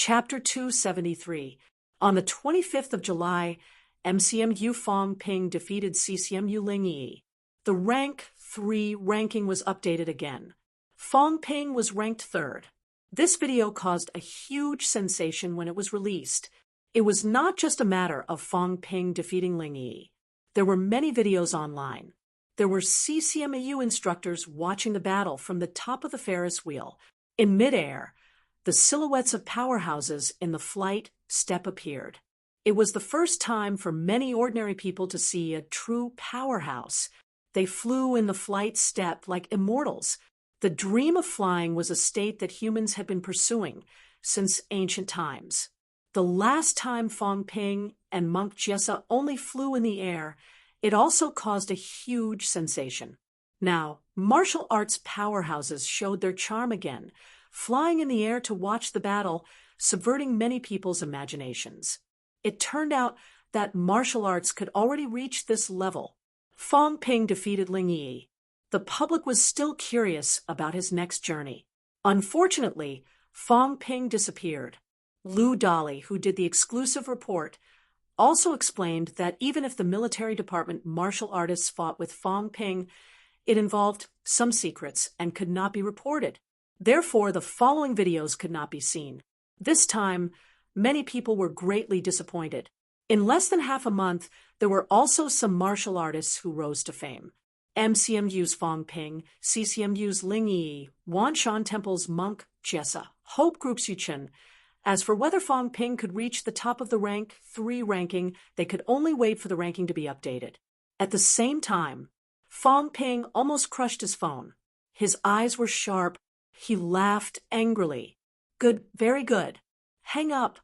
Chapter 273. On the 25th of July, MCMU Fong Ping defeated CCMU Ling Yi. The Rank 3 ranking was updated again. Fong Ping was ranked 3rd. This video caused a huge sensation when it was released. It was not just a matter of Fong Ping defeating Ling Yi. There were many videos online. There were CCMU instructors watching the battle from the top of the Ferris wheel. In midair, the silhouettes of powerhouses in the flight step appeared. It was the first time for many ordinary people to see a true powerhouse. They flew in the flight step like immortals. The dream of flying was a state that humans had been pursuing since ancient times. The last time Fong Ping and Monk Jessa only flew in the air, it also caused a huge sensation. Now, martial arts powerhouses showed their charm again, flying in the air to watch the battle, subverting many people's imaginations. It turned out that martial arts could already reach this level. Fong Ping defeated Ling Yi. The public was still curious about his next journey. Unfortunately, Fong Ping disappeared. Lu Dali, who did the exclusive report, also explained that even if the military department martial artists fought with Fong Ping, it involved some secrets and could not be reported. Therefore, the following videos could not be seen. This time, many people were greatly disappointed. In less than half a month, there were also some martial artists who rose to fame. MCMU's Fong Ping, CCMU's Ling Yi, Wanshan Temple's Monk Jessa, Hope Group's Yuchen. As for whether Fong Ping could reach the top of the Rank 3 ranking, they could only wait for the ranking to be updated. At the same time, Fong Ping almost crushed his phone. His eyes were sharp. He laughed angrily. Good, very good. Hang up.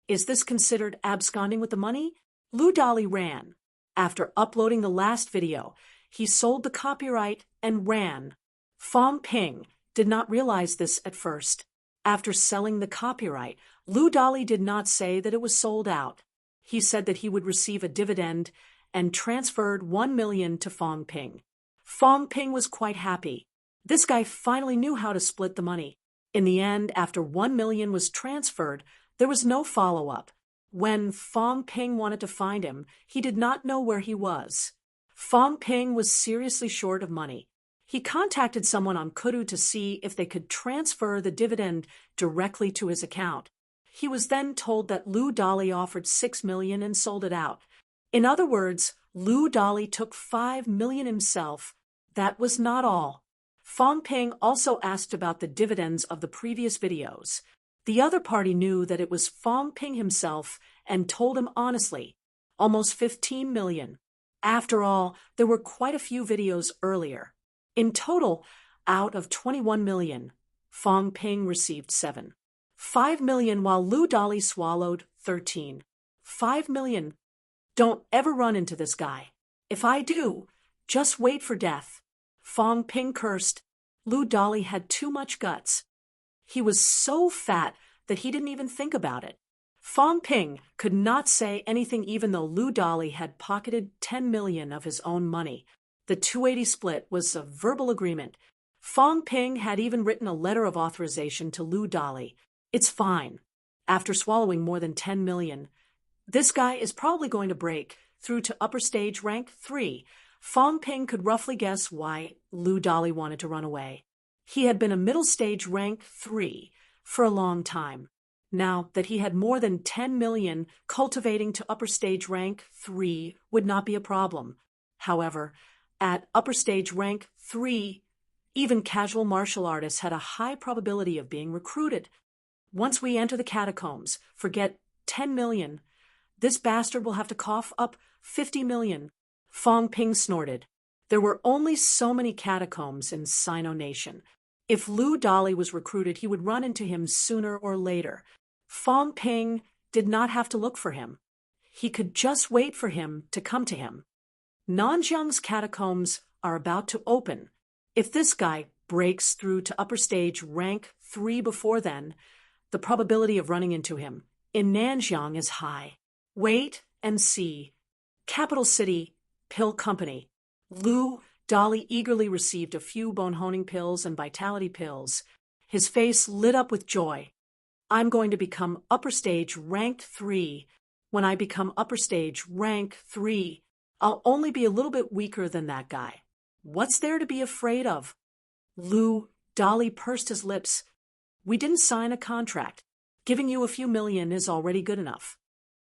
Is this considered absconding with the money? Lu Dali ran. After uploading the last video, he sold the copyright and ran. Fong Ping did not realize this at first. After selling the copyright, Lu Dali did not say that it was sold out. He said that he would receive a dividend and transferred 1 million to Fong Ping. Fong Ping was quite happy. This guy finally knew how to split the money. In the end, after 1 million was transferred, there was no follow-up. When Fong Ping wanted to find him, he did not know where he was. Fong Ping was seriously short of money. He contacted someone on Kudu to see if they could transfer the dividend directly to his account. He was then told that Lu Dali offered 6 million and sold it out. In other words, Lu Dali took 5 million himself. That was not all. Fong Ping also asked about the dividends of the previous videos. The other party knew that it was Fong Ping himself and told him honestly, almost 15 million. After all, there were quite a few videos earlier. In total, out of 21 million, Fong Ping received 7. 5 million while Lu Dali swallowed 13. 5 million. Don't ever run into this guy. If I do, just wait for death. Fong Ping cursed. Lu Dali had too much guts. He was so fat that he didn't even think about it. Fong Ping could not say anything even though Lu Dali had pocketed 10 million of his own money. The 280 split was a verbal agreement. Fong Ping had even written a letter of authorization to Lu Dali. It's fine. After swallowing more than 10 million, this guy is probably going to break through to upper stage rank 3. Fong Ping could roughly guess why Lu Dali wanted to run away. He had been a middle stage rank 3 for a long time. Now that he had more than 10 million, cultivating to upper stage rank 3 would not be a problem. However, at upper stage rank 3, even casual martial artists had a high probability of being recruited. Once we enter the catacombs, forget 10 million. This bastard will have to cough up 50 million. Fong Ping snorted. There were only so many catacombs in Sino Nation. If Lu Dali was recruited, he would run into him sooner or later. Fong Ping did not have to look for him. He could just wait for him to come to him. Nanjiang's catacombs are about to open. If this guy breaks through to upper stage rank 3 before then, the probability of running into him in Nanjiang is high. Wait and see. Capital City Pill Company. Lu Dali eagerly received a few bone-honing pills and vitality pills. His face lit up with joy. I'm going to become upper stage rank 3. When I become upper stage rank 3, I'll only be a little bit weaker than that guy. What's there to be afraid of? Dolly pursed his lips. We didn't sign a contract. Giving you a few million is already good enough.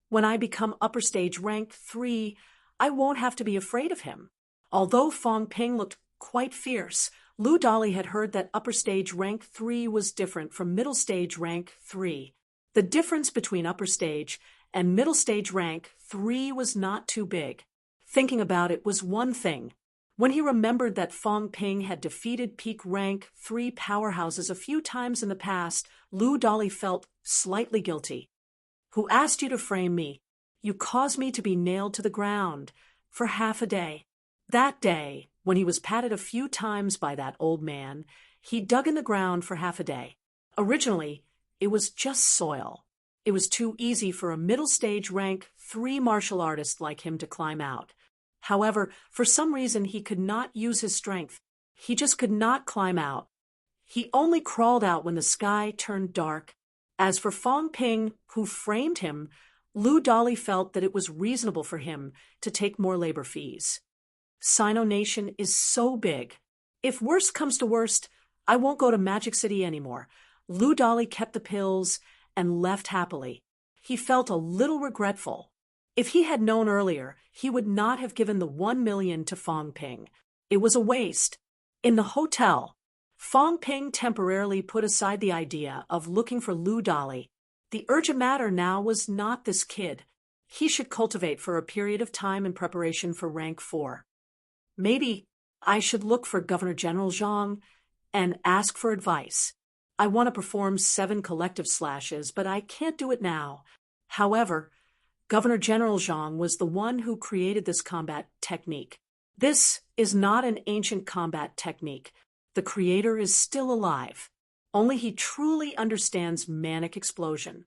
When I become upper stage rank 3, I won't have to be afraid of him. Although Fong Ping looked quite fierce, Dolly had heard that upper stage rank 3 was different from middle stage rank 3. The difference between upper stage and middle stage rank 3 was not too big. Thinking about it was one thing. When he remembered that Fong Ping had defeated peak rank 3 powerhouses a few times in the past, Dolly felt slightly guilty. Who asked you to frame me? You caused me to be nailed to the ground for half a day. That day, when he was patted a few times by that old man, he dug in the ground for half a day. Originally, it was just soil. It was too easy for a middle stage rank 3 martial artist like him to climb out. However, for some reason he could not use his strength. He just could not climb out. He only crawled out when the sky turned dark. As for Fong Ping, who framed him, Dolly felt that it was reasonable for him to take more labor fees. Sino Nation is so big. If worst comes to worst, I won't go to Magic City anymore. Dolly kept the pills and left happily. He felt a little regretful. If he had known earlier, he would not have given the 1 million to Fong Ping. It was a waste. In the hotel, Fong Ping temporarily put aside the idea of looking for Dolly. The urgent matter now was not this kid. He should cultivate for a period of time in preparation for rank 4. Maybe I should look for Governor General Zhang and ask for advice. I want to perform 7 collective slashes, but I can't do it now. However, Governor General Zhang was the one who created this combat technique. This is not an ancient combat technique. The creator is still alive. Only he truly understands manic explosion.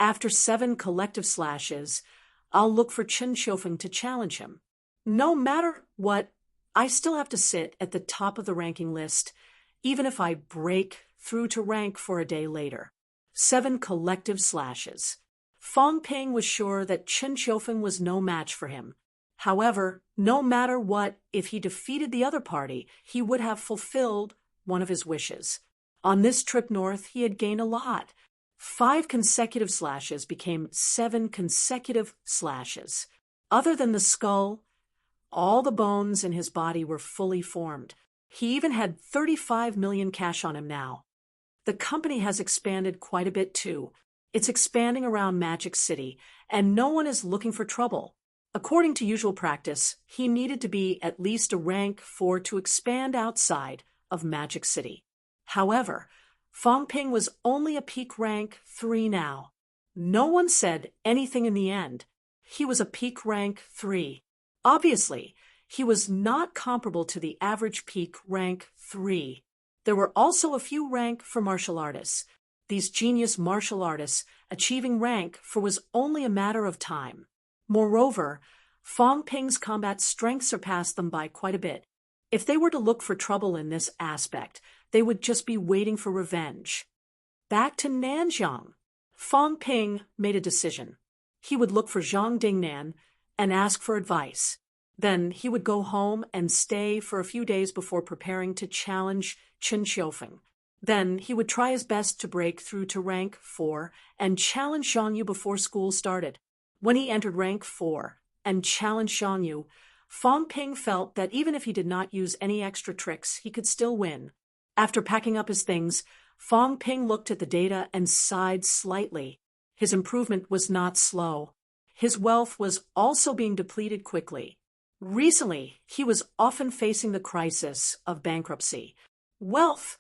After 7 collective slashes, I'll look for Chen Xiufeng to challenge him. No matter what, I still have to sit at the top of the ranking list, even if I break through to rank for a day later. 7 collective slashes. Fong Ping was sure that Chen Xiufeng was no match for him. However, no matter what, if he defeated the other party, he would have fulfilled one of his wishes. On this trip north, he had gained a lot. 5 consecutive slashes became 7 consecutive slashes. Other than the skull, all the bones in his body were fully formed. He even had 35 million cash on him now. The company has expanded quite a bit too. It's expanding around Magic City, and no one is looking for trouble. According to usual practice, he needed to be at least a rank 4 to expand outside of Magic City. However, Fong Ping was only a peak rank 3 now. No one said anything in the end. He was a peak rank 3. Obviously, he was not comparable to the average peak rank 3. There were also a few rank for martial artists. These genius martial artists achieving rank 4 was only a matter of time. Moreover, Fong Ping's combat strength surpassed them by quite a bit. If they were to look for trouble in this aspect, they would just be waiting for revenge. Back to Nanjiang, Fong Ping made a decision. He would look for Zhang Dingnan and ask for advice. Then he would go home and stay for a few days before preparing to challenge Chen Xiufeng. Then he would try his best to break through to rank 4 and challenge Zhang Yu before school started. When he entered rank 4 and challenged Zhang Yu, Fong Ping felt that even if he did not use any extra tricks, he could still win. After packing up his things, Fong Ping looked at the data and sighed slightly. His improvement was not slow. His wealth was also being depleted quickly. Recently, he was often facing the crisis of bankruptcy. Wealth: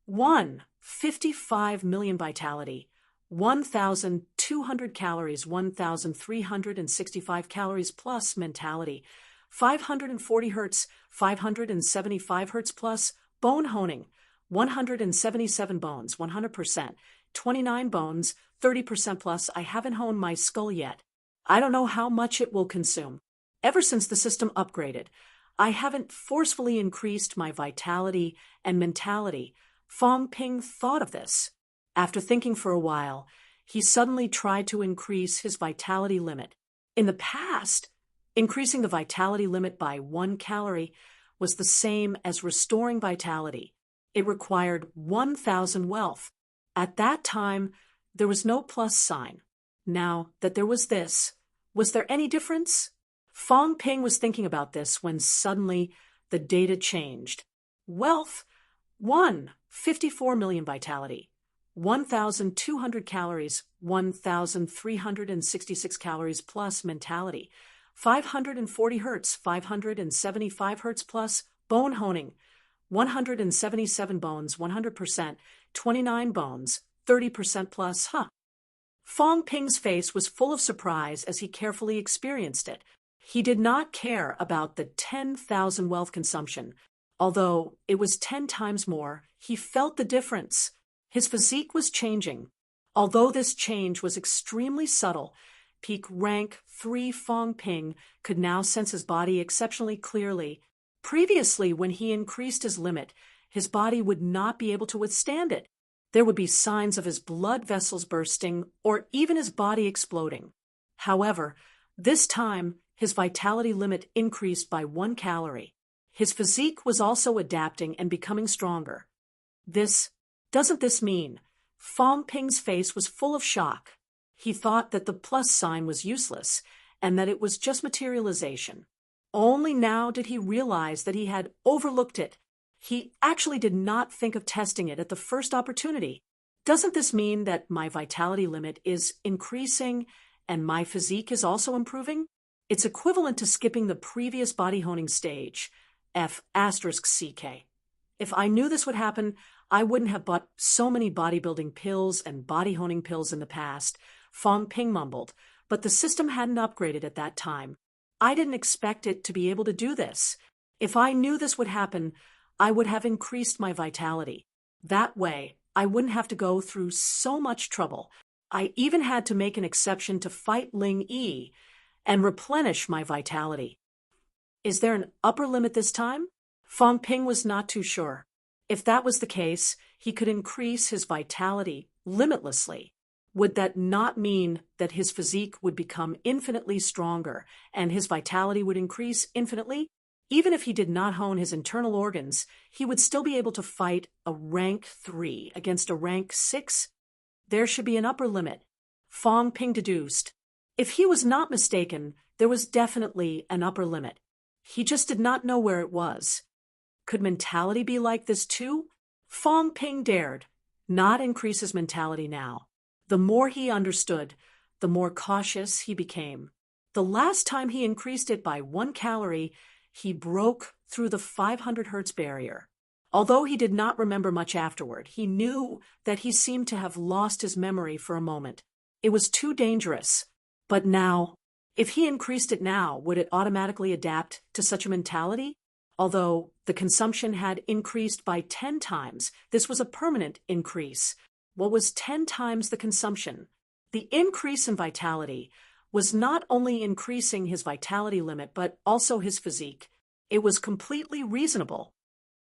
1. 55 million vitality, 1,200 calories, 1,365 calories plus mentality, 540 hertz, 575 hertz plus bone honing, 177 bones, 100%, 29 bones, 30% plus. I haven't honed my skull yet. I don't know how much it will consume. Ever since the system upgraded, I haven't forcefully increased my vitality and mentality. Fong Ping thought of this. After thinking for a while, he suddenly tried to increase his vitality limit. In the past, increasing the vitality limit by 1 calorie was the same as restoring vitality. It required 1,000 wealth. At that time, there was no plus sign. Now that there was this, was there any difference? Fong Ping was thinking about this when suddenly the data changed. Wealth, 54 million vitality. 1,200 calories, 1,366 calories plus mentality. 540 hertz, 575 hertz plus bone honing. 177 bones, 100%, 29 bones, 30% plus, Fong Ping's face was full of surprise as he carefully experienced it. He did not care about the 10,000 wealth consumption. Although it was 10 times more, he felt the difference. His physique was changing. Although this change was extremely subtle, peak rank 3 Fong Ping could now sense his body exceptionally clearly. Previously, when he increased his limit, his body would not be able to withstand it. There would be signs of his blood vessels bursting or even his body exploding. However, this time, his vitality limit increased by 1 calorie. His physique was also adapting and becoming stronger. Doesn't this mean? Fong Ping's face was full of shock. He thought that the plus sign was useless and that it was just materialization. Only now did he realize that he had overlooked it. He actually did not think of testing it at the first opportunity. Doesn't this mean that my vitality limit is increasing and my physique is also improving? It's equivalent to skipping the previous body honing stage, F***CK. If I knew this would happen, I wouldn't have bought so many bodybuilding pills and body honing pills in the past, Fong Ping mumbled, but the system hadn't upgraded at that time. I didn't expect it to be able to do this. If I knew this would happen, I would have increased my vitality. That way, I wouldn't have to go through so much trouble. I even had to make an exception to fight Ling Yi and replenish my vitality. Is there an upper limit this time? Fong Ping was not too sure. If that was the case, he could increase his vitality limitlessly. Would that not mean that his physique would become infinitely stronger and his vitality would increase infinitely? Even if he did not hone his internal organs, he would still be able to fight a rank 3 against a rank 6. There should be an upper limit. Fong Ping deduced. If he was not mistaken, there was definitely an upper limit. He just did not know where it was. Could mentality be like this too? Fong Ping dared not increase his mentality now. The more he understood, the more cautious he became. The last time he increased it by 1 calorie, he broke through the 500 hertz barrier. Although he did not remember much afterward, he knew that he seemed to have lost his memory for a moment. It was too dangerous. But now, if he increased it now, would it automatically adapt to such a mentality? Although the consumption had increased by 10 times, this was a permanent increase. What was 10 times the consumption? The increase in vitality was not only increasing his vitality limit, but also his physique. It was completely reasonable.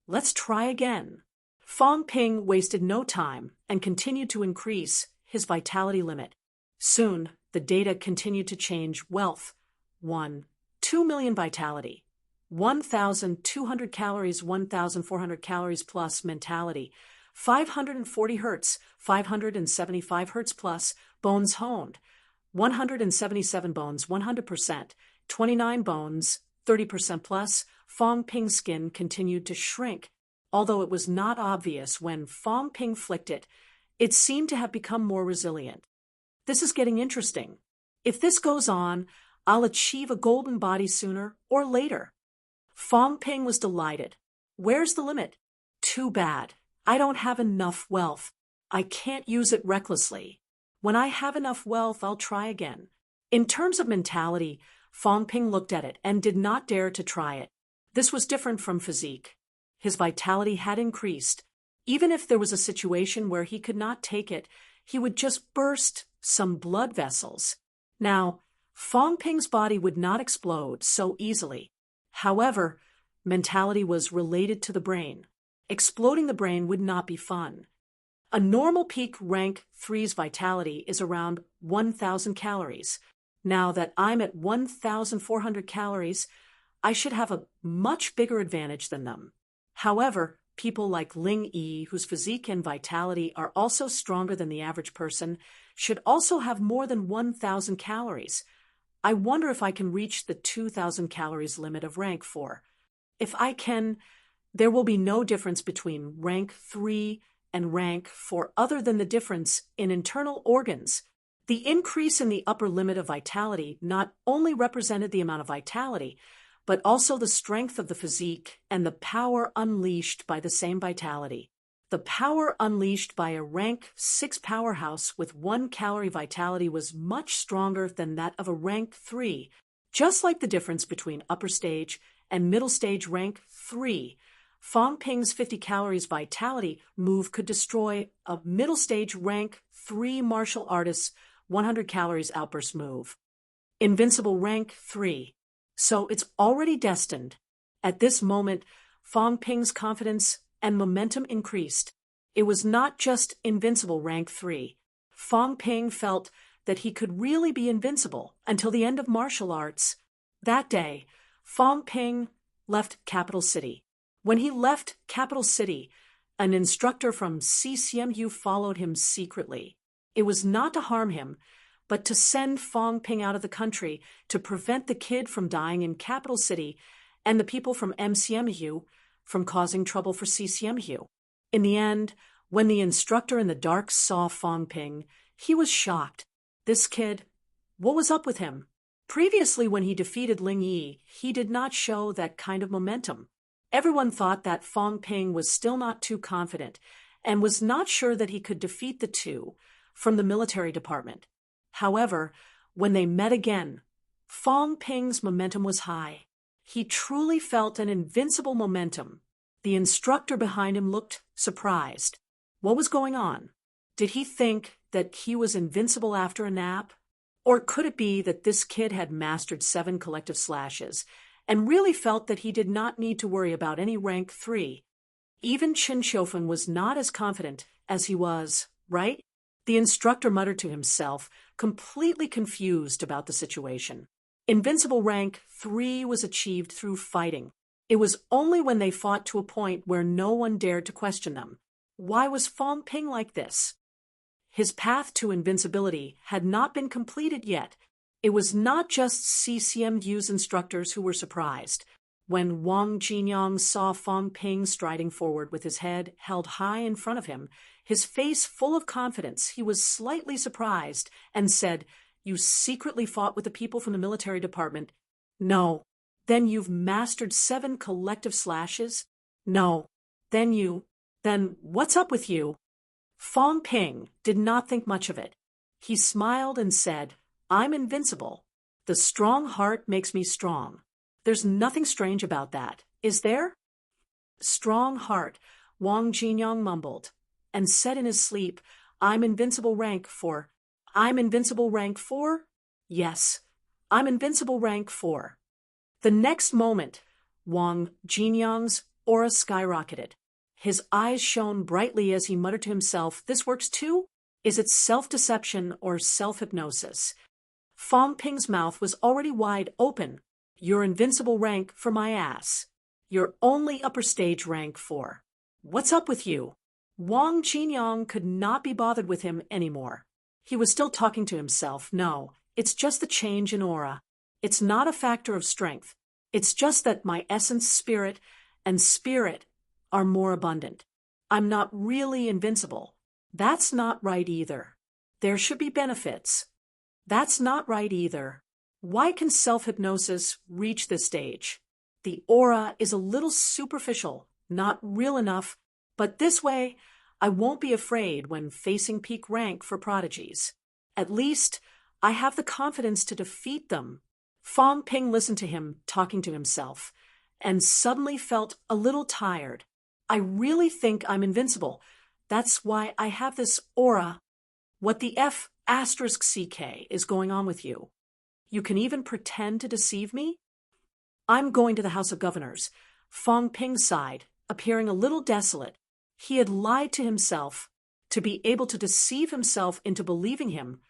Let's try again. Fong Ping wasted no time and continued to increase his vitality limit. Soon, the data continued to change. Wealth, 2 million vitality. 1,200 calories, 1,400 calories plus mentality. 540 hertz, 575 hertz plus bones honed. 177 bones, 100%, 29 bones, 30% plus. Fong Ping's skin continued to shrink. Although it was not obvious when Fong Ping flicked it, it seemed to have become more resilient. This is getting interesting. If this goes on, I'll achieve a golden body sooner or later. Fong Ping was delighted. Where's the limit? Too bad. I don't have enough wealth. I can't use it recklessly. When I have enough wealth, I'll try again. In terms of mentality, Fong Ping looked at it and did not dare to try it. This was different from physique. His vitality had increased. Even if there was a situation where he could not take it, he would just burst some blood vessels. Now, Fong Ping's body would not explode so easily. However, mentality was related to the brain. Exploding the brain would not be fun. A normal peak rank 3's vitality is around 1,000 calories. Now that I'm at 1,400 calories, I should have a much bigger advantage than them. However, people like Ling Yi, whose physique and vitality are also stronger than the average person, should also have more than 1,000 calories. I wonder if I can reach the 2,000 calories limit of rank 4. If I can, there will be no difference between rank 3 and rank 4 other than the difference in internal organs. The increase in the upper limit of vitality not only represented the amount of vitality, but also the strength of the physique and the power unleashed by the same vitality. The power unleashed by a rank 6 powerhouse with 1 calorie vitality was much stronger than that of a rank 3, just like the difference between upper stage and middle stage rank 3. Fong Ping's 50 calories vitality move could destroy a middle stage rank 3 martial artist's 100 calories outburst move. Invincible rank 3. So it's already destined. At this moment, Fong Ping's confidence and momentum increased. It was not just invincible rank 3. Fong Ping felt that he could really be invincible until the end of martial arts. That day, Fong Ping left Capital City. When he left Capital City, an instructor from CCMU followed him secretly. It was not to harm him, but to send Fong Ping out of the country to prevent the kid from dying in Capital City and the people from MCMU from causing trouble for CCMU. In the end, when the instructor in the dark saw Fong Ping, he was shocked. This kid, what was up with him? Previously, when he defeated Ling Yi, he did not show that kind of momentum. Everyone thought that Fong Ping was still not too confident and was not sure that he could defeat the two from the military department. However, when they met again, Fong Ping's momentum was high. He truly felt an invincible momentum. The instructor behind him looked surprised. What was going on? Did he think that he was invincible after a nap? Or could it be that this kid had mastered 7 collective slashes and really felt that he did not need to worry about any rank 3? Even Qin Xiufen was not as confident as he was, right? The instructor muttered to himself, completely confused about the situation. Invincible rank 3 was achieved through fighting. It was only when they fought to a point where no one dared to question them. Why was Fong Ping like this? His path to invincibility had not been completed yet. It was not just CCMU's instructors who were surprised. When Wang Jinyang saw Fong Ping striding forward with his head held high in front of him, his face full of confidence, he was slightly surprised and said, "You secretly fought with the people from the military department?" "No." "Then you've mastered 7 collective slashes?" "No." Then what's up with you?" Fong Ping did not think much of it. He smiled and said, "I'm invincible. The strong heart makes me strong. There's nothing strange about that, is there?" "Strong heart," Wang Jinyang mumbled, and said in his sleep, "I'm invincible rank 4. I'm invincible rank 4? Yes, I'm invincible rank 4. The next moment, Wang Jinyang's aura skyrocketed. His eyes shone brightly as he muttered to himself, "This works too? Is it self-deception or self-hypnosis?" Fong Ping's mouth was already wide open. "You're invincible rank for my ass. You're only upper stage rank 4. What's up with you?" Wang Jinyang could not be bothered with him anymore. He was still talking to himself. "No, it's just the change in aura. It's not a factor of strength. It's just that my essence, spirit, and spirit are more abundant. I'm not really invincible. That's not right either. There should be benefits. That's not right either. Why can self-hypnosis reach this stage? The aura is a little superficial, not real enough, but this way I won't be afraid when facing peak rank for prodigies. At least I have the confidence to defeat them." Fong Ping listened to him talking to himself and suddenly felt a little tired. "I really think I'm invincible. That's why I have this aura. What the F***CK is going on with you? You can even pretend to deceive me?" "I'm going to the House of Governors." Fong Ping sighed, appearing a little desolate. He had lied to himself. to be able to deceive himself into believing him.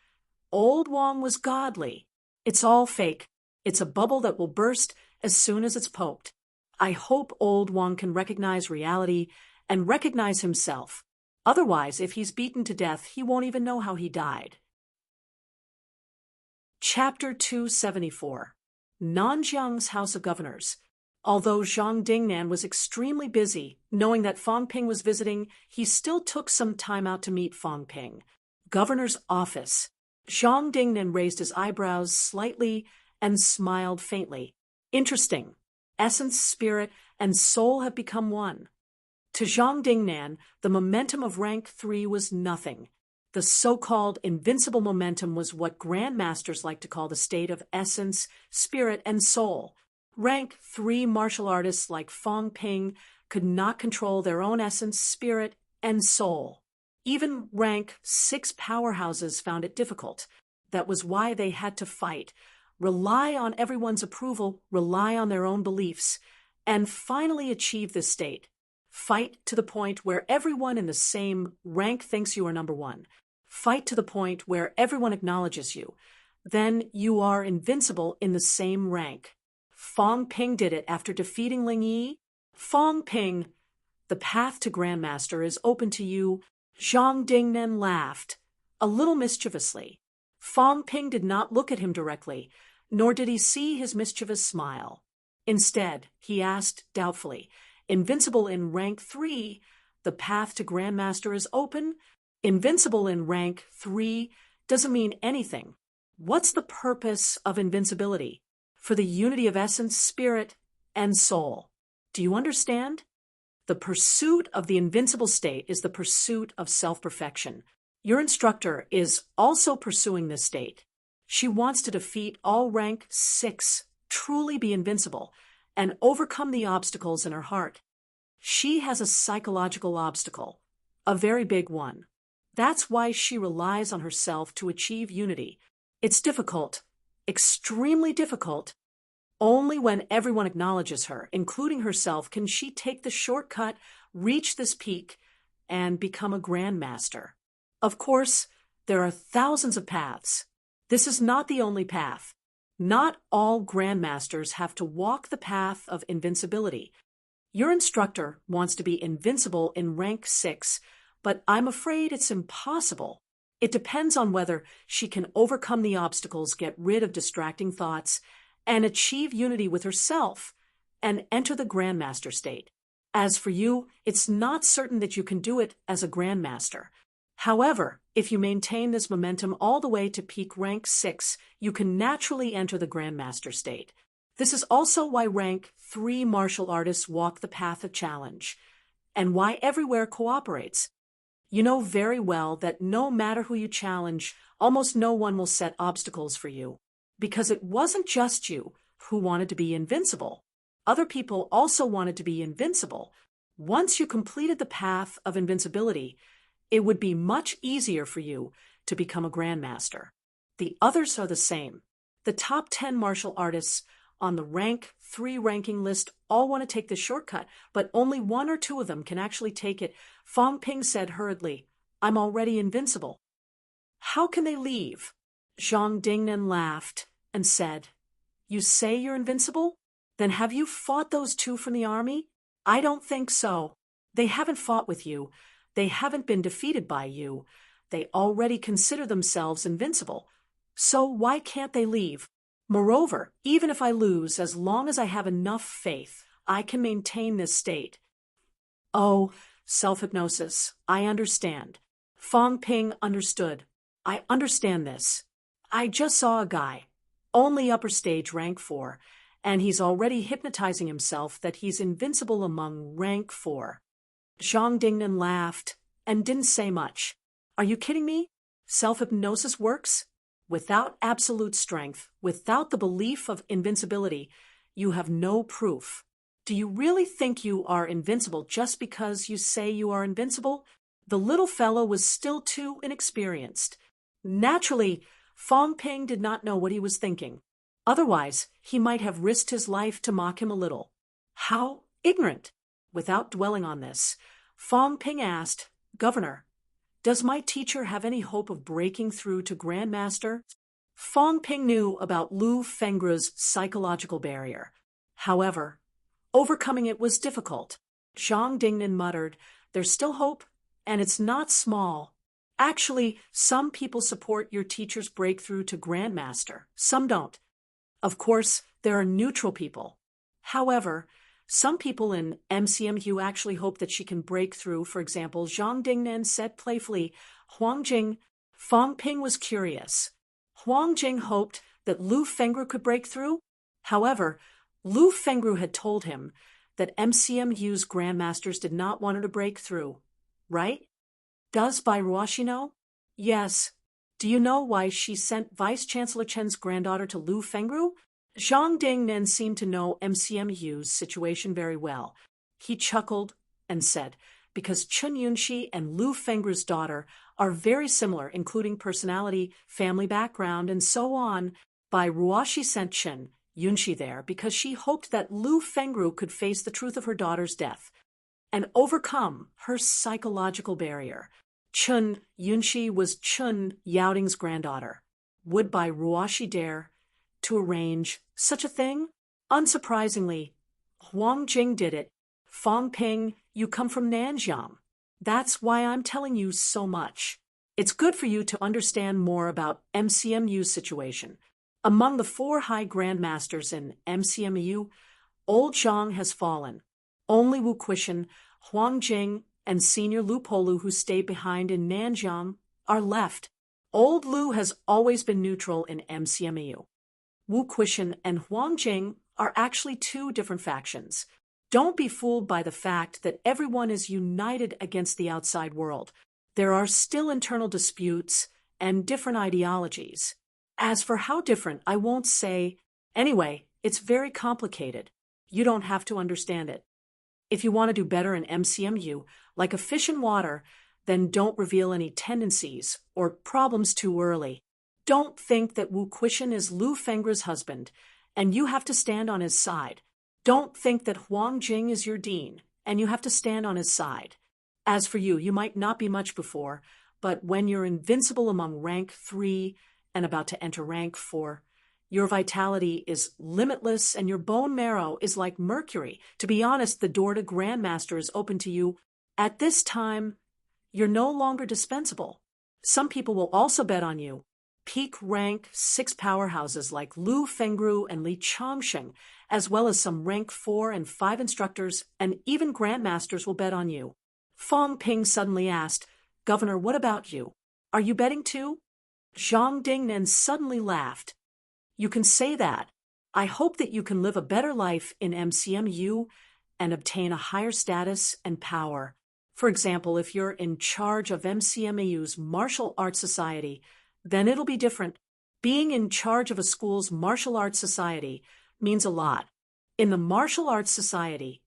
Old Wang was godly. It's all fake. It's a bubble that will burst as soon as it's poked. I hope Old Wang can recognize reality and recognize himself. Otherwise, if he's beaten to death, he won't even know how he died. Chapter 274. Nanjiang's House of Governors. Although Zhang Dingnan was extremely busy, knowing that Fang Ping was visiting, he still took some time out to meet Fang Ping. Governor's office. Zhang Dingnan raised his eyebrows slightly and smiled faintly. Interesting. Essence, spirit, and soul have become one. To Zhang Dingnan, the momentum of rank 3 was nothing. The so-called invincible momentum was what grandmasters like to call the state of essence, spirit, and soul. Rank 3 martial artists like Fang Ping could not control their own essence, spirit, and soul. Even rank 6 powerhouses found it difficult. That was why they had to fight, rely on everyone's approval, rely on their own beliefs, and finally achieve this state. Fight to the point where everyone in the same rank thinks you are number 1. Fight to the point where everyone acknowledges you. Then you are invincible in the same rank. Fang Ping did it after defeating Ling Yi. Fang Ping, the path to Grandmaster is open to you. Zhang Dingnan laughed, a little mischievously. Fang Ping did not look at him directly, nor did he see his mischievous smile. Instead, he asked doubtfully, "Invincible in rank 3, the path to Grandmaster is open?" Invincible in rank 3 doesn't mean anything. What's the purpose of invincibility? For the unity of essence, spirit, and soul. Do you understand? The pursuit of the invincible state is the pursuit of self-perfection. Your instructor is also pursuing this state. She wants to defeat all rank 6, truly be invincible, and overcome the obstacles in her heart. She has a psychological obstacle, a very big one. That's why she relies on herself to achieve unity. It's difficult, extremely difficult. Only when everyone acknowledges her, including herself, can she take the shortcut, reach this peak, and become a grandmaster. Of course, there are thousands of paths. This is not the only path. Not all grandmasters have to walk the path of invincibility. Your instructor wants to be invincible in rank 6, but I'm afraid it's impossible. It depends on whether she can overcome the obstacles, get rid of distracting thoughts, and achieve unity with herself, and enter the Grandmaster state. As for you, it's not certain that you can do it as a Grandmaster. However, if you maintain this momentum all the way to peak rank 6, you can naturally enter the Grandmaster state. This is also why rank 3 martial artists walk the path of challenge, and why everywhere cooperates. You know very well that no matter who you challenge, almost no one will set obstacles for you. Because it wasn't just you who wanted to be invincible. Other people also wanted to be invincible. Once you completed the path of invincibility, it would be much easier for you to become a grandmaster. The others are the same. The top 10 martial artists on the rank 3 ranking list all want to take the shortcut, but only 1 or 2 of them can actually take it. Fang Ping said hurriedly, "I'm already invincible." "How can they leave?" Zhang Dingnan laughed and said, "You say you're invincible? Then have you fought those 2 from the army?" "I don't think so. They haven't fought with you. They haven't been defeated by you. They already consider themselves invincible. So why can't they leave? Moreover, even if I lose, as long as I have enough faith, I can maintain this state." "Oh, self-hypnosis. I understand." Fang Ping understood. "I understand this. I just saw a guy, only upper stage rank 4, and he's already hypnotizing himself that he's invincible among rank 4. Zhang Dingnan laughed and didn't say much. "Are you kidding me? Self-hypnosis works? Without absolute strength, without the belief of invincibility, you have no proof. Do you really think you are invincible just because you say you are invincible?" The little fellow was still too inexperienced. Naturally, Fang Ping did not know what he was thinking. Otherwise, he might have risked his life to mock him a little. How ignorant! Without dwelling on this, Fang Ping asked, "Governor, Does my teacher have any hope of breaking through to Grandmaster? Fong Ping knew about Lu Fengru's psychological barrier. However, overcoming it was difficult. Zhang Dingnan muttered, "There's still hope, and it's not small. Actually, some people support your teacher's breakthrough to Grandmaster. Some don't. Of course, there are neutral people. However, some people in MCMU actually hope that she can break through. For example, Zhang Dingnan said playfully, Huang Jing." Fong Ping was curious. Huang Jing hoped that Lu Fengru could break through? However, Lu Fengru had told him that MCMU's grandmasters did not want her to break through, right? Does Bai Ruoxi know? Yes. Do you know why she sent Vice Chancellor Chen's granddaughter to Lu Fengru? Zhang Dingnan seemed to know MCMU's situation very well. He chuckled and said, because Chen Yunxi and Lu Fengru's daughter are very similar, including personality, family background, and so on. Bai Ruoxi sent Chen Yunxi there because she hoped that Lu Fengru could face the truth of her daughter's death and overcome her psychological barrier. Chen Yunxi was Chen Yaoting's granddaughter. Would Bai Ruoxi dare to arrange such a thing? Unsurprisingly, Huang Jing did it. Fong Ping, you come from Nanjiang. That's why I'm telling you so much. It's good for you to understand more about MCMU's situation. Among the 4 high grandmasters in MCMU, Old Zhang has fallen. Only Wu Quishan, Huang Jing, and Senior Lu Polu, who stayed behind in Nanjiang, are left. Old Lu has always been neutral in MCMU. Wu Quishan and Huang Jing are actually 2 different factions. Don't be fooled by the fact that everyone is united against the outside world. There are still internal disputes and different ideologies. As for how different, I won't say. Anyway, it's very complicated. You don't have to understand it. If you want to do better in MCMU, like a fish in water, then don't reveal any tendencies or problems too early. Don't think that Wu Quishan is Lu Fengru's husband, and you have to stand on his side. Don't think that Huang Jing is your dean, and you have to stand on his side. As for you, you might not be much before, but when you're invincible among rank 3 and about to enter rank 4, your vitality is limitless and your bone marrow is like mercury. To be honest, the door to Grandmaster is open to you. At this time, you're no longer dispensable. Some people will also bet on you. Peak rank 6 powerhouses like Lu Fengru and Li Chongsheng, as well as some rank 4 and 5 instructors, and even grandmasters will bet on you. Fong Ping suddenly asked, Governor, what about you? Are you betting too? Zhang Dingnan suddenly laughed. You can say that. I hope that you can live a better life in MCMU and obtain a higher status and power. For example, if you're in charge of MCMU's martial arts society, then it'll be different. Being in charge of a school's martial arts society means a lot. In the martial arts society,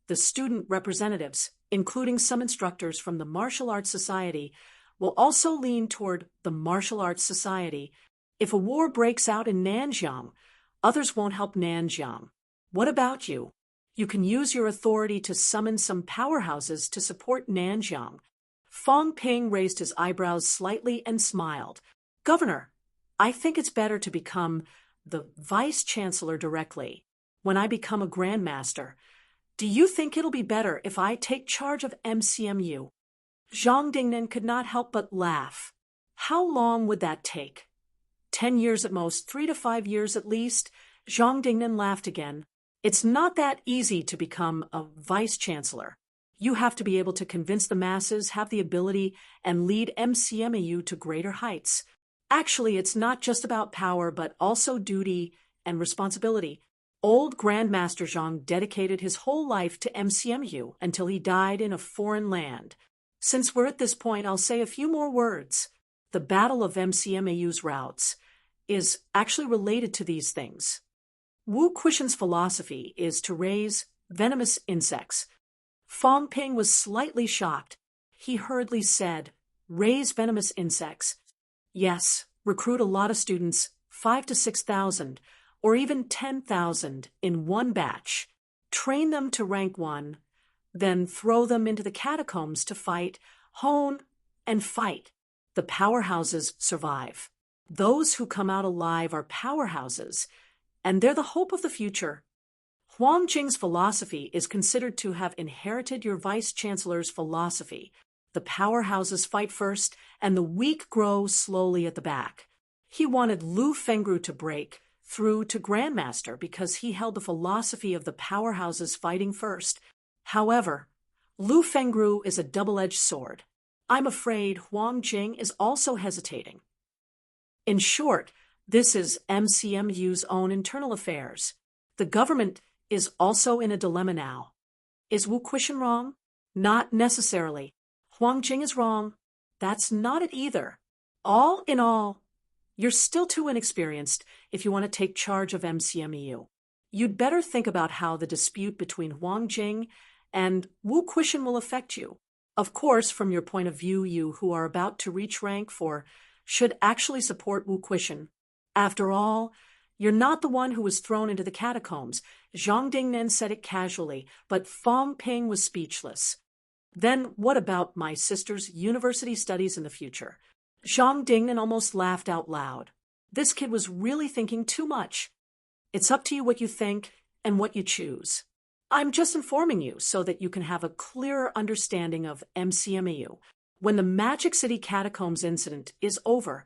the student representatives, including some instructors from the martial arts society, will also lean toward the martial arts society. If a war breaks out in Nanjiang, others won't help Nanjiang. What about you? You can use your authority to summon some powerhouses to support Nanjiang. Fong Ping raised his eyebrows slightly and smiled. Governor, I think it's better to become the Vice Chancellor directly. When I become a Grandmaster, do you think it'll be better if I take charge of MCMU? Zhang Dingnan could not help but laugh. How long would that take? 10 years at most, 3 to 5 years at least. Zhang Dingnan laughed again. It's not that easy to become a Vice Chancellor. You have to be able to convince the masses, have the ability, and lead MCMU to greater heights. Actually, it's not just about power, but also duty and responsibility. Old Grandmaster Zhang dedicated his whole life to MCMU until he died in a foreign land. Since we're at this point, I'll say a few more words. The battle of MCMU's routes is actually related to these things. Wu Quishan's philosophy is to raise venomous insects. Fong Ping was slightly shocked. He hurriedly said, raise venomous insects. Yes, recruit a lot of students, 5,000 to 6,000, or even 10,000 in one batch. Train them to rank 1, then throw them into the catacombs to fight, hone, and fight. The powerhouses survive. Those who come out alive are powerhouses, and they're the hope of the future. Huang Jing's philosophy is considered to have inherited your vice-chancellor's philosophy. The powerhouses fight first, and the weak grow slowly at the back. He wanted Lu Fengru to break through to Grandmaster because he held the philosophy of the powerhouses fighting first. However, Lu Fengru is a double-edged sword. I'm afraid Huang Jing is also hesitating. In short, this is MCMU's own internal affairs. The government is also in a dilemma now. Is Wu Quishan wrong? Not necessarily. Huang Jing is wrong. That's not it either. All in all, you're still too inexperienced if you want to take charge of MCMU. You'd better think about how the dispute between Huang Jing and Wu Quishan will affect you. Of course, from your point of view, you who are about to reach rank 4 should actually support Wu Quishan. After all, you're not the one who was thrown into the catacombs. Zhang Dingnan said it casually, but Fang Ping was speechless. Then what about my sister's university studies in the future? Zhang Dingnan almost laughed out loud. This kid was really thinking too much. It's up to you what you think and what you choose. I'm just informing you so that you can have a clearer understanding of MCMU. When the Magic City Catacombs incident is over,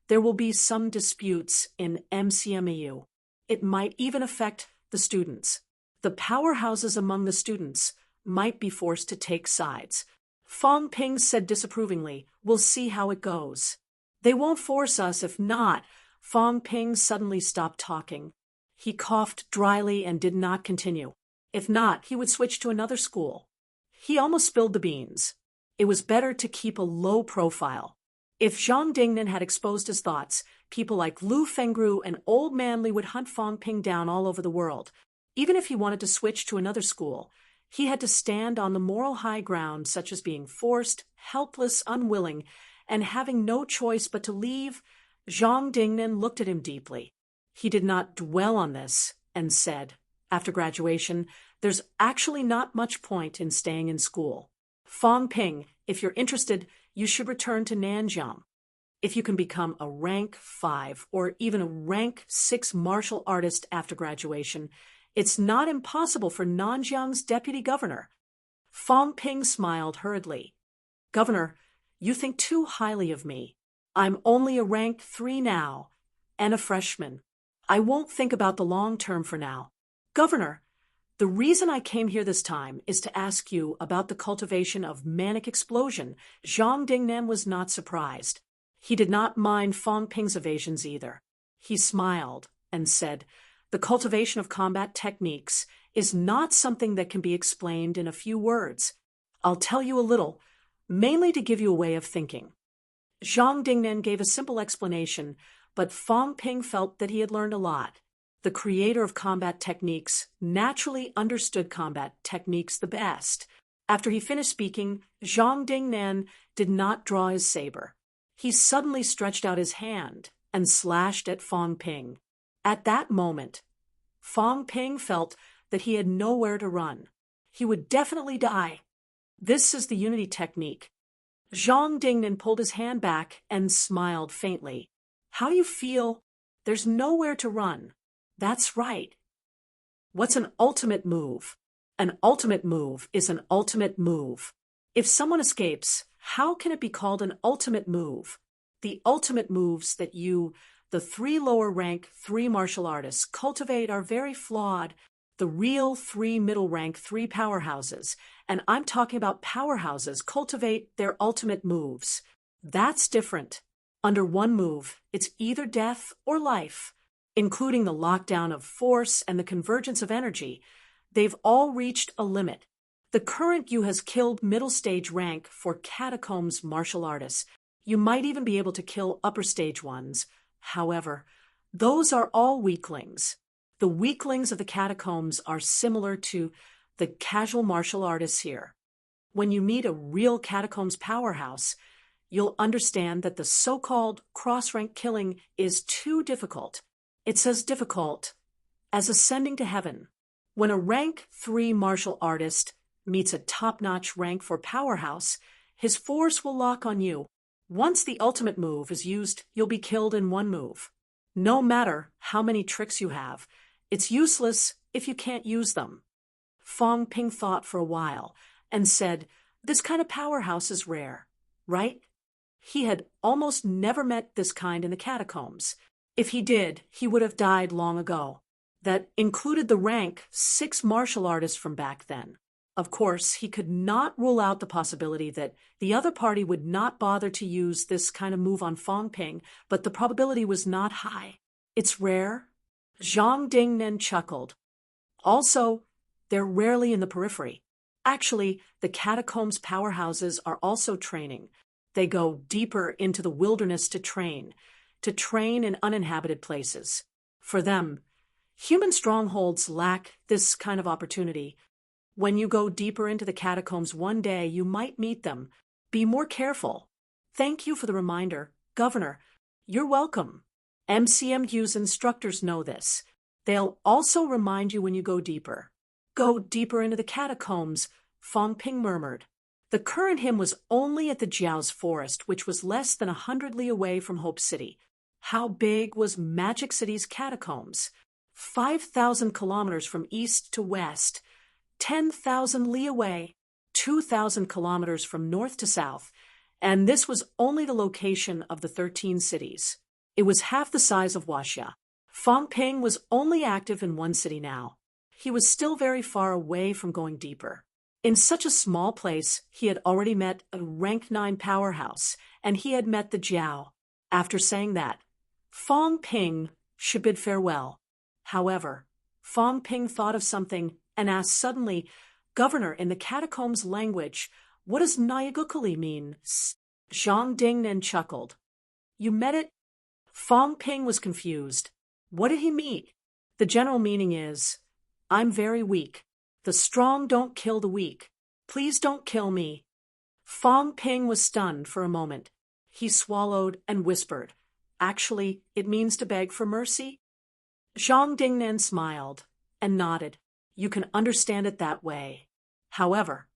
there will be some disputes in MCMU. It might even affect the students. The powerhouses among the students might be forced to take sides. Fang Ping said disapprovingly, "We'll see how it goes." They won't force us if not. Fang Ping suddenly stopped talking. He coughed dryly and did not continue. If not, he would switch to another school. He almost spilled the beans. It was better to keep a low profile. If Zhang Dingnan had exposed his thoughts, people like Lu Fengru and Old Man Li would hunt Fang Ping down all over the world. Even if he wanted to switch to another school, he had to stand on the moral high ground, such as being forced, helpless, unwilling, and having no choice but to leave. Zhang Dingnan looked at him deeply. He did not dwell on this and said, after graduation, there's actually not much point in staying in school. Fang Ping, if you're interested, you should return to Nanjiang. If you can become a rank 5 or even a rank 6 martial artist after graduation, it's not impossible for Nanjiang's deputy governor. Fang Ping smiled hurriedly. Governor, you think too highly of me. I'm only a rank 3 now, and a freshman. I won't think about the long term for now. Governor, the reason I came here this time is to ask you about the cultivation of manic explosion. Zhang Dingnan was not surprised. He did not mind Fang Ping's evasions either. He smiled and said, the cultivation of combat techniques is not something that can be explained in a few words. I'll tell you a little, mainly to give you a way of thinking. Zhang Dingnan gave a simple explanation, but Fang Ping felt that he had learned a lot. The creator of combat techniques naturally understood combat techniques the best. After he finished speaking, Zhang Dingnan did not draw his saber. He suddenly stretched out his hand and slashed at Fang Ping. At that moment, Fang Ping felt that he had nowhere to run. He would definitely die. This is the unity technique. Zhang Dingnan pulled his hand back and smiled faintly. How do you feel? There's nowhere to run. That's right. What's an ultimate move? An ultimate move is an ultimate move. If someone escapes, how can it be called an ultimate move? The ultimate moves that you, the 3 lower rank 3 martial artists, cultivate are very flawed. The real 3 middle rank 3 powerhouses, and I'm talking about powerhouses, cultivate their ultimate moves. That's different. Under one move, it's either death or life. Including the lockdown of force and the convergence of energy, they've all reached a limit. The current you has killed middle stage rank for catacombs martial artists. You might even be able to kill upper stage ones. However, those are all weaklings. The weaklings of the catacombs are similar to the casual martial artists here. When you meet a real catacombs powerhouse, you'll understand that the so-called cross-rank killing is too difficult. It's as difficult as ascending to heaven. When a rank 3 martial artist meets a top-notch rank 4 powerhouse, his force will lock on you. Once the ultimate move is used, you'll be killed in one move. No matter how many tricks you have, it's useless if you can't use them. Fong Ping thought for a while and said, "This kind of powerhouse is rare, right?" He had almost never met this kind in the catacombs. If he did, he would have died long ago. That included the rank 6 martial artists from back then. Of course, he could not rule out the possibility that the other party would not bother to use this kind of move on Fong Ping, but the probability was not high. "It's rare?" Zhang Dingnan chuckled. "Also, they're rarely in the periphery. Actually, the catacombs powerhouses are also training. They go deeper into the wilderness to train in uninhabited places. For them, human strongholds lack this kind of opportunity. When you go deeper into the catacombs one day, you might meet them. Be more careful." "Thank you for the reminder, Governor." "You're welcome. MCMU's instructors know this. They'll also remind you when you go deeper." "Go deeper into the catacombs," Fong Ping murmured. The current him was only at the Jiao's forest, which was less than 100 li away from Hope City. How big was Magic City's catacombs? 5,000 kilometers from east to west, 10,000 li away, 2,000 kilometers from north to south, and this was only the location of the 13 cities. It was half the size of Huaxia. Fong Ping was only active in one city now. He was still very far away from going deeper. In such a small place, he had already met a rank 9 powerhouse, and he had met the Jiao. After saying that, Fong Ping should bid farewell. However, Fong Ping thought of something and asked suddenly, "Governor, in the catacombs language, what does Nyagukuli mean?" Zhang Dingnan chuckled. "You met it?" Fong Ping was confused. What did he mean? The general meaning is, "I'm very weak. The strong don't kill the weak. Please don't kill me." Fong Ping was stunned for a moment. He swallowed and whispered, "Actually, it means to beg for mercy?" Zhang Dingnan smiled and nodded. "You can understand it that way. However,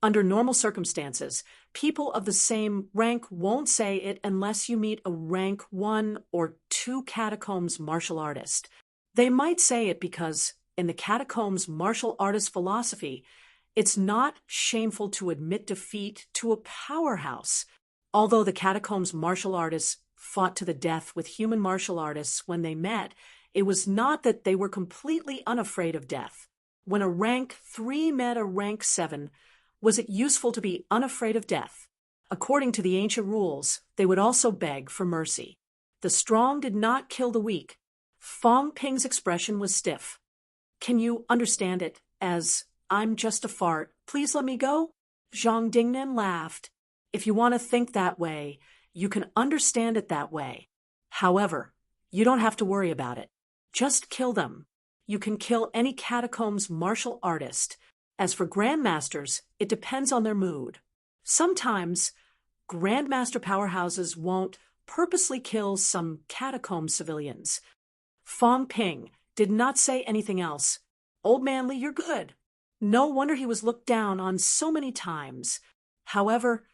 under normal circumstances, people of the same rank won't say it unless you meet a rank 1 or 2 catacombs martial artist. They might say it because, in the catacombs martial artist philosophy, it's not shameful to admit defeat to a powerhouse. Although the catacombs martial artists fought to the death with human martial artists when they met, it was not that they were completely unafraid of death. When a rank 3 met a rank 7, was it useful to be unafraid of death? According to the ancient rules, they would also beg for mercy. The strong did not kill the weak. Fong Ping's expression was stiff. "Can you understand it as, 'I'm just a fart, please let me go'?" Zhang Dingnan laughed. "If you want to think that way, you can understand it that way. However, you don't have to worry about it. Just kill them. You can kill any catacombs martial artist. As for grandmasters, it depends on their mood. Sometimes, grandmaster powerhouses won't purposely kill some catacomb civilians." Fong Ping did not say anything else. "Old man Li, you're good." No wonder he was looked down on so many times. However,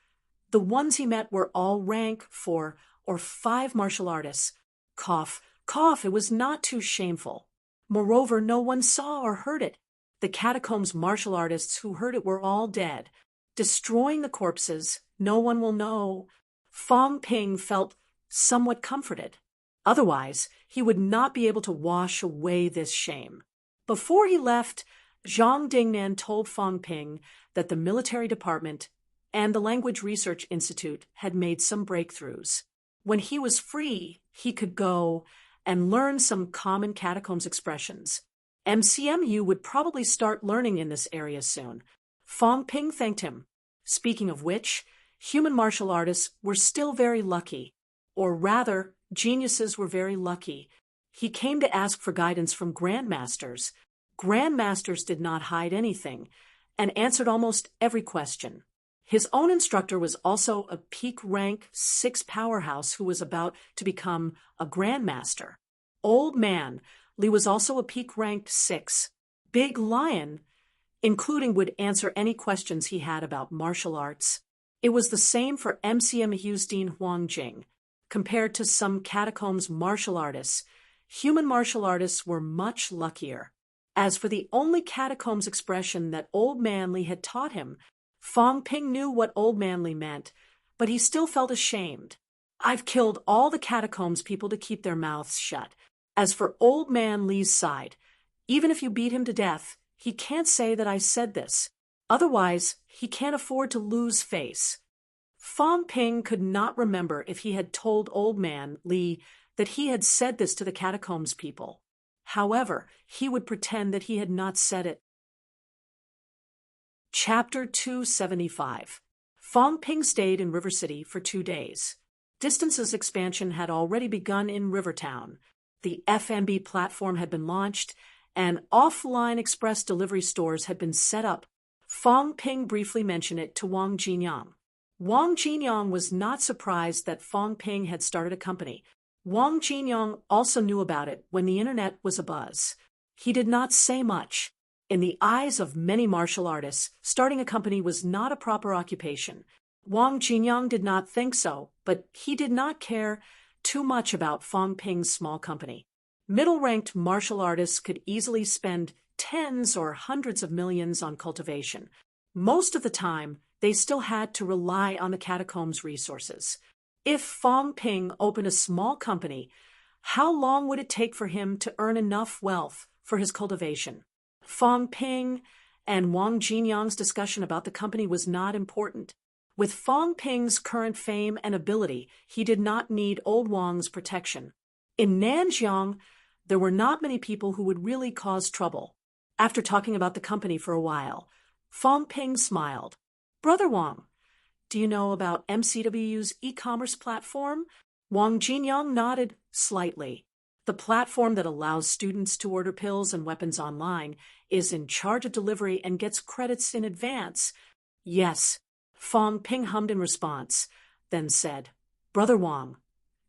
the ones he met were all rank 4 or 5 martial artists. Cough, cough, it was not too shameful. Moreover, no one saw or heard it. The catacombs martial artists who heard it were all dead. Destroying the corpses, no one will know. Fong Ping felt somewhat comforted. Otherwise, he would not be able to wash away this shame. Before he left, Zhang Dingnan told Fong Ping that the military department and the Language Research Institute had made some breakthroughs. When he was free, he could go and learn some common catacombs expressions. MCMU would probably start learning in this area soon. Fong Ping thanked him. Speaking of which, human martial artists were still very lucky. Or rather, geniuses were very lucky. He came to ask for guidance from grandmasters. Grandmasters did not hide anything, and answered almost every question. His own instructor was also a peak rank 6 powerhouse who was about to become a grandmaster. Old man Li was also a peak ranked 6. Big Lion, including, would answer any questions he had about martial arts. It was the same for MCMU's Dean Huang Jing. Compared to some catacombs martial artists, human martial artists were much luckier. As for the only catacombs expression that Old Man Li had taught him, Fong Ping knew what Old Man Li meant, but he still felt ashamed. I've killed all the catacombs people to keep their mouths shut. As for Old Man Li's side, even if you beat him to death, he can't say that I said this. Otherwise, he can't afford to lose face. Fong Ping could not remember if he had told Old Man Li that he had said this to the catacombs people. However, he would pretend that he had not said it. Chapter 275. Fong Ping stayed in River City for 2 days. Distance's expansion had already begun in Rivertown. The FNB platform had been launched, and offline express delivery stores had been set up. Fong Ping briefly mentioned it to Wang Jinyang. Wang Jinyang was not surprised that Fong Ping had started a company. Wang Jinyang also knew about it when the internet was abuzz. He did not say much. In the eyes of many martial artists, starting a company was not a proper occupation. Wang Jinyang did not think so, but he did not care too much about Fong Ping's small company. Middle-ranked martial artists could easily spend tens or hundreds of millions on cultivation. Most of the time, they still had to rely on the catacombs' resources. If Fong Ping opened a small company, how long would it take for him to earn enough wealth for his cultivation? Fong Ping and Wang Jinyang's discussion about the company was not important. With Fong Ping's current fame and ability, he did not need Old Wang's protection. In Nanjiang, there were not many people who would really cause trouble. After talking about the company for a while, Fong Ping smiled. Brother Wang, do you know about MCW's e-commerce platform? Wang Jinyang nodded slightly. The platform that allows students to order pills and weapons online is in charge of delivery and gets credits in advance. Yes, Fong Ping hummed in response, then said, Brother Wang,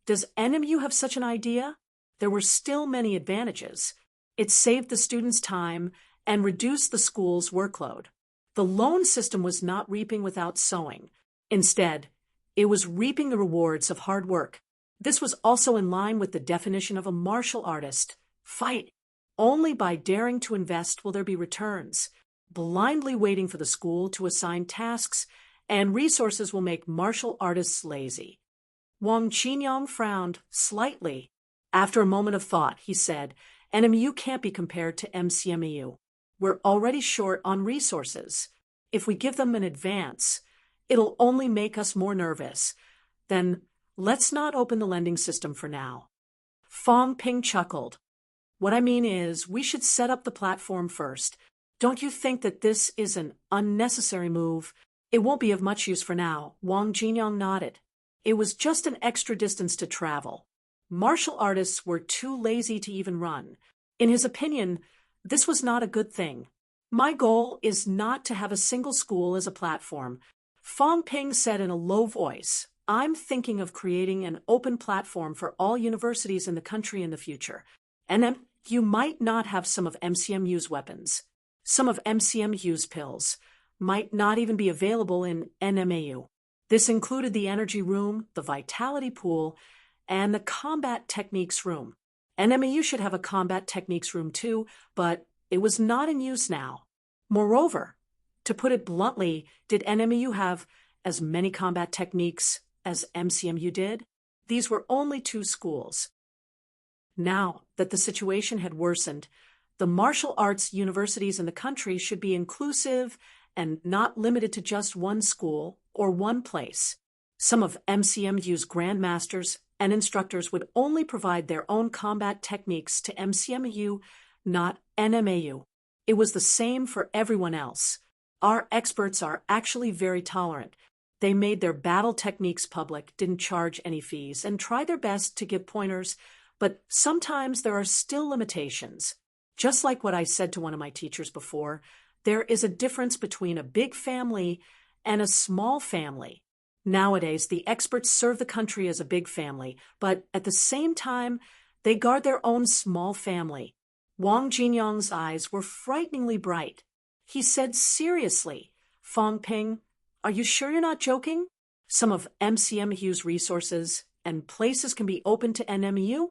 does NMU have such an idea? There were still many advantages. It saved the students' time and reduced the school's workload. The loan system was not reaping without sowing. Instead, it was reaping the rewards of hard work. This was also in line with the definition of a martial artist. Fight. Only by daring to invest will there be returns. Blindly waiting for the school to assign tasks and resources will make martial artists lazy. Wang Jinyang frowned slightly. After a moment of thought, he said, NMU can't be compared to MCMU. We're already short on resources. If we give them an advance, it'll only make us more nervous. Then let's not open the lending system for now. Fong Ping chuckled. What I mean is, we should set up the platform first. Don't you think that this is an unnecessary move? It won't be of much use for now. Wang Jinyang nodded. It was just an extra distance to travel. Martial artists were too lazy to even run. In his opinion, this was not a good thing. My goal is not to have a single school as a platform. Fong Ping said in a low voice, I'm thinking of creating an open platform for all universities in the country in the future. And then you might not have some of MCMU's weapons. Some of MCMU's pills might not even be available in NMAU. This included the energy room, the vitality pool, and the combat techniques room. NMAU should have a combat techniques room too, but it was not in use now. Moreover, to put it bluntly, did NMAU have as many combat techniques as MCMU did? These were only 2 schools. Now that the situation had worsened, the martial arts universities in the country should be inclusive and not limited to just one school or one place. Some of MCMU's grandmasters and instructors would only provide their own combat techniques to MCMU, not NMAU. It was the same for everyone else. Our experts are actually very tolerant. They made their battle techniques public, didn't charge any fees, and tried their best to give pointers, but sometimes there are still limitations. Just like what I said to one of my teachers before, there is a difference between a big family and a small family. Nowadays, the experts serve the country as a big family, but at the same time, they guard their own small family. Wang Jinyang's eyes were frighteningly bright. He said seriously, Fong Ping, Are you sure you're not joking? Some of MCMU's resources and places can be open to NMU?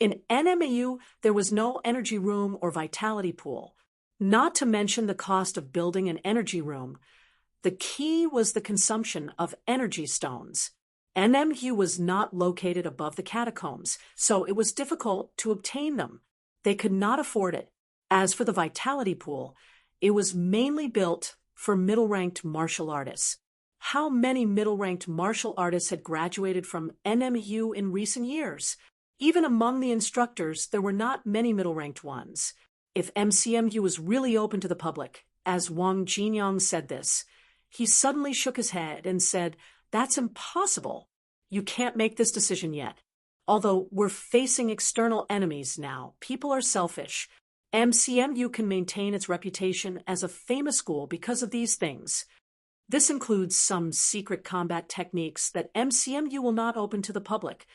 In NMU, there was no energy room or vitality pool, not to mention the cost of building an energy room. The key was the consumption of energy stones. NMU was not located above the catacombs, so it was difficult to obtain them. They could not afford it. As for the vitality pool, it was mainly built for middle-ranked martial artists. How many middle-ranked martial artists had graduated from NMU in recent years? Even among the instructors, there were not many middle-ranked ones. If MCMU was really open to the public, as Wang Jinyang said this, he suddenly shook his head and said, "That's impossible. You can't make this decision yet. Although we're facing external enemies now, people are selfish. MCMU can maintain its reputation as a famous school because of these things. This includes some secret combat techniques that MCMU will not open to the public.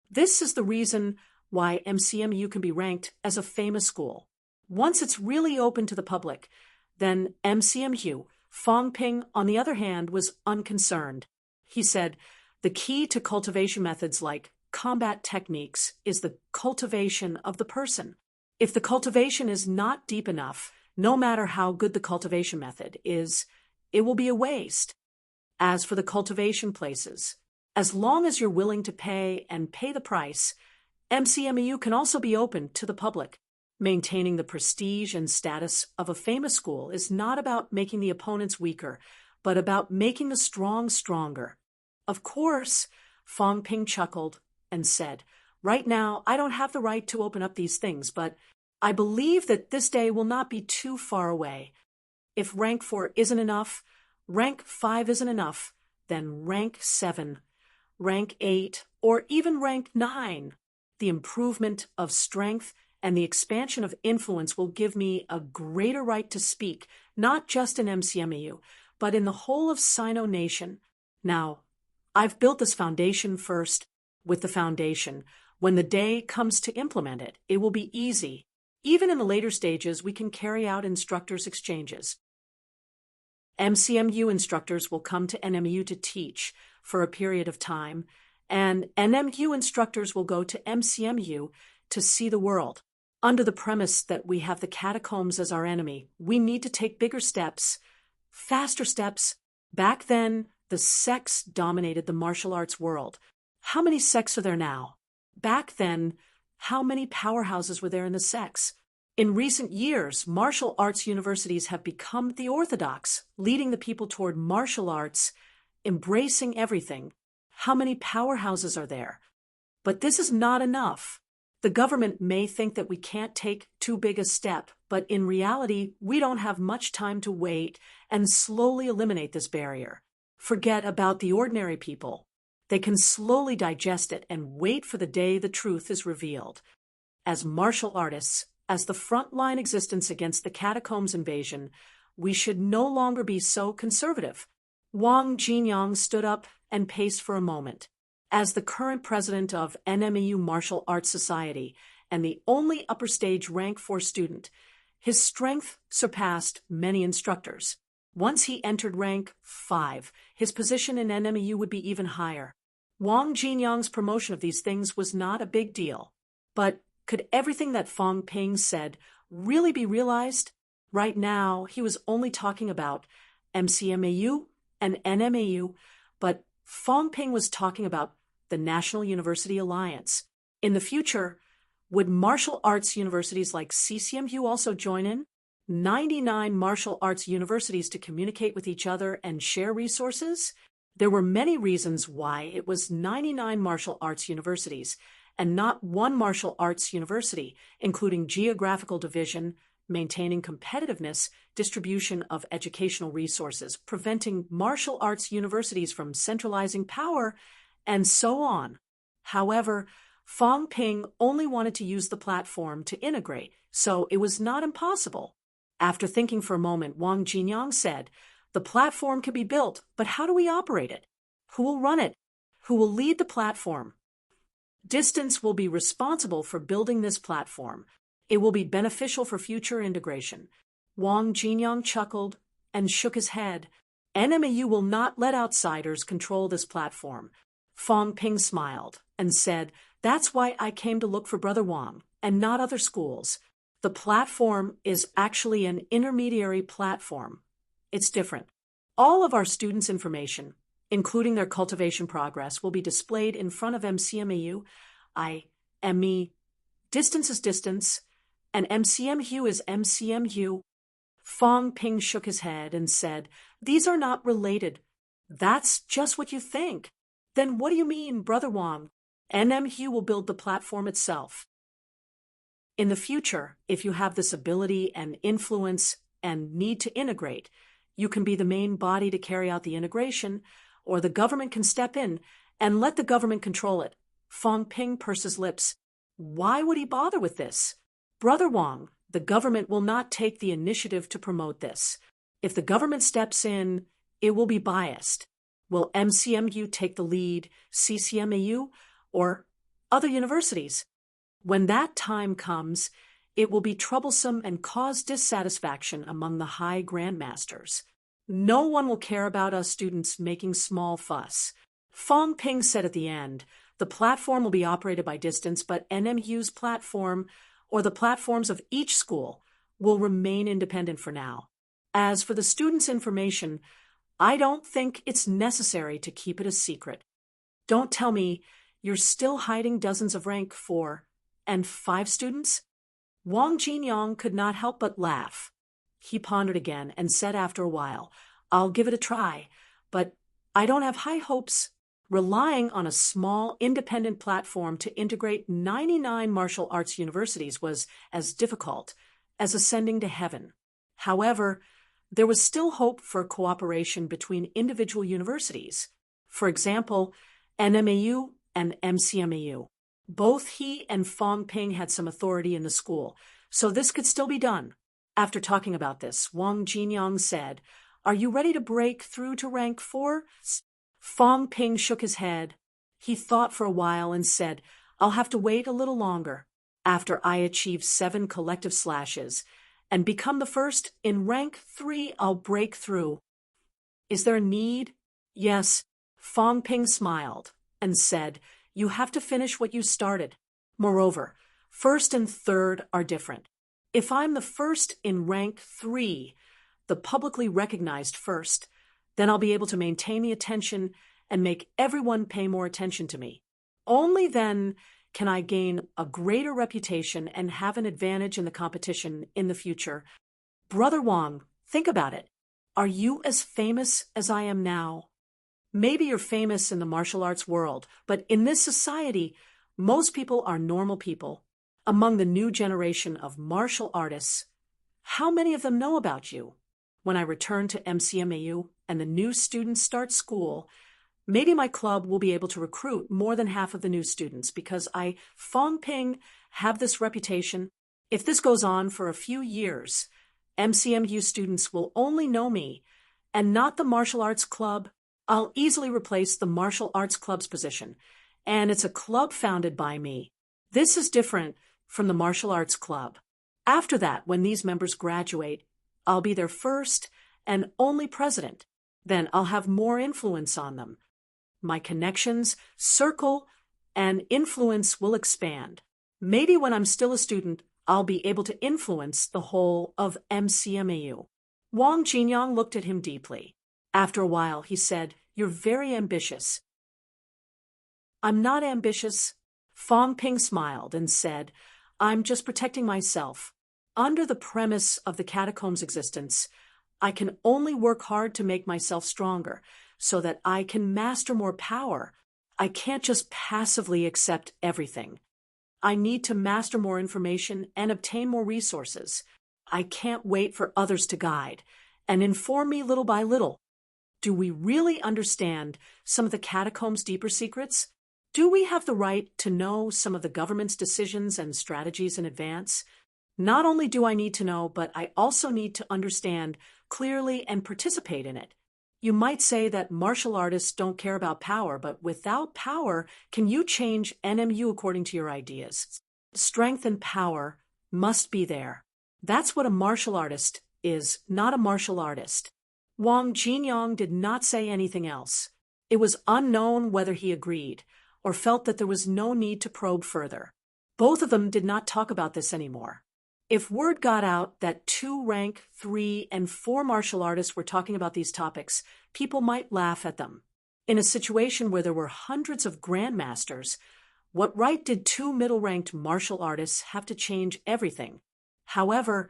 This is the reason why MCMU can be ranked as a famous school. Once it's really open to the public, then MCMU, Fangping, on the other hand, was unconcerned. He said, the key to cultivation methods like combat techniques is the cultivation of the person. If the cultivation is not deep enough, no matter how good the cultivation method is, it will be a waste. As for the cultivation places, as long as you're willing to pay and pay the price, MCMU can also be open to the public. Maintaining the prestige and status of a famous school is not about making the opponents weaker, but about making the strong stronger. Of course, Fangping chuckled and said, right now, I don't have the right to open up these things, but I believe that this day will not be too far away. If rank 4 isn't enough, rank 5 isn't enough, then rank 7, rank 8, or even rank 9. The improvement of strength and the expansion of influence will give me a greater right to speak, not just in MCMU, but in the whole of Sino Nation. Now, I've built this foundation first. With the foundation, when the day comes to implement it, it will be easy. Even in the later stages, we can carry out instructors' exchanges. MCMU instructors will come to NMU to teach for a period of time, and NMU instructors will go to MCMU to see the world. Under the premise that we have the catacombs as our enemy, we need to take bigger steps, faster steps. Back then, the sects dominated the martial arts world. How many sects are there now? Back then, how many powerhouses were there in the sects? In recent years, martial arts universities have become the orthodox, leading the people toward martial arts, embracing everything. How many powerhouses are there? But this is not enough. The government may think that we can't take too big a step, but in reality, we don't have much time to wait and slowly eliminate this barrier. Forget about the ordinary people. They can slowly digest it and wait for the day the truth is revealed. As martial artists, as the frontline existence against the catacombs invasion, we should no longer be so conservative. Wang Jinyang stood up and paced for a moment. As the current president of NMU Martial Arts Society and the only upper stage rank 4 student, his strength surpassed many instructors. Once he entered rank 5, his position in NMU would be even higher. Wang Jinyang's promotion of these things was not a big deal. But could everything that Fangping said really be realized? Right now, he was only talking about MCMAU and NMAU, but Fangping was talking about the National University Alliance. In the future, would martial arts universities like CCMU also join in? 99 martial arts universities to communicate with each other and share resources? There were many reasons why it was 99 martial arts universities and not one martial arts university, including geographical division, maintaining competitiveness, distribution of educational resources, preventing martial arts universities from centralizing power, and so on. However, Fangping only wanted to use the platform to integrate, so it was not impossible. After thinking for a moment, Wang Jinyang said, the platform can be built, but how do we operate it? Who will run it? Who will lead the platform? Distance will be responsible for building this platform. It will be beneficial for future integration. Wang Jinyang chuckled and shook his head. NMAU will not let outsiders control this platform. Fong Ping smiled and said, "That's why I came to look for Brother Wang, and not other schools. The platform is actually an intermediary platform. It's different. All of our students' information, including their cultivation progress, will be displayed in front of MCMAU. ME, distance is distance, and MCMU is MCMU. Fong Ping shook his head and said, "These are not related." "That's just what you think." "Then what do you mean, Brother Wang?" "NMU will build the platform itself. In the future, if you have this ability and influence and need to integrate, you can be the main body to carry out the integration, or the government can step in and let the government control it." Fong Ping pursed his lips. Why would he bother with this? "Brother Wang, the government will not take the initiative to promote this. If the government steps in, it will be biased. Will MCMU take the lead, CCMAU, or other universities? When that time comes, it will be troublesome and cause dissatisfaction among the high grandmasters. No one will care about us students making small fuss." Fong Ping said at the end, "The platform will be operated by distance, but NMU's platform, or the platforms of each school, will remain independent for now. As for the students' information, I don't think it's necessary to keep it a secret. Don't tell me you're still hiding dozens of rank 4 and 5 students?" Wang Jinyang could not help but laugh. He pondered again and said after a while, "I'll give it a try, but I don't have high hopes. Relying on a small, independent platform to integrate 99 martial arts universities was as difficult as ascending to heaven. However, there was still hope for cooperation between individual universities. For example, NMAU and MCMAU. Both he and Fong Ping had some authority in the school, so this could still be done." After talking about this, Wang Jinyang said, "Are you ready to break through to rank 4? Fong Ping shook his head. He thought for a while and said, "I'll have to wait a little longer. After I achieve 7 collective slashes and become the first in rank 3, I'll break through." "Is there a need?" "Yes." Fong Ping smiled and said, "You have to finish what you started. Moreover, 1st and 3rd are different. If I'm the first in rank 3, the publicly recognized first, then I'll be able to maintain the attention and make everyone pay more attention to me. Only then can I gain a greater reputation and have an advantage in the competition in the future. Brother Wang, think about it. Are you as famous as I am now? Maybe you're famous in the martial arts world, but in this society, most people are normal people. Among the new generation of martial artists, how many of them know about you? When I return to MCMAU and the new students start school, maybe my club will be able to recruit more than half of the new students because I, Fong Ping, have this reputation. If this goes on for a few years, MCMU students will only know me and not the martial arts club. I'll easily replace the martial arts club's position, and it's a club founded by me. This is different from the martial arts club. After that, when these members graduate, I'll be their first and only president. Then I'll have more influence on them. My connections, circle, and influence will expand. Maybe when I'm still a student, I'll be able to influence the whole of MCMAU." Wang Jinyang looked at him deeply. After a while, he said, "You're very ambitious." "I'm not ambitious." Fong Ping smiled and said, "I'm just protecting myself. Under the premise of the catacomb's existence, I can only work hard to make myself stronger so that I can master more power. I can't just passively accept everything. I need to master more information and obtain more resources. I can't wait for others to guide and inform me little by little. Do we really understand some of the catacomb's deeper secrets? Do we have the right to know some of the government's decisions and strategies in advance? Not only do I need to know, but I also need to understand clearly and participate in it. You might say that martial artists don't care about power, but without power, can you change NMU according to your ideas? Strength and power must be there. That's what a martial artist is, not a martial artist. Wang Jinyang did not say anything else. It was unknown whether he agreed or felt that there was no need to probe further. Both of them did not talk about this anymore. If word got out that 2 rank 3 and 4 martial artists were talking about these topics, people might laugh at them. In a situation where there were hundreds of grandmasters, what right did 2 middle-ranked martial artists have to change everything? However,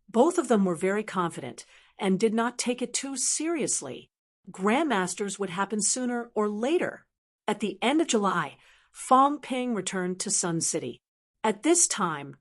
both of them were very confident and did not take it too seriously. Grandmasters would happen sooner or later. At the end of July, Fong Ping returned to Sun City. At this time,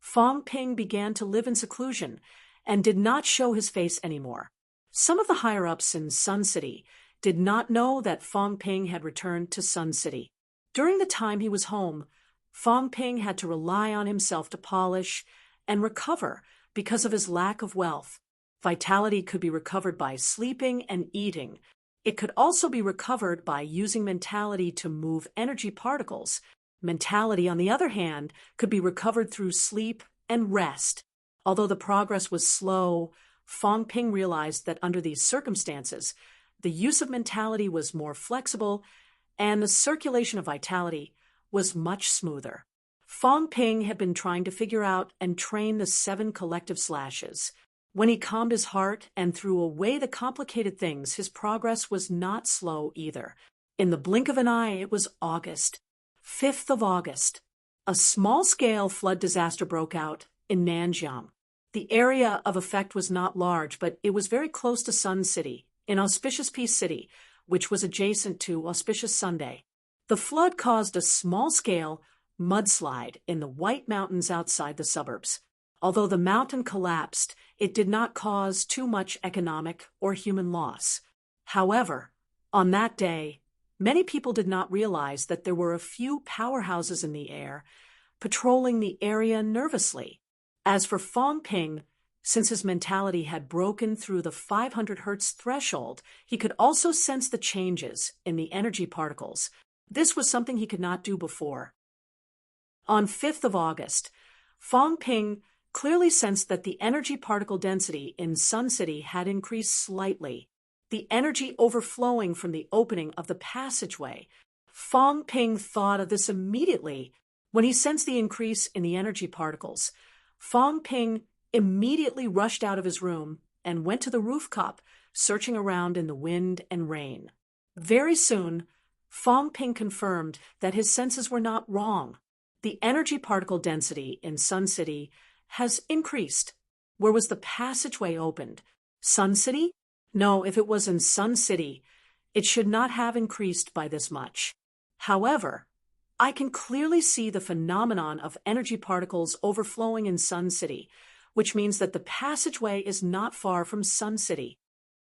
Fong Ping began to live in seclusion and did not show his face anymore. Some of the higher-ups in Sun City did not know that Fong Ping had returned to Sun City. During the time he was home, Fong Ping had to rely on himself to polish and recover because of his lack of wealth. Vitality could be recovered by sleeping and eating. It could also be recovered by using mentality to move energy particles. Mentality, on the other hand, could be recovered through sleep and rest. Although the progress was slow, Fong Ping realized that under these circumstances, the use of mentality was more flexible and the circulation of vitality was much smoother. Fong Ping had been trying to figure out and train the 7 collective slashes. When he calmed his heart and threw away the complicated things, his progress was not slow either. In the blink of an eye, it was August. 5th of August. A small-scale flood disaster broke out in Nanjiang. The area of effect was not large, but it was very close to Sun City, in Auspicious Peace City, which was adjacent to Auspicious Sunday. The flood caused a small-scale mudslide in the White Mountains outside the suburbs. Although the mountain collapsed, it did not cause too much economic or human loss. However, on that day, many people did not realize that there were a few powerhouses in the air, patrolling the area nervously. As for Fong Ping, since his mentality had broken through the 500 hertz threshold, he could also sense the changes in the energy particles. This was something he could not do before. On 5th of August, Fong Ping clearly sensed that the energy particle density in Sun City had increased slightly. The energy overflowing from the opening of the passageway. Fong Ping thought of this immediately. When he sensed the increase in the energy particles, Fong Ping immediately rushed out of his room and went to the rooftop, searching around in the wind and rain. Very soon, Fong Ping confirmed that his senses were not wrong. The energy particle density in Sun City has increased. Where was the passageway opened? Sun City? No, if it was in Sun City, it should not have increased by this much. However, I can clearly see the phenomenon of energy particles overflowing in Sun City, which means that the passageway is not far from Sun City.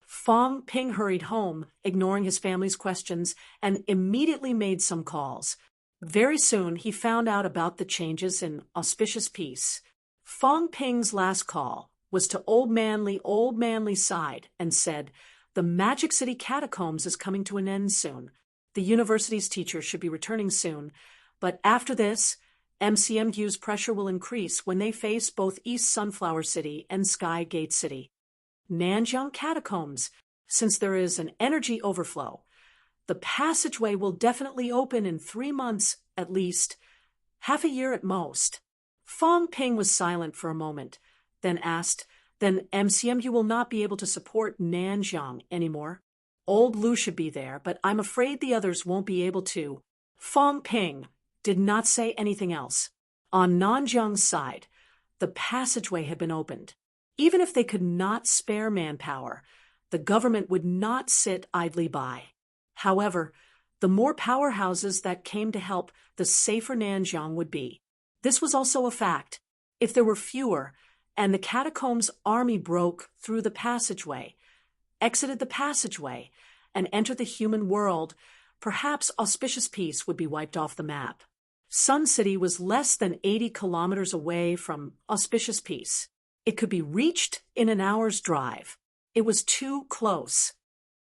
Fong Ping hurried home, ignoring his family's questions, and immediately made some calls. Very soon, he found out about the changes in Auspicious Peace. Fong Ping's last call was to Old Manly sighed and said, "The Magic City Catacombs is coming to an end soon. The university's teachers should be returning soon, but after this, MCMU's pressure will increase when they face both East Sunflower City and Sky Gate City. Nanjiang Catacombs, since there is an energy overflow. The passageway will definitely open in 3 months at least, half a year at most." Fong Ping was silent for a moment, then asked, "Then MCMU will not be able to support Nanjiang anymore? Old Lu should be there, but I'm afraid the others won't be able to." Fong Ping did not say anything else. On Nanjiang's side, the passageway had been opened. Even if they could not spare manpower, the government would not sit idly by. However, the more powerhouses that came to help, the safer Nanjiang would be. This was also a fact. If there were fewer, and the catacombs' army broke through the passageway, exited the passageway, and entered the human world, perhaps Auspicious Peace would be wiped off the map. Sun City was less than 80 kilometers away from Auspicious Peace. It could be reached in an hour's drive. It was too close.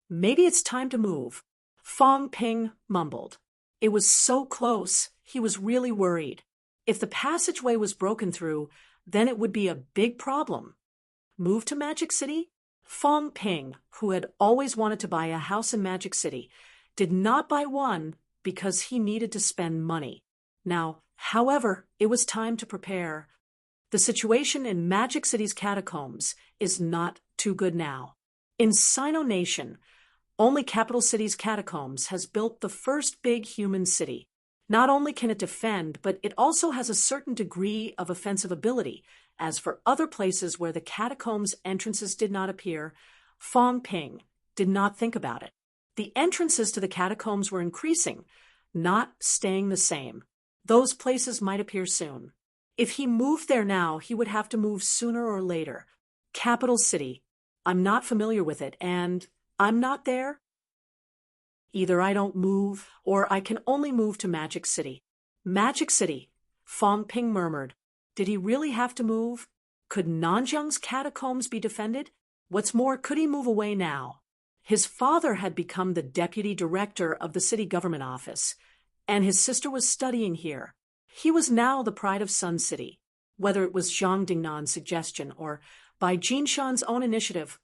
Maybe it's time to move, Fong Ping mumbled. It was so close, he was really worried. If the passageway was broken through, then it would be a big problem. Move to Magic City? Fong Ping, who had always wanted to buy a house in Magic City, did not buy one because he needed to spend money. Now, however, it was time to prepare. The situation in Magic City's catacombs is not too good now. In Sino Nation, only Capital City's catacombs has built the first big human city. Not only can it defend, but it also has a certain degree of offensive ability. As for other places where the catacombs' entrances did not appear, Fong Ping did not think about it. The entrances to the catacombs were increasing, not staying the same. Those places might appear soon. If he moved there now, he would have to move sooner or later. Capital City. I'm not familiar with it, and I'm not there. Either I don't move, or I can only move to Magic City. Magic City, Fong Ping murmured. Did he really have to move? Could Nanjiang's catacombs be defended? What's more, could he move away now? His father had become the deputy director of the city government office, and his sister was studying here. He was now the pride of Sun City. Whether it was Zhang Dingnan's suggestion or by Jin Shan's own initiative,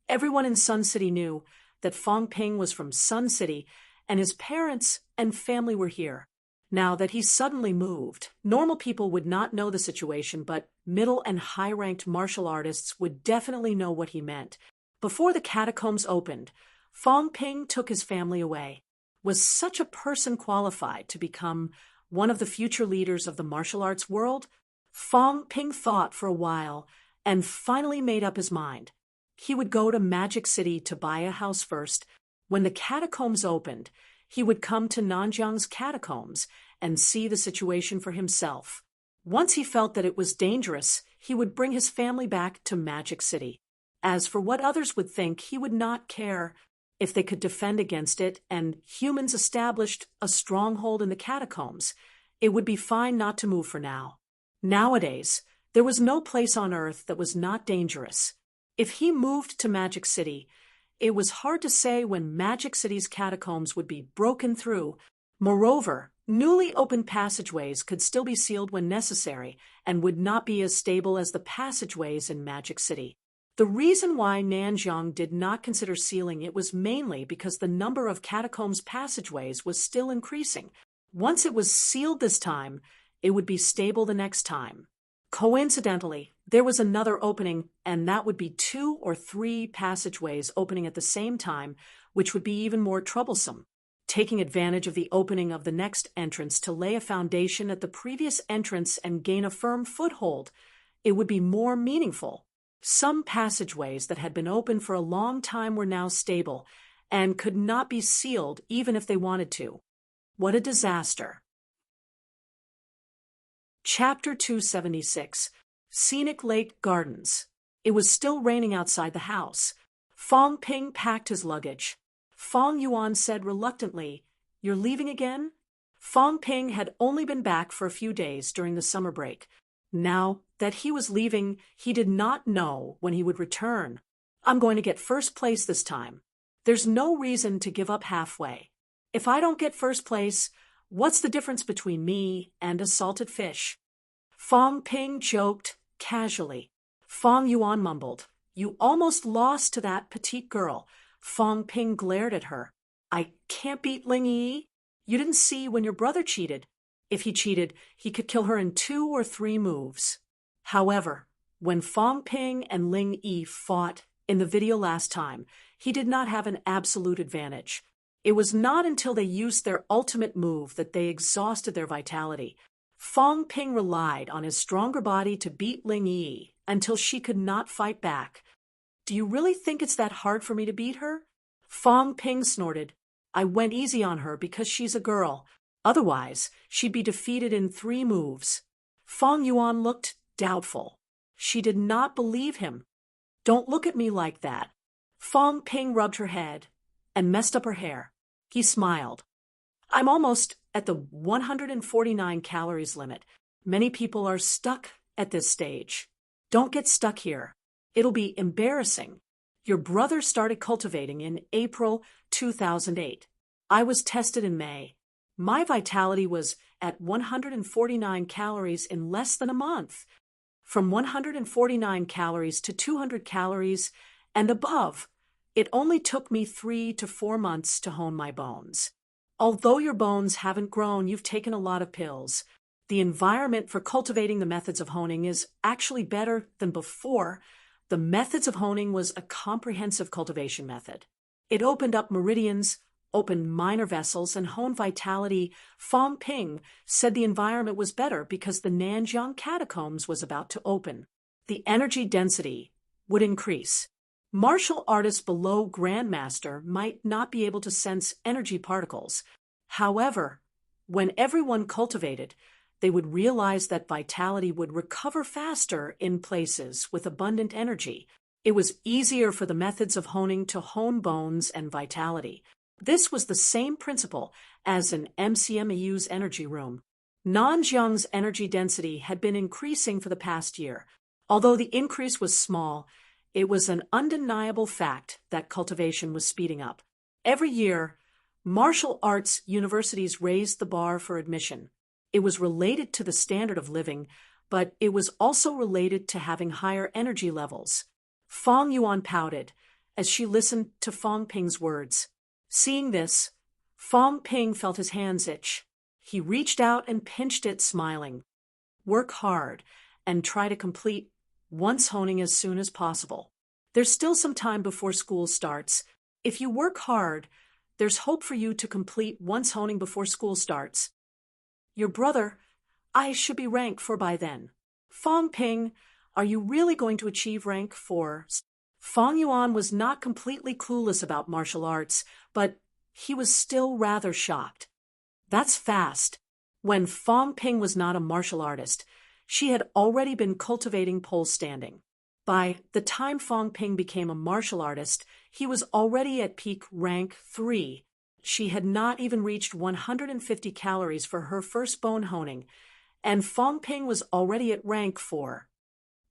everyone in Sun City knew that Fong Ping was from Sun City and his parents and family were here. Now that he suddenly moved, normal people would not know the situation, but middle and high-ranked martial artists would definitely know what he meant. Before the catacombs opened, Fong Ping took his family away. Was such a person qualified to become one of the future leaders of the martial arts world? Fong Ping thought for a while and finally made up his mind. He would go to Magic City to buy a house first. When the catacombs opened, he would come to Nanjiang's catacombs and see the situation for himself. Once he felt that it was dangerous, he would bring his family back to Magic City. As for what others would think, he would not care. If they could defend against it and humans established a stronghold in the catacombs, it would be fine not to move for now. Nowadays, there was no place on Earth that was not dangerous. If he moved to Magic City, it was hard to say when Magic City's catacombs would be broken through. Moreover, newly opened passageways could still be sealed when necessary and would not be as stable as the passageways in Magic City. The reason why Nanjiang did not consider sealing it was mainly because the number of catacombs passageways was still increasing. Once it was sealed this time, it would be stable the next time. Coincidentally, there was another opening, and that would be 2 or 3 passageways opening at the same time, which would be even more troublesome. Taking advantage of the opening of the next entrance to lay a foundation at the previous entrance and gain a firm foothold, it would be more meaningful. Some passageways that had been open for a long time were now stable and could not be sealed even if they wanted to. What a disaster. Chapter 276. Scenic Lake Gardens. It was still raining outside the house. Fong Ping packed his luggage. Fong Yuan said reluctantly, "You're leaving again?" Fong Ping had only been back for a few days during the summer break. Now that he was leaving, he did not know when he would return. "I'm going to get first place this time. There's no reason to give up halfway. If I don't get first place, what's the difference between me and a salted fish?" Fong Ping joked casually. Fong Yuan mumbled, "You almost lost to that petite girl." Fong Ping glared at her. "I can't beat Ling Yi. You didn't see when your brother cheated. If he cheated, he could kill her in 2 or 3 moves. However, when Fong Ping and Ling Yi fought in the video last time, he did not have an absolute advantage. It was not until they used their ultimate move that they exhausted their vitality. Fong Ping relied on his stronger body to beat Ling Yi until she could not fight back. "Do you really think it's that hard for me to beat her?" Fong Ping snorted. "I went easy on her because she's a girl. Otherwise, she'd be defeated in 3 moves. Fong Yuan looked doubtful. She did not believe him. "Don't look at me like that." Fong Ping rubbed her head and messed up her hair. He smiled. "I'm almost at the 149 calories limit. Many people are stuck at this stage. Don't get stuck here. It'll be embarrassing. Your brother started cultivating in April 2008. I was tested in May. My vitality was at 149 calories in less than a month. From 149 calories to 200 calories, and above. It only took me 3 to 4 months to hone my bones. Although your bones haven't grown, you've taken a lot of pills. The environment for cultivating the methods of honing is actually better than before. The methods of honing was a comprehensive cultivation method. It opened up meridians, opened minor vessels, and honed vitality. Fong Ping said the environment was better because the Nanjiang catacombs was about to open. The energy density would increase. Martial artists below Grandmaster might not be able to sense energy particles. However, when everyone cultivated, they would realize that vitality would recover faster in places with abundant energy. It was easier for the methods of honing to hone bones and vitality. This was the same principle as an MCMEU's energy room. Nanjiang's energy density had been increasing for the past year. Although the increase was small, it was an undeniable fact that cultivation was speeding up. Every year, martial arts universities raised the bar for admission. It was related to the standard of living, but it was also related to having higher energy levels. Fong Yuan pouted as she listened to Fong Ping's words. Seeing this, Fong Ping felt his hands itch. He reached out and pinched it, smiling. Work hard and try to complete once honing as soon as possible. There's still some time before school starts. If you work hard, there's hope for you to complete once honing before school starts. Your brother, I should be rank 4 by then. Fong Ping, are you really going to achieve rank 4? Fong Yuan was not completely clueless about martial arts, but he was still rather shocked. That's fast. When Fong Ping was not a martial artist, she had already been cultivating pole standing. By the time Fong Ping became a martial artist, he was already at peak rank 3. She had not even reached 150 calories for her first bone honing, and Fong Ping was already at rank 4.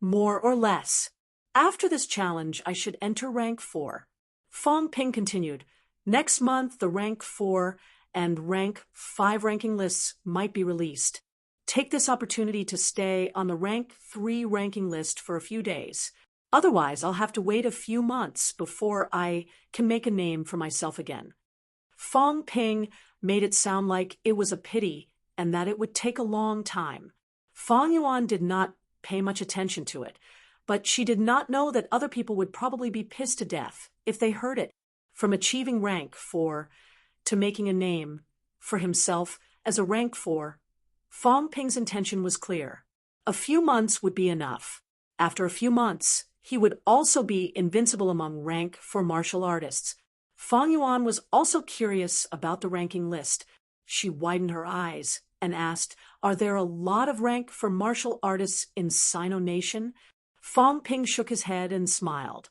More or less. After this challenge, I should enter rank 4. Fong Ping continued. Next month, the rank 4 and rank 5 ranking lists might be released. Take this opportunity to stay on the rank 3 ranking list for a few days. Otherwise, I'll have to wait a few months before I can make a name for myself again. Fong Ping made it sound like it was a pity and that it would take a long time. Fong Yuan did not pay much attention to it, but she did not know that other people would probably be pissed to death if they heard it. From achieving rank 4 to making a name for himself as a rank 4, Fong Ping's intention was clear. A few months would be enough. After a few months, he would also be invincible among rank 4 martial artists. Fong Yuan was also curious about the ranking list. She widened her eyes and asked, "Are there a lot of rank 4 martial artists in Sino Nation?" Fong Ping shook his head and smiled.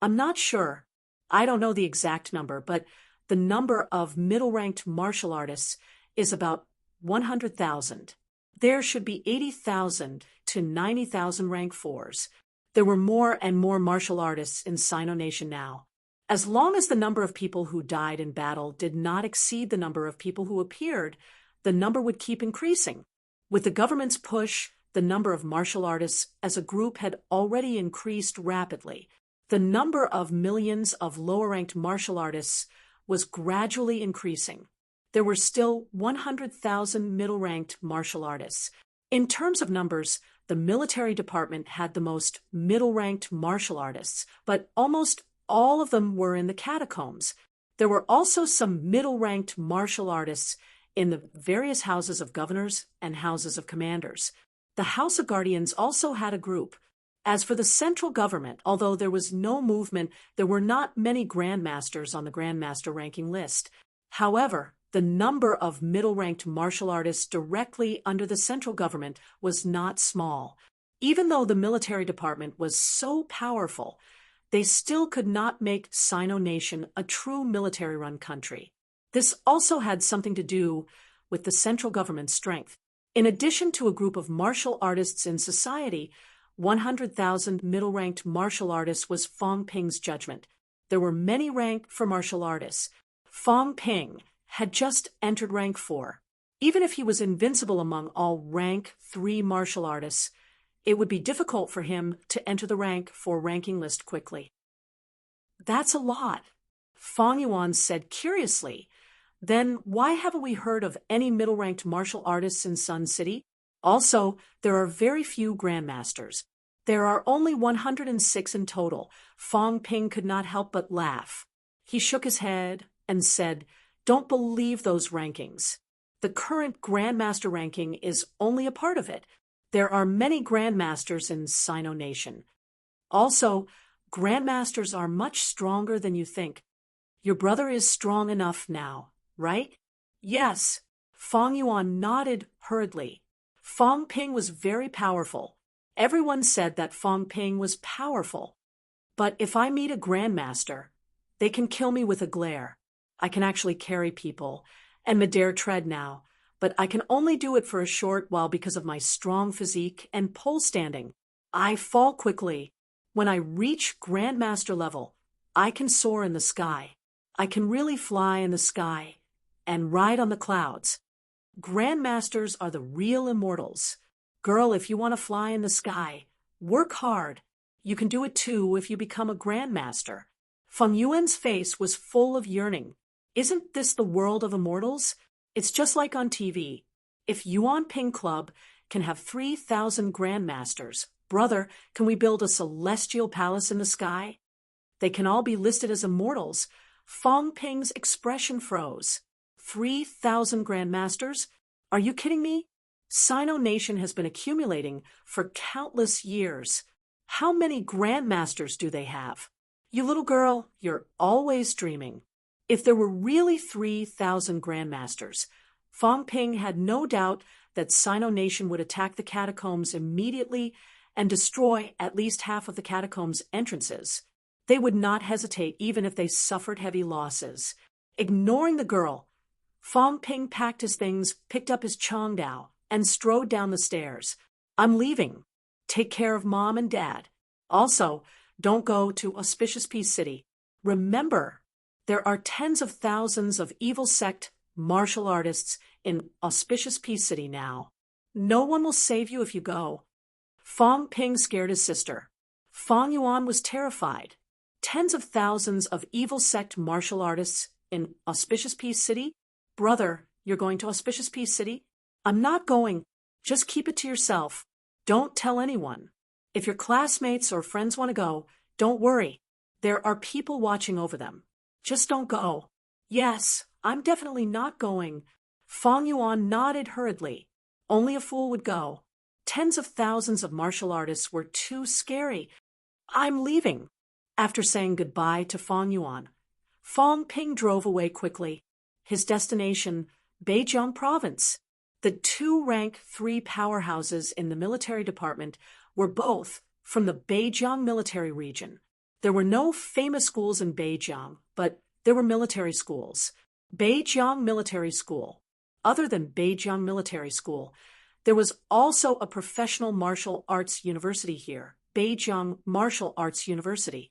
"I'm not sure. I don't know the exact number, but the number of middle-ranked martial artists is about 100,000. There should be 80,000 to 90,000 rank 4s. There were more and more martial artists in Sino Nation now. As long as the number of people who died in battle did not exceed the number of people who appeared, the number would keep increasing. With the government's push, the number of martial artists as a group had already increased rapidly. The number of millions of lower-ranked martial artists was gradually increasing. There were still 100,000 middle-ranked martial artists. In terms of numbers, the military department had the most middle-ranked martial artists, but almost all of them were in the catacombs. There were also some middle-ranked martial artists in the various houses of governors and houses of commanders. The House of Guardians also had a group. As for the central government, although there was no movement, there were not many grandmasters on the grandmaster ranking list. However, the number of middle-ranked martial artists directly under the central government was not small. Even though the military department was so powerful, they still could not make Sino Nation a true military-run country. This also had something to do with the central government's strength. In addition to a group of martial artists in society, 100,000 middle-ranked martial artists was Fong Ping's judgment. There were many rank 4 martial artists. Fong Ping had just entered rank 4. Even if he was invincible among all rank 3 martial artists, it would be difficult for him to enter the rank 4 ranking list quickly. That's a lot, Fang Yuan said curiously. Then why haven't we heard of any middle-ranked martial artists in Sun City? Also, there are very few grandmasters. There are only 106 in total. Fang Ping could not help but laugh. He shook his head and said, "Don't believe those rankings. The current grandmaster ranking is only a part of it. There are many grandmasters in Sino Nation. Also, grandmasters are much stronger than you think. Your brother is strong enough now, right?" "Yes." Fang Yuan nodded hurriedly. Fang Ping was very powerful. Everyone said that Fang Ping was powerful. But if I meet a grandmaster, they can kill me with a glare. I can actually carry people and midair tread now, but I can only do it for a short while because of my strong physique and pole standing. I fall quickly. When I reach grandmaster level, I can soar in the sky. I can really fly in the sky and ride on the clouds. Grandmasters are the real immortals. Girl, if you want to fly in the sky, work hard. You can do it too if you become a grandmaster. Feng Yuan's face was full of yearning. Isn't this the world of immortals? It's just like on TV. If Yuan Ping Club can have 3,000 grandmasters, brother, can we build a celestial palace in the sky? They can all be listed as immortals. Fang Ping's expression froze. 3,000 grandmasters? Are you kidding me? Sino Nation has been accumulating for countless years. How many grandmasters do they have? You little girl, you're always dreaming. If there were really 3,000 grandmasters, Fang Ping had no doubt that Sino Nation would attack the catacombs immediately and destroy at least half of the catacombs' entrances. They would not hesitate even if they suffered heavy losses. Ignoring the girl, Fang Ping packed his things, picked up his Chongdao, and strode down the stairs. "I'm leaving. Take care of Mom and Dad. Also, don't go to Auspicious Peace City. Remember, there are tens of thousands of evil sect martial artists in Auspicious Peace City now. No one will save you if you go." Fang Ping scared his sister. Fang Yuan was terrified. Tens of thousands of evil sect martial artists in Auspicious Peace City? "Brother, you're going to Auspicious Peace City?" "I'm not going. Just keep it to yourself. Don't tell anyone. If your classmates or friends want to go, don't worry. There are people watching over them. Just don't go." "Yes, I'm definitely not going." Fang Yuan nodded hurriedly. Only a fool would go. Tens of thousands of martial artists were too scary. "I'm leaving." After saying goodbye to Fang Yuan, Fang Ping drove away quickly. His destination, Beijiang Province. The two rank 3 powerhouses in the military department were both from the Beijiang military region. There were no famous schools in Beijiang, but there were military schools. Beijiang Military School. Other than Beijiang Military School, there was also a professional martial arts university here, Beijiang Martial Arts University.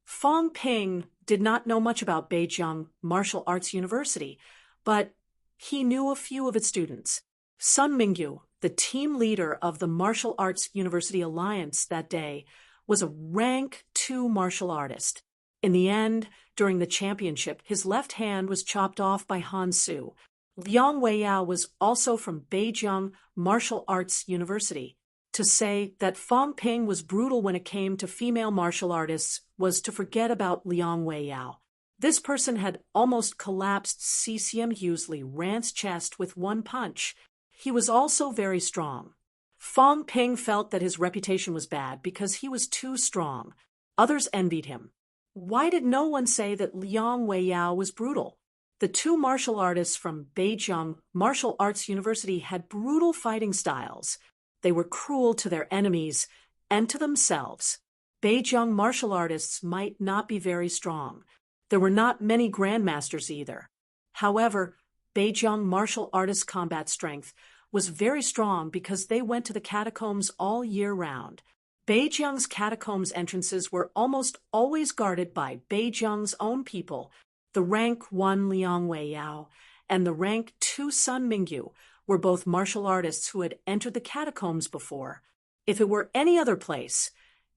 Fang Ping did not know much about Beijiang Martial Arts University, but he knew a few of its students. Sun Mingyu, the team leader of the Martial Arts University Alliance that day, was a rank 2 martial artist. In the end, during the championship, his left hand was chopped off by Han Su. Liang Weiyao was also from Beijiang Martial Arts University. To say that Fang Ping was brutal when it came to female martial artists was to forget about Liang Weiyao. This person had almost collapsed CCM Hughley Rand's chest with one punch. He was also very strong. Fang Ping felt that his reputation was bad because he was too strong. Others envied him. Why did no one say that Liang Weiyao was brutal? The two martial artists from Beijiang Martial Arts University had brutal fighting styles. They were cruel to their enemies and to themselves. Beijiang martial artists might not be very strong. There were not many grandmasters either. However, Beijiang martial artists' combat strength was very strong because they went to the catacombs all year round. Beijiang's catacombs entrances were almost always guarded by Beijiang's own people. The rank 1 Liang Weiyao and the rank 2 Sun Mingyu were both martial artists who had entered the catacombs before. If it were any other place,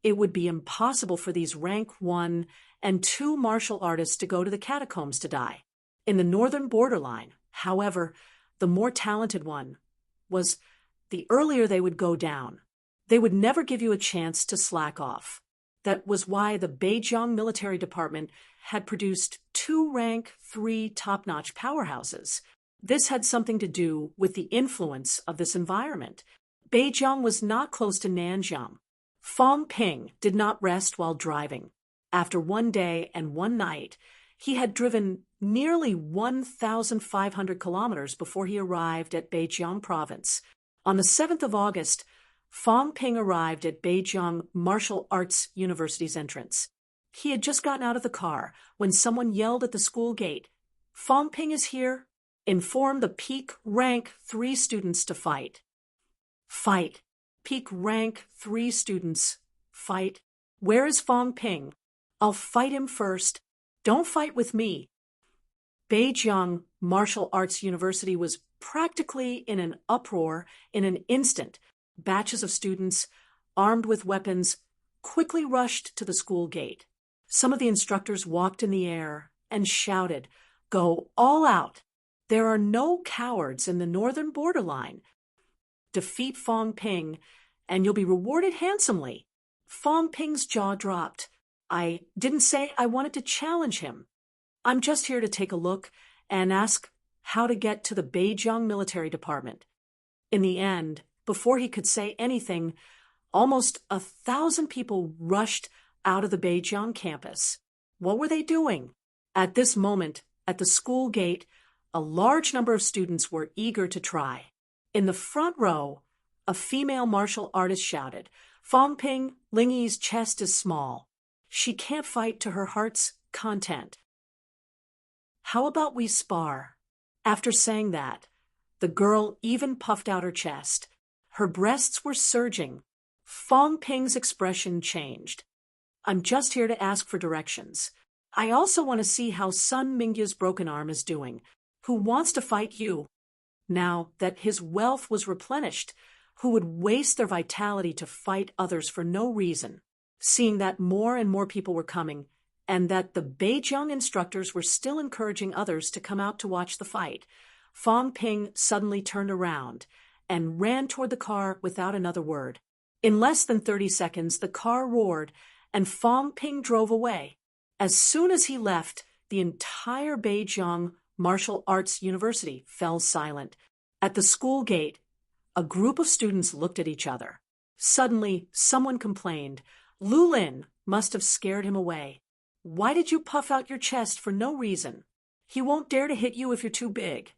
It would be impossible for these rank 1 and 2 martial artists to go to the catacombs to die. In the northern borderline, however, the more talented one was the earlier they would go down. They would never give you a chance to slack off. That was why the Beijing Military Department had produced 2 rank 3 top-notch powerhouses. This had something to do with the influence of this environment. Beijing was not close to Nanjing. Fong Ping did not rest while driving. After 1 day and 1 night, he had driven nearly 1,500 kilometers before he arrived at Beijing province. On the 7th of August, Fong Ping arrived at Beijing Martial Arts University's entrance. He had just gotten out of the car when someone yelled at the school gate, "Fong Ping is here. Inform the peak rank 3 students to fight." Fight. Peak rank 3 students. Fight. Where is Fong Ping? I'll fight him first. Don't fight with me. Beijing Martial Arts University was practically in an uproar in an instant. Batches of students, armed with weapons, quickly rushed to the school gate. Some of the instructors walked in the air and shouted, "Go all out. There are no cowards in the northern borderline. Defeat Fong Ping, and you'll be rewarded handsomely." Fong Ping's jaw dropped. "I didn't say I wanted to challenge him. I'm just here to take a look and ask how to get to the Beijing Military Department." In the end, before he could say anything, almost 1,000 people rushed out of the Beijing campus. What were they doing? At this moment, at the school gate, a large number of students were eager to try. In the front row, a female martial artist shouted, "Fong Ping, Lingyi's chest is small. She can't fight to her heart's content. How about we spar?" After saying that, the girl even puffed out her chest. Her breasts were surging. Fong Ping's expression changed. "I'm just here to ask for directions. I also want to see how Sun Mingyu's broken arm is doing. Who wants to fight you?" Now that his wealth was replenished, who would waste their vitality to fight others for no reason? Seeing that more and more people were coming, and that the Beijing instructors were still encouraging others to come out to watch the fight, Fong Ping suddenly turned around and ran toward the car without another word. In less than 30 seconds, the car roared, and Fong Ping drove away. As soon as he left, the entire Beijing Martial Arts University fell silent. At the school gate, a group of students looked at each other. Suddenly, someone complained, "Lu Lin must have scared him away. Why did you puff out your chest for no reason? He won't dare to hit you if you're too big."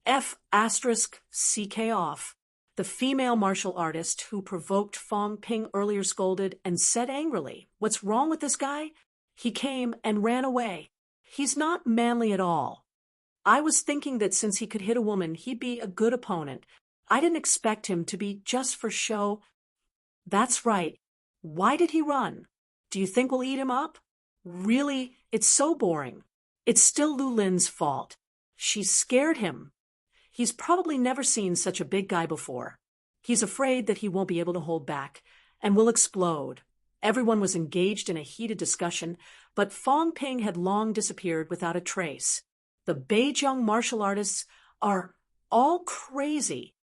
F***CK off. The female martial artist who provoked Fong Ping earlier scolded and said angrily, "What's wrong with this guy? He came and ran away. He's not manly at all. I was thinking that since he could hit a woman, he'd be a good opponent. I didn't expect him to be just for show." "That's right. Why did he run? Do you think we'll eat him up? Really, it's so boring. It's still Lu Lin's fault. She scared him. He's probably never seen such a big guy before. He's afraid that he won't be able to hold back and will explode." Everyone was engaged in a heated discussion, but Fong Ping had long disappeared without a trace. The Beijing martial artists are all crazy.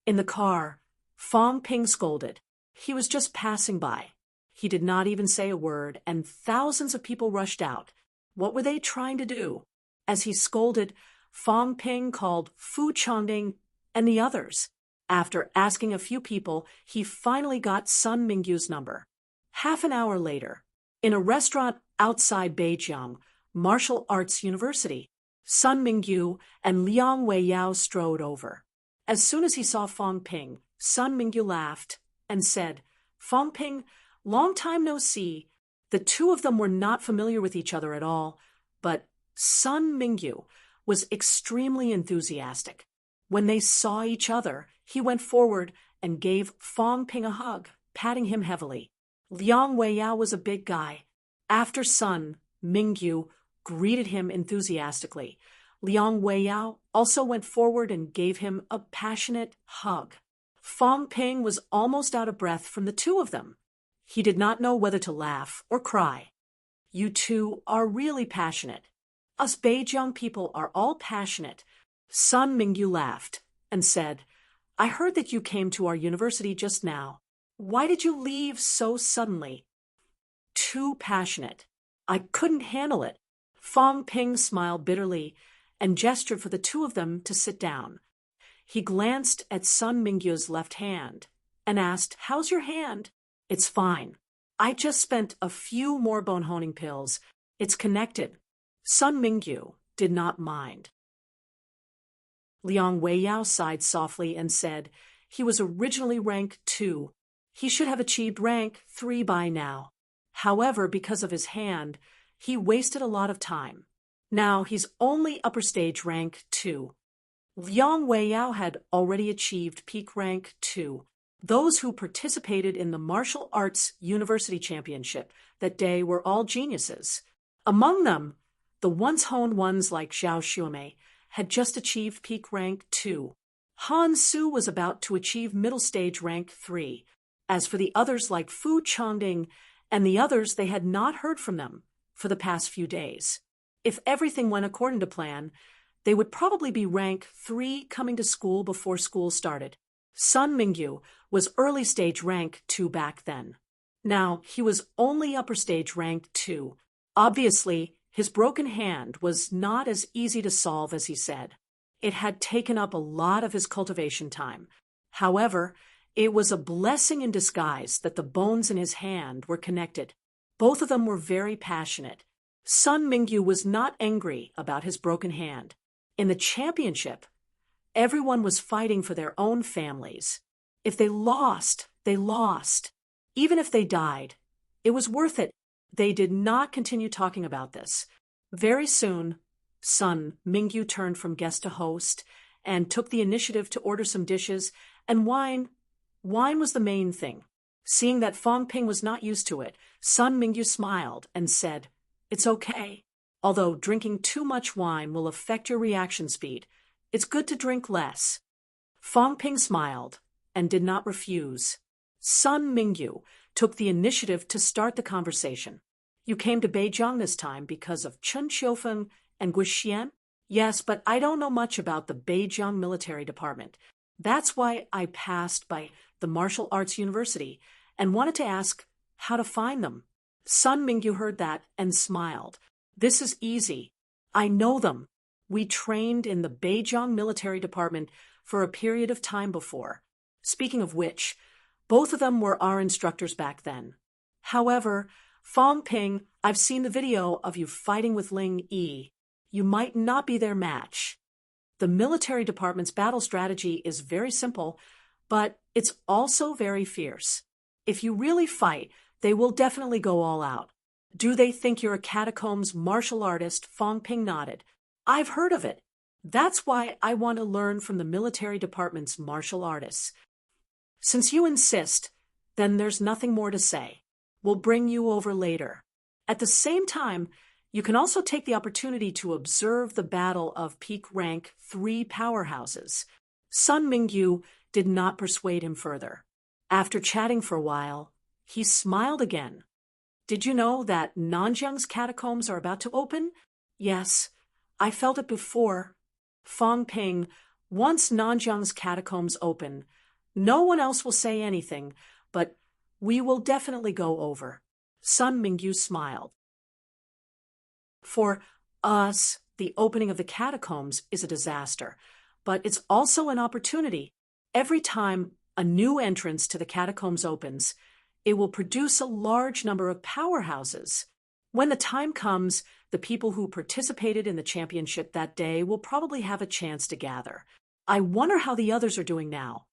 In the car, Fong Ping scolded. He was just passing by. He did not even say a word, and thousands of people rushed out. What were they trying to do? As he scolded, Fong Ping called Fu Changding and the others. After asking a few people, he finally got Sun Mingyu's number. Half an hour later, in a restaurant outside Beijing Martial Arts University, Sun Mingyu and Liang Weiyao strode over. As soon as he saw Fong Ping, Sun Mingyu laughed and said, "Fong Ping, long time no see." The two of them were not familiar with each other at all, but Sun Mingyu was extremely enthusiastic. When they saw each other, he went forward and gave Fong Ping a hug, patting him heavily. Liang Weiyao was a big guy. After Sun Mingyu greeted him enthusiastically, Liang Weiyao also went forward and gave him a passionate hug. Fong Ping was almost out of breath from the two of them. He did not know whether to laugh or cry. You two are really passionate. Us Beijing people are all passionate. Sun Mingyu laughed and said, I heard that you came to our university just now. Why did you leave so suddenly? Too passionate. I couldn't handle it. Fong Ping smiled bitterly and gestured for the two of them to sit down. He glanced at Sun Mingyu's left hand and asked, How's your hand? It's fine. I just spent a few more bone honing pills. It's connected. Sun Mingyu did not mind. Liang Weiyao sighed softly and said, He was originally rank 2. He should have achieved rank 3 by now. However, because of his hand, he wasted a lot of time. Now he's only upper stage rank 2. Liang Weiyao had already achieved peak rank 2. Those who participated in the martial arts university championship that day were all geniuses. Among them, the once honed ones like Zhao Xuemei had just achieved peak rank 2. Han Su was about to achieve middle stage rank 3. As for the others like Fu Changding and the others, they had not heard from them for the past few days. If everything went according to plan, they would probably be rank 3 coming to school before school started. Sun Mingyu was early stage rank 2 back then. Now he was only upper stage rank 2. Obviously, his broken hand was not as easy to solve as he said. It had taken up a lot of his cultivation time. However, it was a blessing in disguise that the bones in his hand were connected. Both of them were very passionate. Sun Mingyu was not angry about his broken hand. In the championship, everyone was fighting for their own families. If they lost, they lost. Even if they died, it was worth it. They did not continue talking about this. Very soon, Sun Mingyu turned from guest to host and took the initiative to order some dishes and wine. Wine was the main thing. Seeing that Fong Ping was not used to it, Sun Mingyu smiled and said, It's okay. Although drinking too much wine will affect your reaction speed, it's good to drink less. Fong Ping smiled and did not refuse. Sun Mingyu took the initiative to start the conversation. You came to Beijing this time because of Chen Qiufeng and Guixian? Yes, but I don't know much about the Beijing military department. That's why I passed by the martial arts university and wanted to ask how to find them. Sun Mingyu heard that and smiled. This is easy. I know them. We trained in the Beijing military department for a period of time before. Speaking of which, both of them were our instructors back then. However, Fong Ping, I've seen the video of you fighting with Ling Yi. You might not be their match. The military department's battle strategy is very simple, but it's also very fierce. If you really fight, they will definitely go all out. Do they think you're a catacombs martial artist? Fong Ping nodded. I've heard of it. That's why I want to learn from the military department's martial artists. Since you insist, then there's nothing more to say. We'll bring you over later. At the same time, you can also take the opportunity to observe the battle of peak rank 3 powerhouses. Sun Mingyu did not persuade him further. After chatting for a while, he smiled again. Did you know that Nanjiang's catacombs are about to open? Yes, I felt it before. Fong Ping, once Nanjiang's catacombs open, no one else will say anything, but we will definitely go over. Sun Mingyu smiled. For us, the opening of the catacombs is a disaster, but it's also an opportunity. Every time a new entrance to the catacombs opens, it will produce a large number of powerhouses. When the time comes, the people who participated in the championship that day will probably have a chance to gather. I wonder how the others are doing now.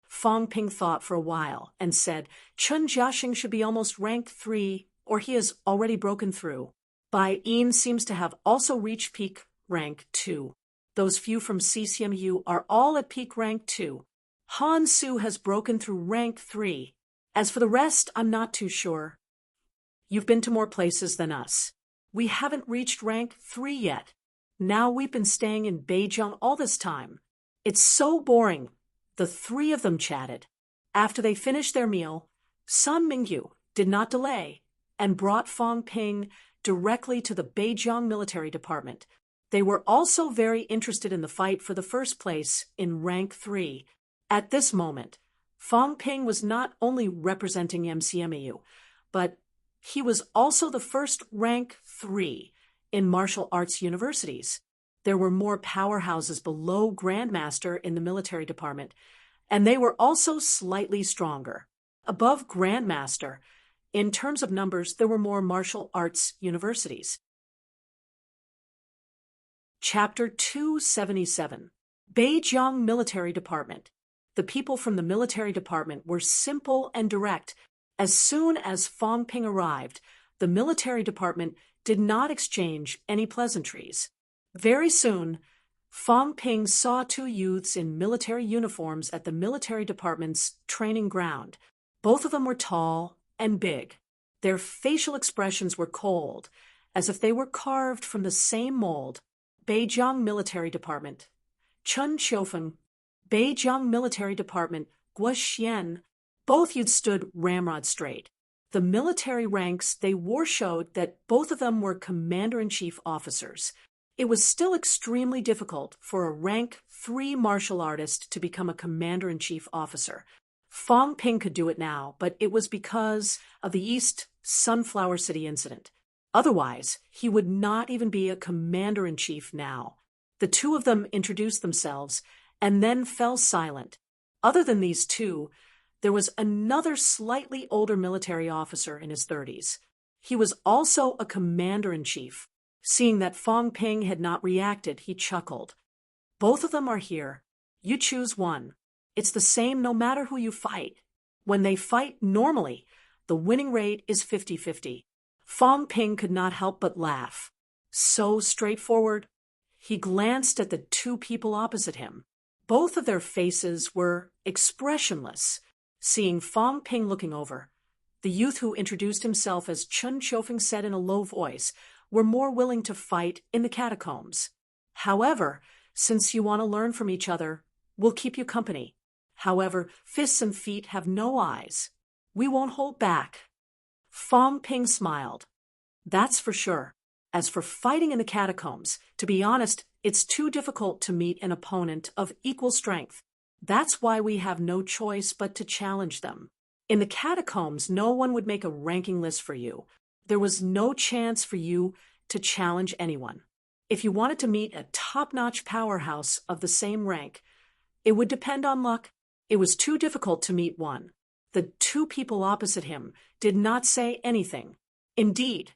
Fong Ping thought for a while and said, Chen Jiaxing should be almost rank 3, or he has already broken through. Bai Yin seems to have also reached peak rank 2. Those few from CCMU are all at peak rank 2. Han Su has broken through rank 3. As for the rest, I'm not too sure. You've been to more places than us. We haven't reached rank 3 yet. Now we've been staying in Beijing all this time. It's so boring. The 3 of them chatted. After they finished their meal, Sun Mingyu did not delay and brought Fong Ping directly to the Beijiang military department. They were also very interested in the fight for the first place in rank 3. At this moment, Fong Ping was not only representing MCMU, but he was also the first rank 3 in martial arts universities. There were more powerhouses below Grandmaster in the military department, and they were also slightly stronger. Above Grandmaster, in terms of numbers, there were more martial arts universities. Chapter 277. Beijiang Military Department. The people from the military department were simple and direct. As soon as Fong Ping arrived, the military department did not exchange any pleasantries. Very soon, Fong Ping saw two youths in military uniforms at the military department's training ground. Both of them were tall and big. Their facial expressions were cold, as if they were carved from the same mold. Beijiang Military Department. Chun Qiufeng. Beijiang Military Department. Guoxian. Both youths stood ramrod straight. The military ranks they wore showed that both of them were commander-in-chief officers. It was still extremely difficult for a rank 3 martial artist to become a commander-in-chief officer. Fong Ping could do it now, but it was because of the East Sunflower City incident. Otherwise, he would not even be a commander-in-chief now. The two of them introduced themselves and then fell silent. Other than these two, there was another slightly older military officer in his 30s. He was also a commander-in-chief. Seeing that Fong Ping had not reacted, he chuckled. Both of them are here. You choose one. It's the same no matter who you fight. When they fight normally, the winning rate is 50-50. Fong Ping could not help but laugh. So straightforward. He glanced at the two people opposite him. Both of their faces were expressionless. Seeing Fong Ping looking over, the youth who introduced himself as Chun Qiufeng said in a low voice, were more willing to fight in the catacombs. However, since you want to learn from each other, we'll keep you company. However, fists and feet have no eyes. We won't hold back. Fong Ping smiled. That's for sure. As for fighting in the catacombs, to be honest, it's too difficult to meet an opponent of equal strength. That's why we have no choice but to challenge them. In the catacombs, no one would make a ranking list for you. There was no chance for you to challenge anyone. If you wanted to meet a top-notch powerhouse of the same rank, it would depend on luck. It was too difficult to meet one. The two people opposite him did not say anything. Indeed,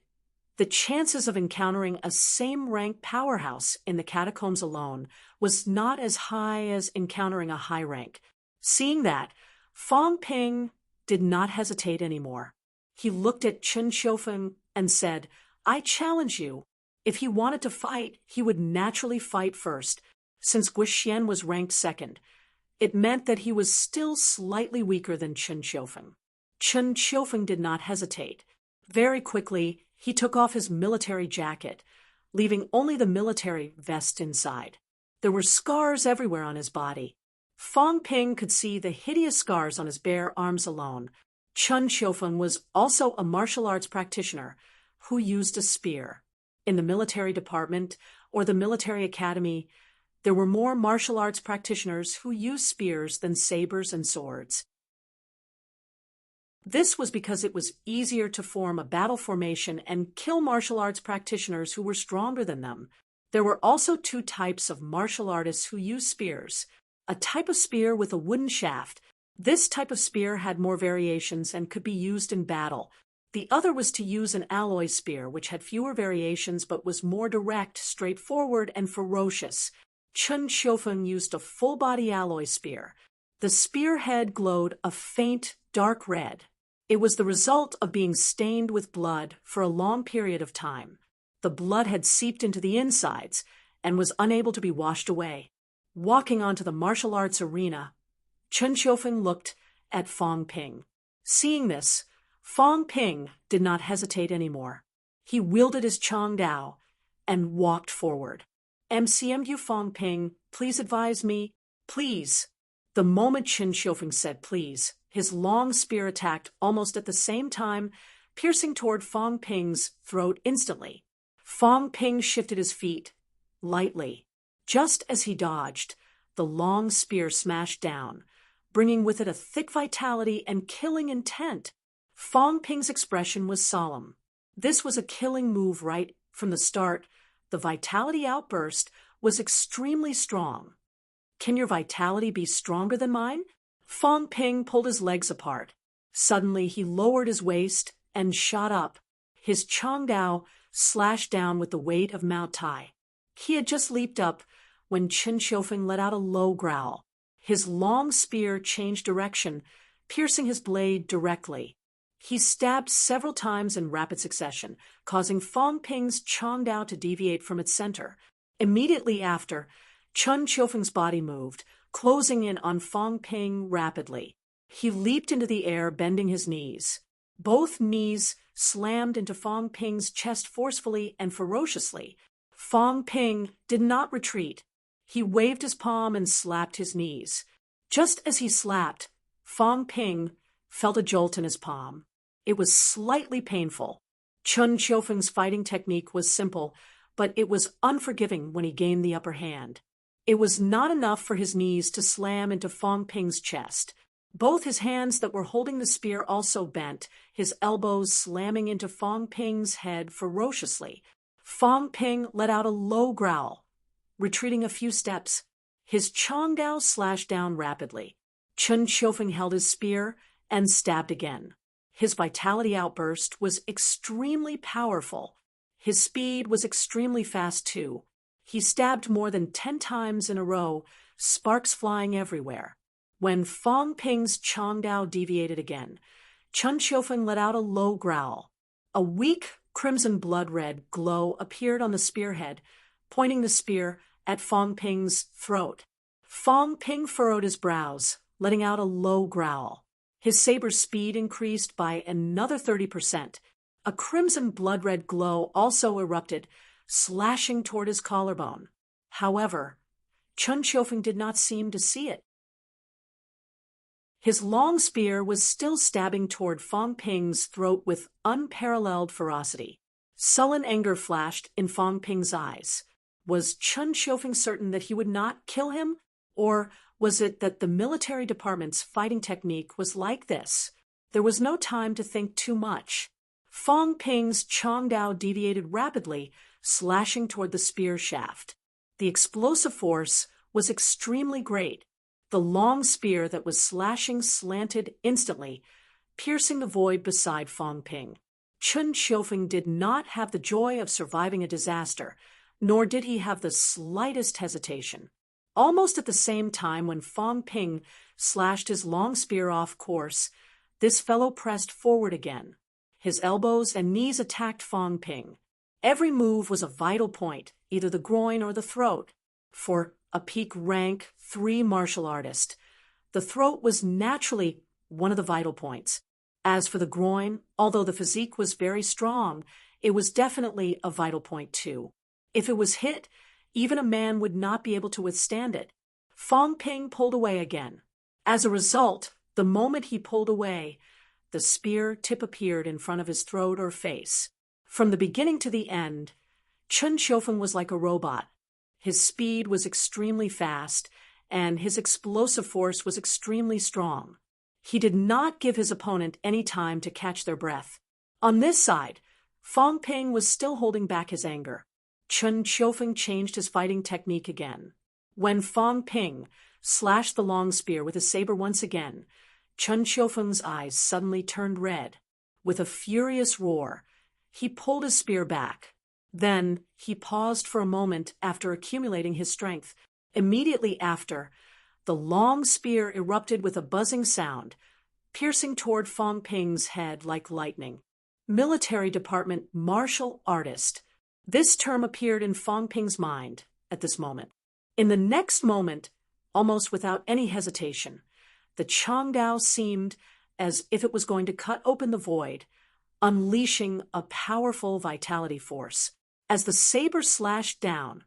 the chances of encountering a same-rank powerhouse in the catacombs alone was not as high as encountering a high rank. Seeing that, Fong Ping did not hesitate anymore. He looked at Chun Qiufeng and said, I challenge you. If he wanted to fight, he would naturally fight first. Since Guoxian was ranked second, it meant that he was still slightly weaker than Chun Qiufeng. Chun Qiufeng did not hesitate. Very quickly, he took off his military jacket, leaving only the military vest inside. There were scars everywhere on his body. Fong Ping could see the hideous scars on his bare arms alone. Chun Qiufeng was also a martial arts practitioner who used a spear. In the military department or the military academy, there were more martial arts practitioners who used spears than sabers and swords. This was because it was easier to form a battle formation and kill martial arts practitioners who were stronger than them. There were also two types of martial artists who used spears. A type of spear with a wooden shaft. This type of spear had more variations and could be used in battle. The other was to use an alloy spear, which had fewer variations but was more direct, straightforward, and ferocious. Chun Qiufeng used a full-body alloy spear. The spearhead glowed a faint, dark red. It was the result of being stained with blood for a long period of time. The blood had seeped into the insides and was unable to be washed away. Walking onto the martial arts arena, Chun Qiufeng looked at Fong Ping. Seeing this, Fong Ping did not hesitate anymore. He wielded his Chong Dao and walked forward. MCMU Fong Ping, please advise me. Please. The moment Chun Qiufeng said please, His long spear attacked almost at the same time, piercing toward Fong Ping's throat instantly. Fong Ping shifted his feet, lightly. Just as he dodged, the long spear smashed down, bringing with it a thick vitality and killing intent. Fong Ping's expression was solemn. This was a killing move right from the start. The vitality outburst was extremely strong. Can your vitality be stronger than mine? Fong Ping pulled his legs apart. Suddenly he lowered his waist and shot up. His Changdao slashed down with the weight of Mao Tai. He had just leaped up when Chen Qiufeng let out a low growl. His long spear changed direction, piercing his blade directly. He stabbed several times in rapid succession, causing Fong Ping's Changdao to deviate from its center. Immediately after, Chen Qiufeng's body moved, closing in on Fong Ping rapidly. He leaped into the air, bending his knees. Both knees slammed into Fong Ping's chest forcefully and ferociously. Fong Ping did not retreat. He waved his palm and slapped his knees. Just as he slapped, Fong Ping felt a jolt in his palm. It was slightly painful. Chen Qiufeng's fighting technique was simple, but it was unforgiving when he gained the upper hand. It was not enough for his knees to slam into Fong Ping's chest. Both his hands that were holding the spear also bent, his elbows slamming into Fong Ping's head ferociously. Fong Ping let out a low growl. Retreating a few steps, his Changdao slashed down rapidly. Chen Qiufeng held his spear and stabbed again. His vitality outburst was extremely powerful. His speed was extremely fast too. He stabbed more than 10 times in a row, sparks flying everywhere. When Fong Ping's Changdao deviated again, Chen Qiufeng let out a low growl. A weak crimson blood-red glow appeared on the spearhead, pointing the spear at Fong Ping's throat. Fong Ping furrowed his brows, letting out a low growl. His saber's speed increased by another 30%. A crimson blood-red glow also erupted, slashing toward his collarbone. However, Chen Qiufeng did not seem to see it. His long spear was still stabbing toward Fong Ping's throat with unparalleled ferocity. Sullen anger flashed in Fong Ping's eyes. Was Chen Qiufeng certain that he would not kill him? Or was it that the military department's fighting technique was like this? There was no time to think too much. Fong Ping's Changdao deviated rapidly, slashing toward the spear shaft. The explosive force was extremely great. The long spear that was slashing slanted instantly, piercing the void beside Fong Ping. Chen Qiufeng did not have the joy of surviving a disaster, nor did he have the slightest hesitation. Almost at the same time when Fong Ping slashed his long spear off course, this fellow pressed forward again. His elbows and knees attacked Fong Ping. Every move was a vital point, either the groin or the throat. For a peak rank 3 martial artist, the throat was naturally one of the vital points. As for the groin, although the physique was very strong, it was definitely a vital point too. If it was hit, even a man would not be able to withstand it. Fong Ping pulled away again. As a result, the moment he pulled away, the spear tip appeared in front of his throat or face. From the beginning to the end, Chen Qiufeng was like a robot. His speed was extremely fast, and his explosive force was extremely strong. He did not give his opponent any time to catch their breath. On this side, Fong Ping was still holding back his anger. Chen Qiufeng changed his fighting technique again. When Fong Ping slashed the long spear with his saber once again, Chen Qiufeng's eyes suddenly turned red. With a furious roar, he pulled his spear back. Then he paused for a moment after accumulating his strength. Immediately after, the long spear erupted with a buzzing sound, piercing toward Fong Ping's head like lightning. Military Department Martial Artist. This term appeared in Fong Ping's mind at this moment. In the next moment, almost without any hesitation, the Changdao seemed as if it was going to cut open the void, unleashing a powerful vitality force. As the saber slashed down,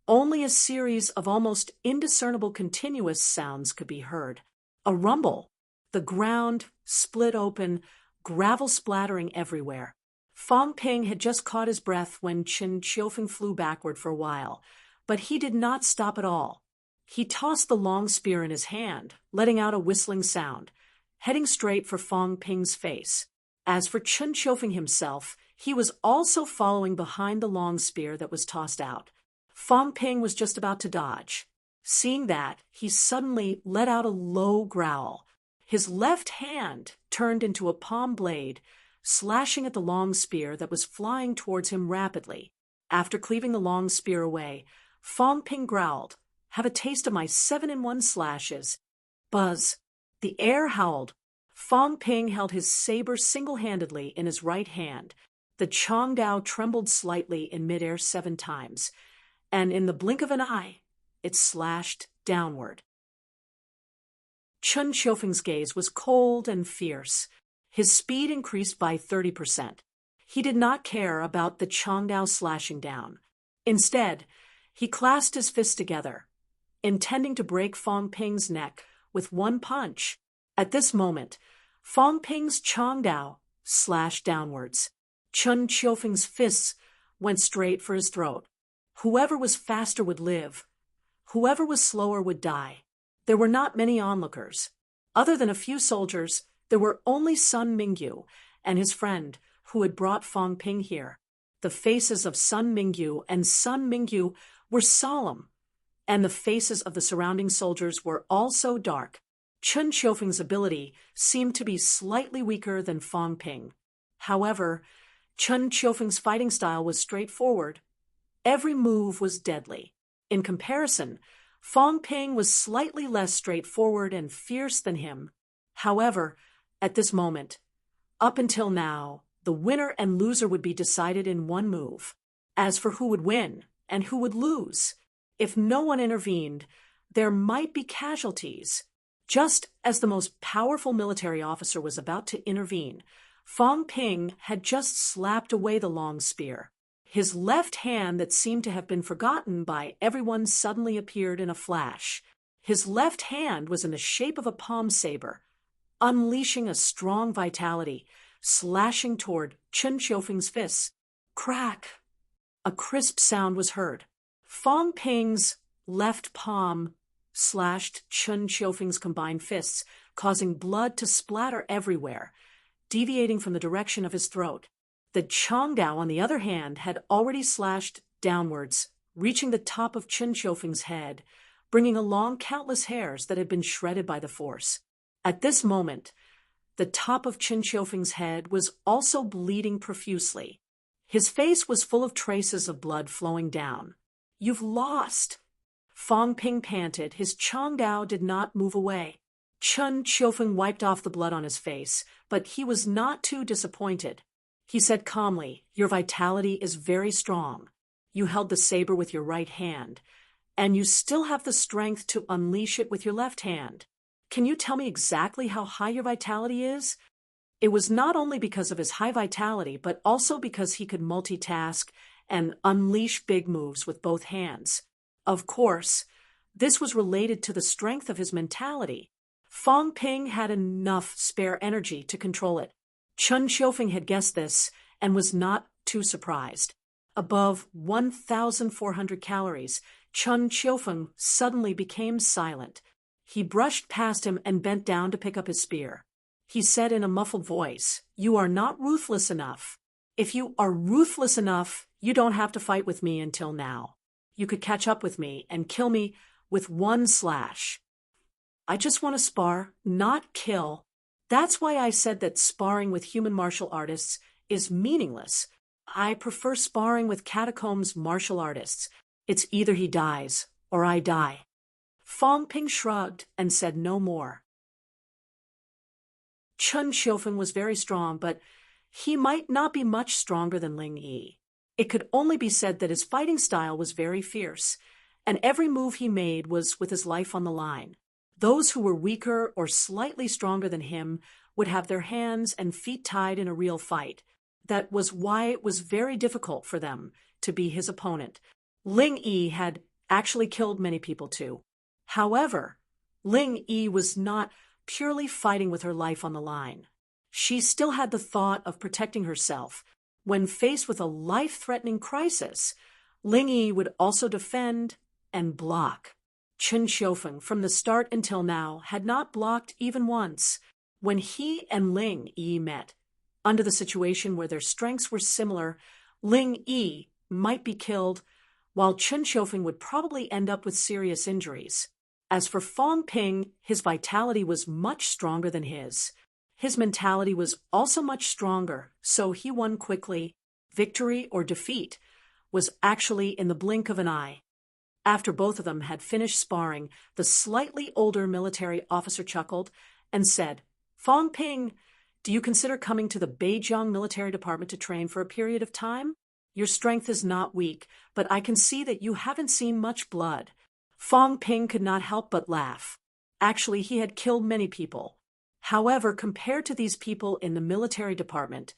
only a series of almost indiscernible continuous sounds could be heard. A rumble, The ground split open, gravel splattering everywhere. Fong Ping had just caught his breath when Chen Qiufeng flew backward for a while, but he did not stop at all. He tossed the long spear in his hand, letting out a whistling sound, heading straight for Fong Ping's face. As for Chen Qiufeng himself, he was also following behind the long spear that was tossed out. Fong Ping was just about to dodge. Seeing that, he suddenly let out a low growl. His left hand turned into a palm blade, slashing at the long spear that was flying towards him rapidly. After cleaving the long spear away, Fong Ping growled, "Have a taste of my 7-in-1 slashes." Buzz. The air howled. Fong Ping held his saber single-handedly in his right hand. The Changdao trembled slightly in midair 7 times, and in the blink of an eye, it slashed downward. Chen Qiufeng's gaze was cold and fierce. His speed increased by 30%. He did not care about the Changdao slashing down. Instead, he clasped his fists together, intending to break Fong Ping's neck with one punch. At this moment, Fong Ping's Changdao slashed downwards. Chen Qiufeng's fists went straight for his throat. Whoever was faster would live. Whoever was slower would die. There were not many onlookers. Other than a few soldiers, there were only Sun Mingyu and his friend who had brought Fong Ping here. The faces of Sun Mingyu and Sun Mingyu were solemn, and the faces of the surrounding soldiers were also dark. Chen Qiufeng's ability seemed to be slightly weaker than Fong Ping. However, Chen Qiufeng's fighting style was straightforward. Every move was deadly. In comparison, Fong Ping was slightly less straightforward and fierce than him. However, at this moment, up until now, the winner and loser would be decided in one move. As for who would win and who would lose, if no one intervened, there might be casualties. Just as the most powerful military officer was about to intervene, Fong Ping had just slapped away the long spear. His left hand that seemed to have been forgotten by everyone suddenly appeared in a flash. His left hand was in the shape of a palm saber, unleashing a strong vitality, slashing toward Chen Qiufeng's fists. Crack! A crisp sound was heard. Fong Ping's left palm slashed Chen Qiufeng's combined fists, causing blood to splatter everywhere, deviating from the direction of his throat. The Changdao, on the other hand, had already slashed downwards, reaching the top of Chen Qiufeng's head, bringing along countless hairs that had been shredded by the force. At this moment, the top of Chen Qiufeng's head was also bleeding profusely. His face was full of traces of blood flowing down. "You've lost!" Fong Ping panted. His Changdao did not move away. Chen Qiufeng wiped off the blood on his face, but he was not too disappointed. He said calmly, "Your vitality is very strong. You held the saber with your right hand, and you still have the strength to unleash it with your left hand. Can you tell me exactly how high your vitality is?" It was not only because of his high vitality, but also because he could multitask and unleash big moves with both hands. Of course, this was related to the strength of his mentality. Fong Ping had enough spare energy to control it. Chen Qiufeng had guessed this and was not too surprised. Above 1,400 calories, Chen Qiufeng suddenly became silent. He brushed past him and bent down to pick up his spear. He said in a muffled voice, "You are not ruthless enough. If you are ruthless enough, you don't have to fight with me until now. You could catch up with me and kill me with one slash. I just want to spar, not kill. That's why I said that sparring with human martial artists is meaningless. I prefer sparring with catacombs martial artists. It's either he dies or I die." Fong Ping shrugged and said no more. Chen Qiufeng was very strong, but he might not be much stronger than Ling Yi. It could only be said that his fighting style was very fierce, and every move he made was with his life on the line. Those who were weaker or slightly stronger than him would have their hands and feet tied in a real fight. That was why it was very difficult for them to be his opponent. Ling Yi had actually killed many people too. However, Ling Yi was not purely fighting with her life on the line. She still had the thought of protecting herself. When faced with a life-threatening crisis, Ling Yi would also defend and block. Chen Xiufeng, from the start until now, had not blocked even once. When he and Ling Yi met, under the situation where their strengths were similar, Ling Yi might be killed, while Chen Xiufeng would probably end up with serious injuries. As for Fang Ping, his vitality was much stronger than his. His mentality was also much stronger, so he won quickly. Victory or defeat was actually in the blink of an eye. After both of them had finished sparring, the slightly older military officer chuckled and said, "Fang Ping, do you consider coming to the Beijiang military department to train for a period of time? Your strength is not weak, but I can see that you haven't seen much blood." Fang Ping could not help but laugh. Actually, he had killed many people. However, compared to these people in the military department,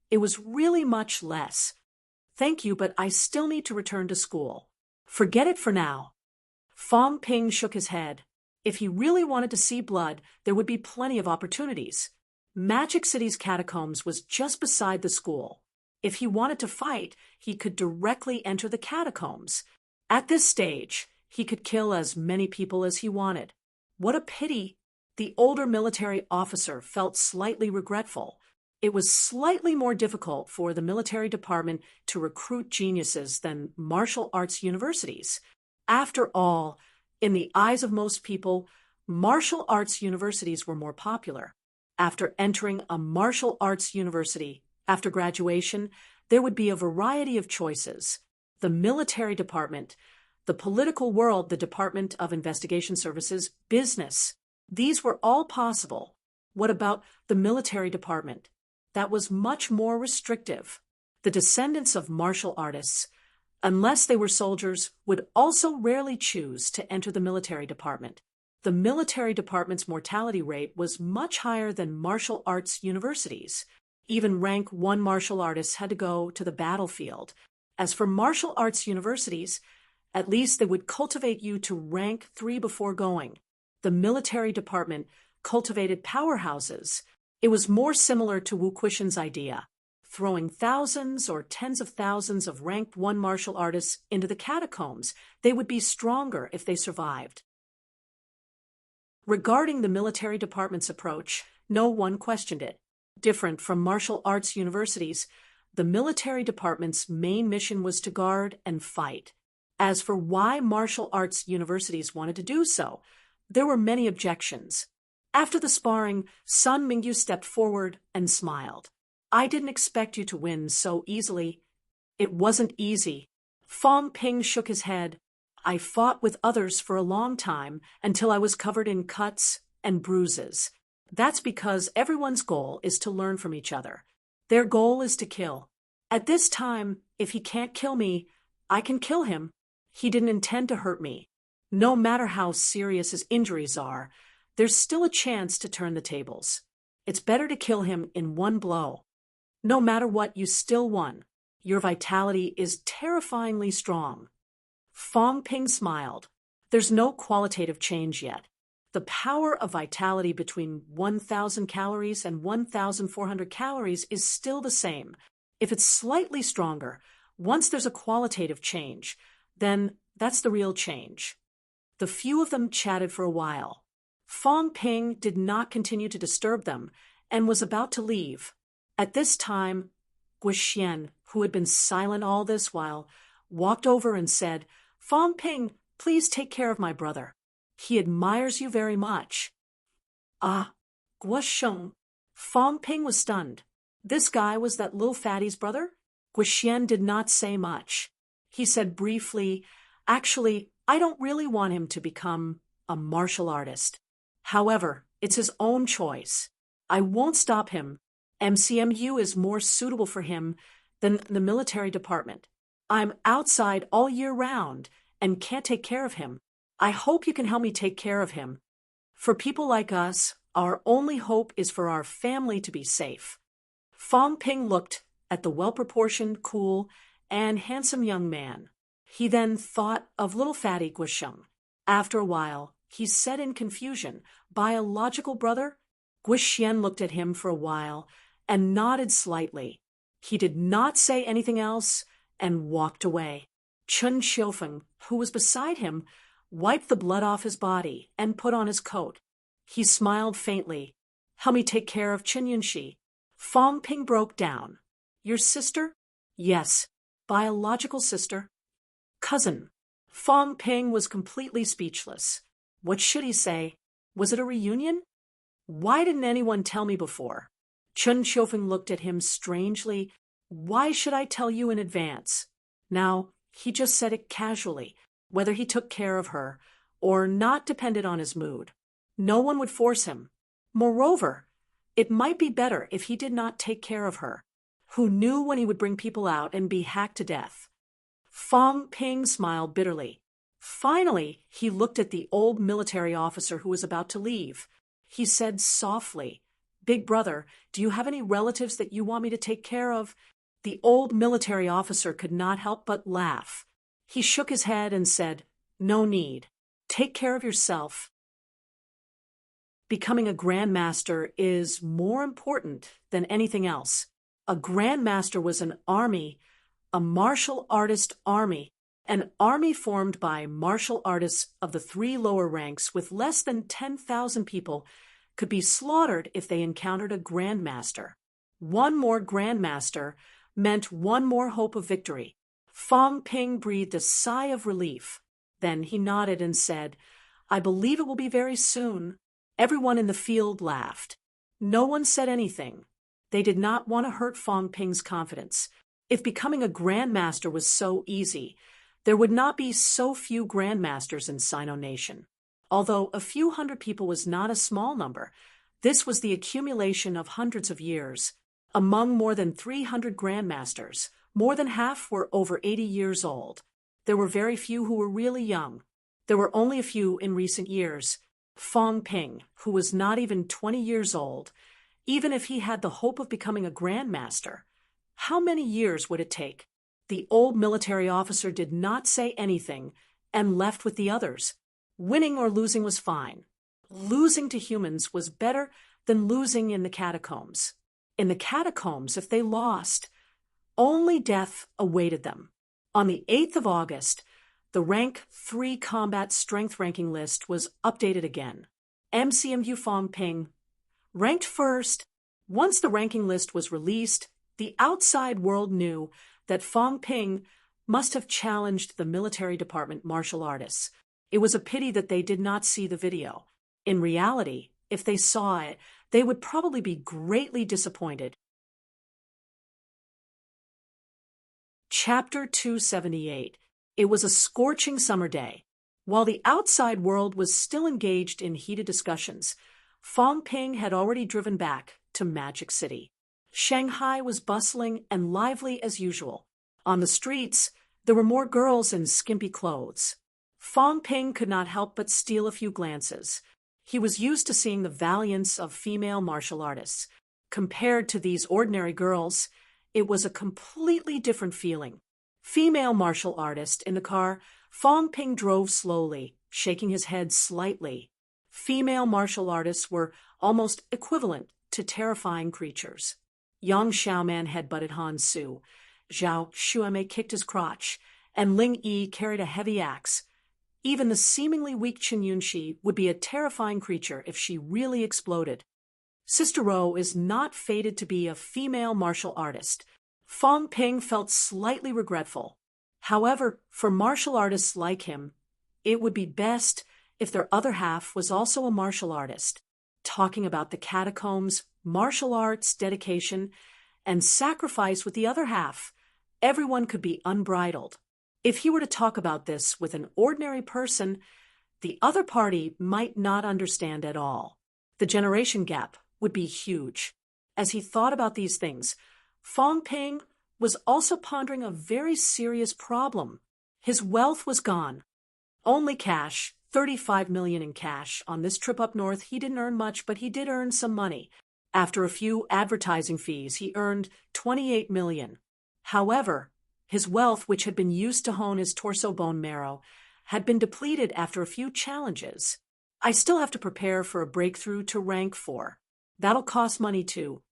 it was really much less. "Thank you, but I still need to return to school. Forget it for now." Fang Ping shook his head. If he really wanted to see blood, there would be plenty of opportunities. Magic City's catacombs was just beside the school. If he wanted to fight, he could directly enter the catacombs. At this stage, he could kill as many people as he wanted. What a pity! The older military officer felt slightly regretful. It was slightly more difficult for the military department to recruit geniuses than martial arts universities. After all, in the eyes of most people, martial arts universities were more popular. After entering a martial arts university, after graduation, there would be a variety of choices. The military department, the political world, the Department of Investigation Services, business. These were all possible. What about the military department? That was much more restrictive. The descendants of martial artists, unless they were soldiers, would also rarely choose to enter the military department. The military department's mortality rate was much higher than martial arts universities. Even rank 1 martial artists had to go to the battlefield. As for martial arts universities, at least they would cultivate you to rank 3 before going. The military department cultivated powerhouses. It was more similar to Wu Quishan's idea, throwing thousands or tens of thousands of ranked 1 martial artists into the catacombs. They would be stronger if they survived. Regarding the military department's approach, no one questioned it. Different from martial arts universities, the military department's main mission was to guard and fight. As for why martial arts universities wanted to do so, there were many objections. After the sparring, Sun Mingyu stepped forward and smiled. "I didn't expect you to win so easily." "It wasn't easy." Fang Ping shook his head. "I fought with others for a long time until I was covered in cuts and bruises. That's because everyone's goal is to learn from each other. Their goal is to kill. At this time, if he can't kill me, I can kill him. He didn't intend to hurt me. No matter how serious his injuries are, there's still a chance to turn the tables. It's better to kill him in 1 blow. No matter what, you still won. Your vitality is terrifyingly strong." Fang Ping smiled. "There's no qualitative change yet. The power of vitality between 1,000 calories and 1,400 calories is still the same. If it's slightly stronger, once there's a qualitative change, then that's the real change." The few of them chatted for a while. Fang Ping did not continue to disturb them and was about to leave. At this time, Guixian, who had been silent all this while, walked over and said, "Fang Ping, please take care of my brother. He admires you very much." "Ah, Guosheng." Fang Ping was stunned. This guy was that little fatty's brother? Guixian did not say much. He said briefly, "Actually, I don't really want him to become a martial artist. However, it's his own choice. I won't stop him. MCMU is more suitable for him than the military department. I'm outside all year round and can't take care of him. I hope you can help me take care of him. For people like us, our only hope is for our family to be safe." Fang Ping looked at the well-proportioned, cool, and handsome young man. He then thought of little fatty Guisheng. After a while, he said in confusion. Biological brother? Guixian looked at him for a while and nodded slightly. He did not say anything else and walked away. Chen Xiufeng, who was beside him, wiped the blood off his body and put on his coat. He smiled faintly. Help me take care of Qin Yunxi. Fong Ping broke down. Your sister? Yes. Biological sister. Cousin. Fong Ping was completely speechless. What should he say? Was it a reunion? Why didn't anyone tell me before? Chen Xiufeng looked at him strangely. Why should I tell you in advance? Now, he just said it casually. Whether he took care of her or not depended on his mood. No one would force him. Moreover, it might be better if he did not take care of her. Who knew when he would bring people out and be hacked to death? Fong Ping smiled bitterly. Finally, he looked at the old military officer who was about to leave. He said softly, Big brother, do you have any relatives that you want me to take care of? The old military officer could not help but laugh. He shook his head and said, No need. Take care of yourself. Becoming a grandmaster is more important than anything else. A grandmaster was an army, a martial artist army, an army formed by martial artists of the 3 lower ranks with less than 10,000 people could be slaughtered if they encountered a grandmaster. One more grandmaster meant one more hope of victory. Fong Ping breathed a sigh of relief. Then he nodded and said, I believe it will be very soon. Everyone in the field laughed. No one said anything. They did not want to hurt Fong Ping's confidence. If becoming a grandmaster was so easy, there would not be so few grandmasters in Sino Nation. Although a few hundred people was not a small number, this was the accumulation of hundreds of years. Among more than 300 grandmasters, more than half were over 80 years old. There were very few who were really young. There were only a few in recent years. Fong Ping, who was not even 20 years old, even if he had the hope of becoming a grandmaster. How many years would it take? The old military officer did not say anything and left with the others. Winning or losing was fine. Losing to humans was better than losing in the catacombs. In the catacombs, if they lost, only death awaited them. On the 8th of August, the Rank 3 Combat Strength ranking list was updated again. MCMU Fong Ping ranked first. Once the ranking list was released, the outside world knew that Fong Ping must have challenged the military department martial artists. It was a pity that they did not see the video. In reality, if they saw it, they would probably be greatly disappointed. Chapter 278. It was a scorching summer day. While the outside world was still engaged in heated discussions, Fong Ping had already driven back to Magic City. Shanghai was bustling and lively as usual. On the streets, there were more girls in skimpy clothes. Fong Ping could not help but steal a few glances. He was used to seeing the valiance of female martial artists. Compared to these ordinary girls, it was a completely different feeling. Female martial artist in the car, Fong Ping drove slowly, shaking his head slightly. Female martial artists were almost equivalent to terrifying creatures. Yang Xiaoman headbutted Han Su. Zhao Xueme kicked his crotch, and Ling Yi carried a heavy axe. Even the seemingly weak Qin Yunxi would be a terrifying creature if she really exploded. Sister Ro is not fated to be a female martial artist. Fong Ping felt slightly regretful. However, for martial artists like him, it would be best if their other half was also a martial artist. Talking about the catacombs, martial arts, dedication, and sacrifice with the other half, everyone could be unbridled. If he were to talk about this with an ordinary person, the other party might not understand at all. The generation gap would be huge. As he thought about these things, Fong Ping was also pondering a very serious problem. His wealth was gone. Only cash, 35 million in cash. On this trip up north, he didn't earn much, but he did earn some money. After a few advertising fees, he earned 28 million. However, his wealth, which had been used to hone his torso bone marrow, had been depleted after a few challenges. I still have to prepare for a breakthrough to rank 4. That'll cost money too.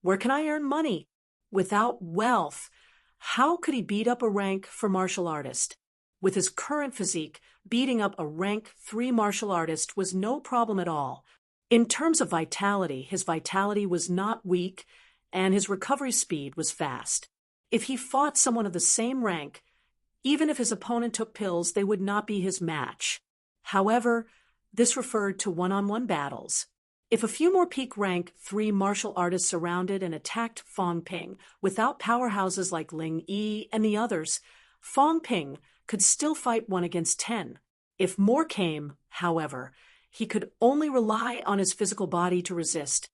Where can I earn money? Without wealth, how could he beat up a rank for martial artist? With his current physique, beating up a rank 3 martial artist was no problem at all. In terms of vitality, his vitality was not weak, and his recovery speed was fast. If he fought someone of the same rank, even if his opponent took pills, they would not be his match. However, this referred to one-on-one battles. If a few more peak rank 3 martial artists surrounded and attacked Fong Ping without powerhouses like Ling Yi and the others, Fong Ping could still fight 1 against 10. If more came, however, he could only rely on his physical body to resist.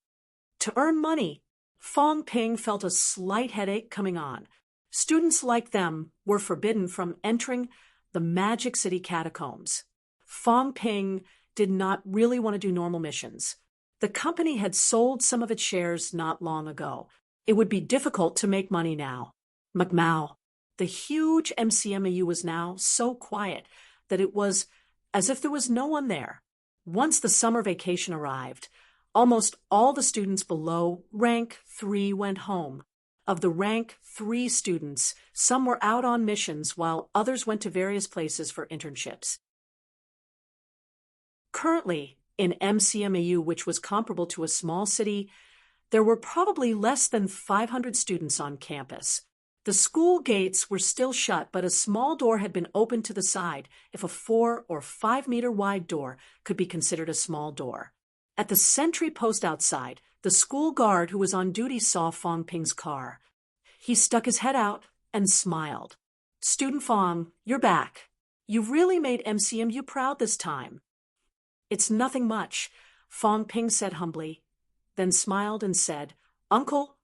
To earn money, Fong Ping felt a slight headache coming on. Students like them were forbidden from entering the Magic City catacombs. Fong Ping did not really want to do normal missions. The company had sold some of its shares not long ago. It would be difficult to make money now. McMao, the huge MCMAU, was now so quiet that it was as if there was no one there. Once the summer vacation arrived, almost all the students below rank 3 went home. Of the rank 3 students, some were out on missions while others went to various places for internships. Currently, in MCMAU, which was comparable to a small city, there were probably less than 500 students on campus. The school gates were still shut, but a small door had been opened to the side, if a 4 or 5 meter wide door could be considered a small door. At the sentry post outside, the school guard who was on duty saw Fong Ping's car. He stuck his head out and smiled. "Student Fong, you're back. You really made MCMU proud this time." "It's nothing much," Fong Ping said humbly, then smiled and said, "Uncle,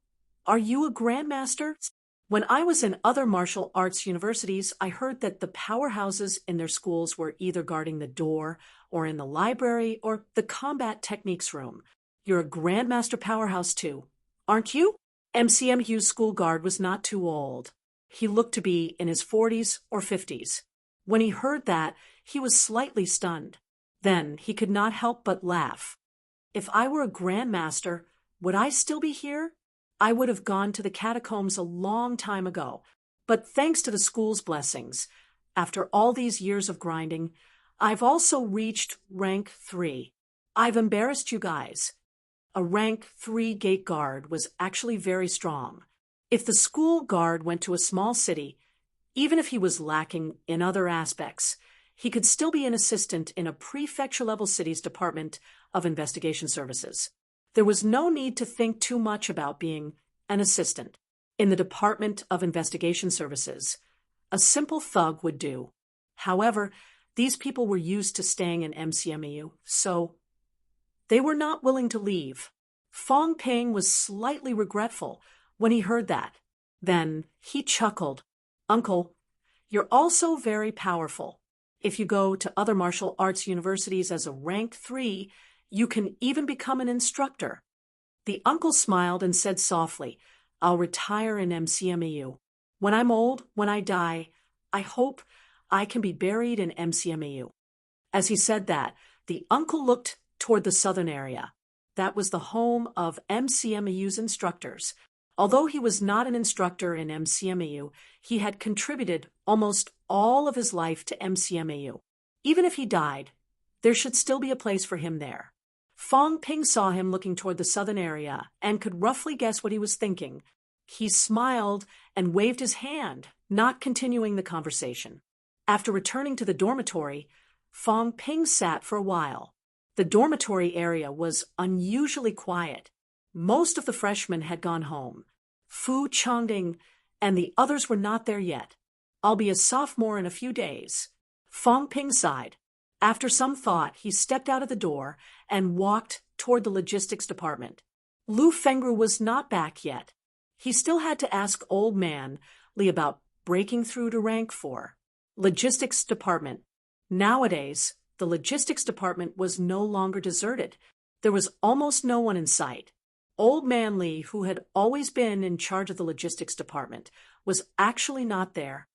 are you a grandmaster?" When I was in other martial arts universities, I heard that the powerhouses in their schools were either guarding the door or in the library or the combat techniques room. You're a grandmaster powerhouse too, aren't you? MCMU's school guard was not too old. He looked to be in his 40s or 50s. When he heard that, he was slightly stunned. Then he could not help but laugh. If I were a grandmaster, would I still be here? I would have gone to the catacombs a long time ago. But thanks to the school's blessings, after all these years of grinding, I've also reached rank 3. I've embarrassed you guys. A rank 3 gate guard was actually very strong. If the school guard went to a small city, even if he was lacking in other aspects, he could still be an assistant in a prefecture-level city's Department of Investigation Services. There was no need to think too much about being an assistant. In the Department of Investigation Services, a simple thug would do. However, these people were used to staying in MCMAU, so they were not willing to leave. Fong Ping was slightly regretful when he heard that. Then he chuckled. "Uncle, you're also very powerful. If you go to other martial arts universities as a rank 3, you can even become an instructor." The uncle smiled and said softly, "I'll retire in MCMAU. When I'm old, when I die, I hope I can be buried in MCMAU." As he said that, the uncle looked toward the southern area. That was the home of MCMAU's instructors. Although he was not an instructor in MCMAU, he had contributed almost all of his life to MCMAU. Even if he died, there should still be a place for him there. Fong Ping saw him looking toward the southern area and could roughly guess what he was thinking. He smiled and waved his hand, not continuing the conversation. After returning to the dormitory, Fong Ping sat for a while. The dormitory area was unusually quiet. Most of the freshmen had gone home. Fu Changding and the others were not there yet. "I'll be a sophomore in a few days." Fong Ping sighed. After some thought, he stepped out of the door and walked toward the logistics department. Lu Fengru was not back yet. He still had to ask Old Man Li about breaking through to rank 4. Logistics department. Nowadays, the logistics department was no longer deserted. There was almost no one in sight. Old Man Li, who had always been in charge of the logistics department, was actually not there.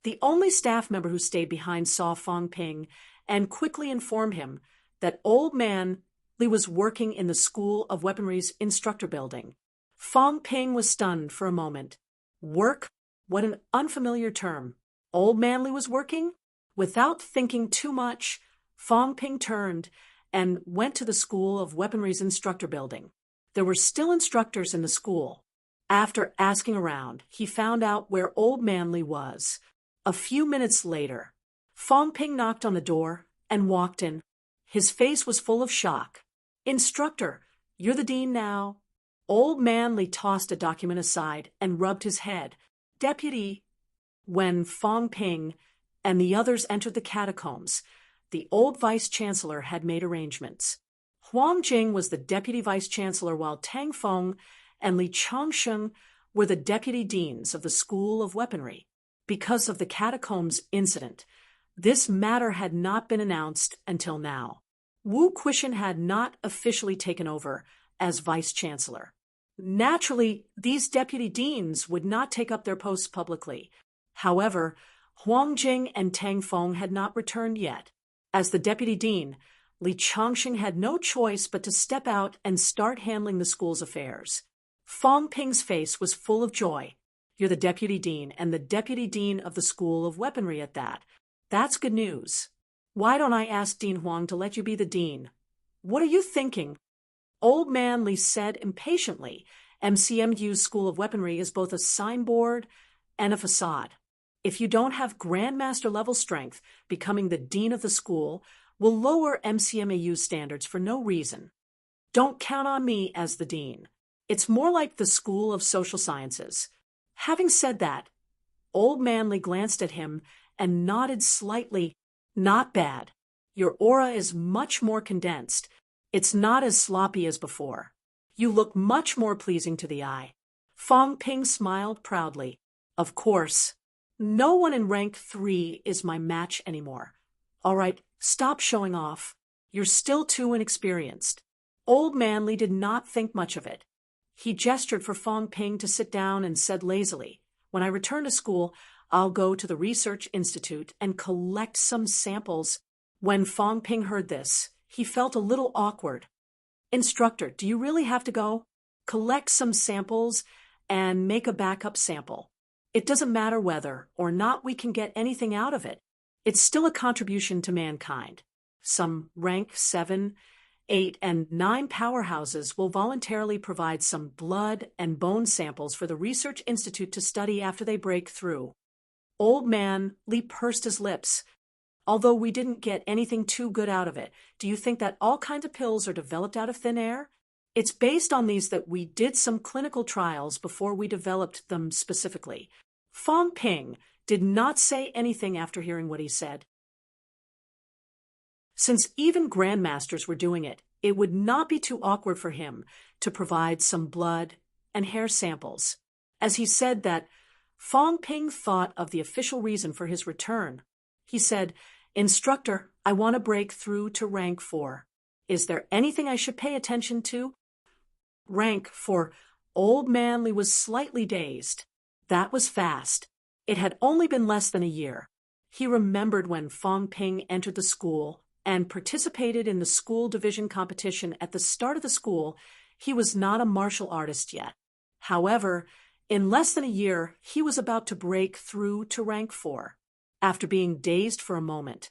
The only staff member who stayed behind saw Fong Ping and quickly informed him that Old Man Li was working in the School of Weaponry's instructor building. Fong Ping was stunned for a moment. Work? What an unfamiliar term. Old Man Li was working? Without thinking too much, Fong Ping turned and went to the School of Weaponry's instructor building. There were still instructors in the school. After asking around, he found out where Old Man Li was. A few minutes later, Fong Ping knocked on the door and walked in. His face was full of shock. "Instructor, you're the dean now." Old Man Li tossed a document aside and rubbed his head. "Deputy." When Fong Ping and the others entered the catacombs, the old vice-chancellor had made arrangements. Huang Jing was the deputy vice-chancellor, while Tang Feng and Li Changsheng were the deputy deans of the School of Weaponry. Because of the catacombs incident, this matter had not been announced until now. Wu Quishan had not officially taken over as vice-chancellor. Naturally, these deputy deans would not take up their posts publicly. However, Huang Jing and Tang Feng had not returned yet. As the deputy dean, Li Changsheng had no choice but to step out and start handling the school's affairs. Fong Ping's face was full of joy. "You're the deputy dean, and the deputy dean of the School of Weaponry at that. That's good news. Why don't I ask Dean Huang to let you be the dean?" "What are you thinking?" Old Man Li said impatiently. "MCMU's School of Weaponry is both a signboard and a facade. If you don't have Grandmaster level strength, becoming the dean of the school will lower MCMAU's standards for no reason. Don't count on me as the dean. It's more like the School of Social Sciences." Having said that, Old Man Li glanced at him and nodded slightly. "Not bad. Your aura is much more condensed. It's not as sloppy as before. You look much more pleasing to the eye." Fong Ping smiled proudly. "Of course. No one in rank 3 is my match anymore. All right, stop showing off. You're still too inexperienced." Old Man Li did not think much of it. He gestured for Fong Ping to sit down and said lazily, "When I return to school, I'll go to the Research Institute and collect some samples." When Fong Ping heard this, he felt a little awkward. "Instructor, do you really have to go? Collect some samples and make a backup sample. It doesn't matter whether or not we can get anything out of it. It's still a contribution to mankind. Some rank 7, 8, and 9 powerhouses will voluntarily provide some blood and bone samples for the Research Institute to study after they break through." Old Man Li pursed his lips. "Although we didn't get anything too good out of it, do you think that all kinds of pills are developed out of thin air? It's based on these that we did some clinical trials before we developed them specifically." Fong Ping did not say anything after hearing what he said. Since even grandmasters were doing it, it would not be too awkward for him to provide some blood and hair samples. As he said that, Fong Ping thought of the official reason for his return. He said, "Instructor, I want to break through to rank 4. Is there anything I should pay attention to?" Rank 4. Old Man Li was slightly dazed. That was fast. It had only been less than a year. He remembered when Fong Ping entered the school and participated in the school division competition at the start of the school. He was not a martial artist yet. However, in less than a year, he was about to break through to rank 4. After being dazed for a moment,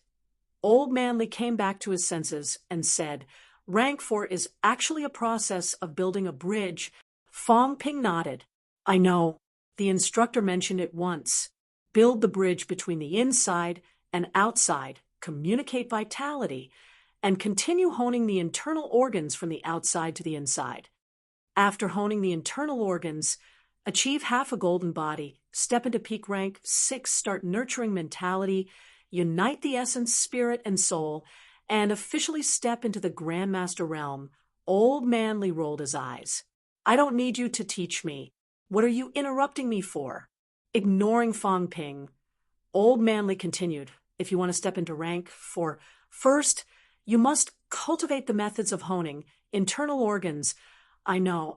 Old Man Li came back to his senses and said, "Rank 4 is actually a process of building a bridge." Fong Ping nodded. "I know. The instructor mentioned it once. Build the bridge between the inside and outside, communicate vitality, and continue honing the internal organs from the outside to the inside. After honing the internal organs, achieve half a golden body, step into peak rank 6, start nurturing mentality, unite the essence, spirit, and soul, and officially step into the Grandmaster realm." Old Man Li rolled his eyes. "I don't need you to teach me. What are you interrupting me for?" Ignoring Fong Ping, Old Man Li continued, "If you want to step into rank 4, first, you must cultivate the methods of honing internal organs." I know.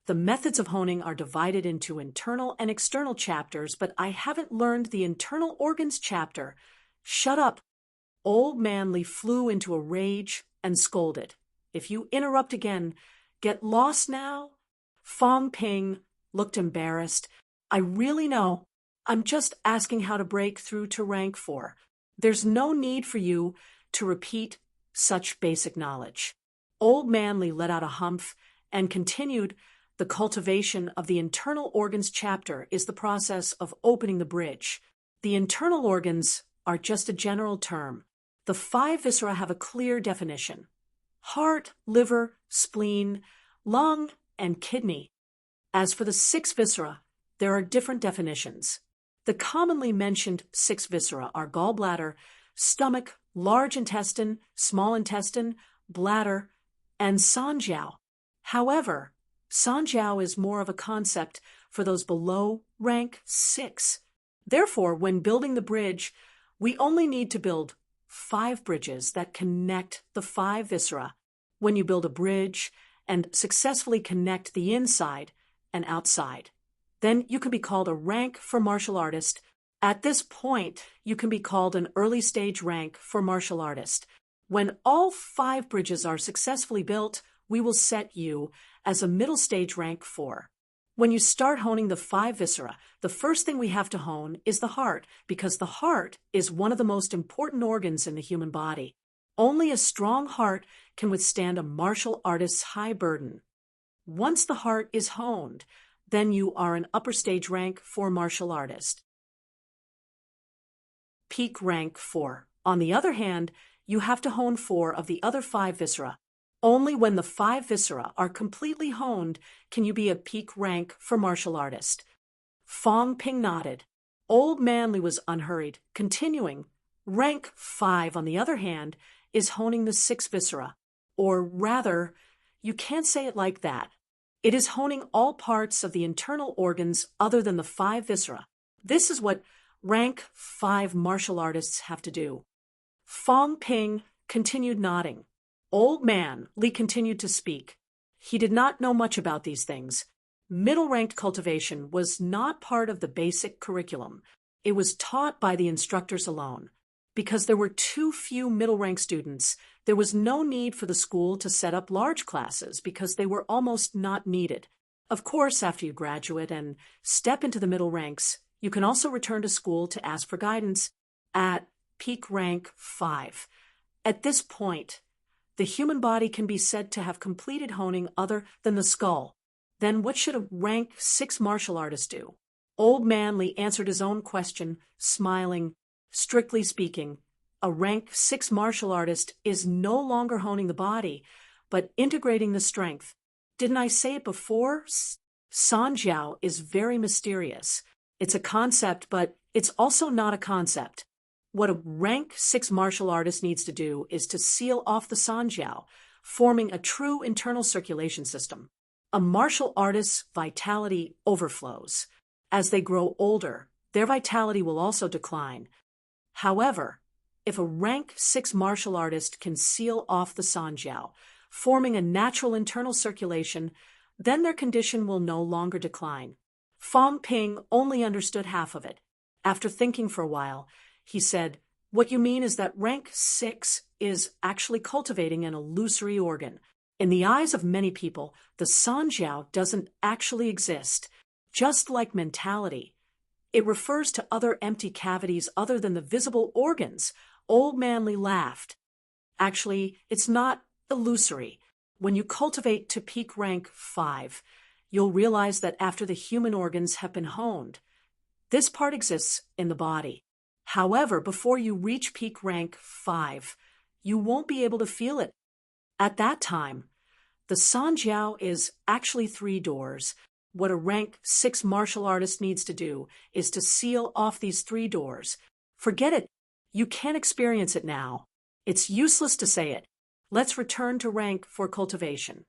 The methods of honing are divided into internal and external chapters, but I haven't learned the internal organs chapter." "Shut up." Old Manly flew into a rage and scolded. If you interrupt again, get lost now? Fong Ping looked embarrassed. I really know. I'm just asking how to break through to rank 4. There's no need for you to repeat such basic knowledge. Old Manly let out a humph and continued, the cultivation of the internal organs chapter is the process of opening the bridge. The internal organs are just a general term. The 5 viscera have a clear definition: heart, liver, spleen, lung, and kidney. As for the 6 viscera, there are different definitions. The commonly mentioned 6 viscera are gallbladder, stomach, large intestine, small intestine, bladder, and sanjiao. However, sanjiao is more of a concept for those below rank 6. Therefore, when building the bridge, we only need to build 5 bridges that connect the 5 viscera. When you build a bridge and successfully connect the inside and outside, then you can be called a rank for martial artist. At this point, you can be called an early stage rank for martial artist. When all 5 bridges are successfully built, we will set you as a middle stage rank 4. When you start honing the 5 viscera, the first thing we have to hone is the heart, because the heart is one of the most important organs in the human body. Only a strong heart can withstand a martial artist's high burden. Once the heart is honed, then you are an upper stage rank for martial artist. Peak rank 4. On the other hand, you have to hone 4 of the other 5 viscera. Only when the 5 viscera are completely honed can you be a peak rank for martial artist. Fong Ping nodded. Old Manly was unhurried, continuing. Rank 5, on the other hand, is honing the 6 viscera. Or rather, you can't say it like that. It is honing all parts of the internal organs other than the 5 viscera. This is what rank 5 martial artists have to do. Fong Ping continued nodding. Old Man Li continued to speak. He did not know much about these things. Middle-ranked cultivation was not part of the basic curriculum. It was taught by the instructors alone. Because there were too few middle-rank students, there was no need for the school to set up large classes because they were almost not needed. Of course, after you graduate and step into the middle ranks, you can also return to school to ask for guidance at peak rank 5. At this point, the human body can be said to have completed honing other than the skull. Then what should a rank 6 martial artist do? Old Manly answered his own question, smiling. Strictly speaking, a rank 6 martial artist is no longer honing the body, but integrating the strength. Didn't I say it before? Sanjiao is very mysterious. It's a concept, but it's also not a concept. What a rank 6 martial artist needs to do is to seal off the sanjiao, forming a true internal circulation system. A martial artist's vitality overflows. As they grow older, their vitality will also decline. However, if a rank 6 martial artist can seal off the sanjiao, forming a natural internal circulation, then their condition will no longer decline. Fong Ping only understood half of it. After thinking for a while, he said, "What you mean is that rank 6 is actually cultivating an illusory organ. In the eyes of many people, the sanjiao doesn't actually exist, just like mentality. It refers to other empty cavities other than the visible organs." Old Manly laughed. Actually, it's not illusory. When you cultivate to peak rank 5, you'll realize that after the human organs have been honed, this part exists in the body. However, before you reach peak rank 5, you won't be able to feel it. At that time, the sanjiao is actually 3 doors. What a rank 6 martial artist needs to do is to seal off these 3 doors. Forget it. You can't experience it now. It's useless to say it. Let's return to rank for cultivation.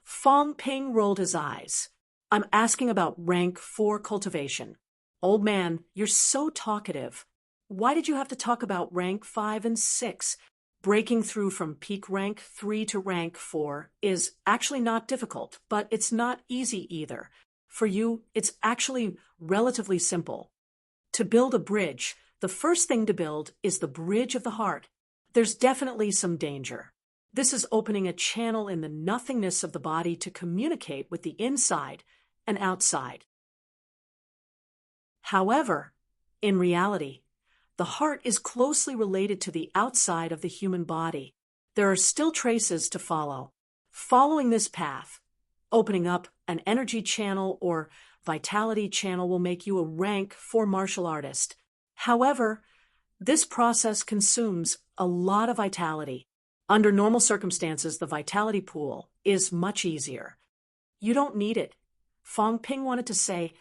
Fong Ping rolled his eyes. I'm asking about rank for cultivation. Old man, you're so talkative. Why did you have to talk about rank 5 and 6? Breaking through from peak rank 3 to rank 4 is actually not difficult, but it's not easy either. For you, it's actually relatively simple. To build a bridge, the first thing to build is the bridge of the heart. There's definitely some danger. This is opening a channel in the nothingness of the body to communicate with the inside and outside. However, in reality, the heart is closely related to the outside of the human body. There are still traces to follow. Following this path, opening up an energy channel or vitality channel will make you a rank 4 martial artist. However, this process consumes a lot of vitality. Under normal circumstances, the vitality pool is much easier. You don't need it. Fong Ping wanted to say,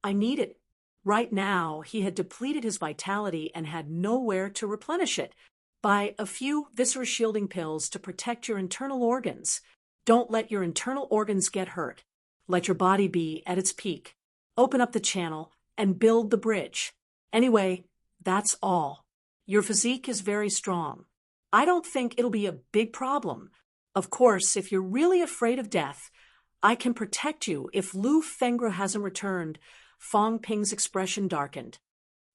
I need it. Right now, he had depleted his vitality and had nowhere to replenish it. Buy a few viscera-shielding pills to protect your internal organs. Don't let your internal organs get hurt. Let your body be at its peak. Open up the channel and build the bridge. Anyway, that's all. Your physique is very strong. I don't think it'll be a big problem. Of course, if you're really afraid of death, I can protect you if Lu Fengru hasn't returned. Fong Ping's expression darkened.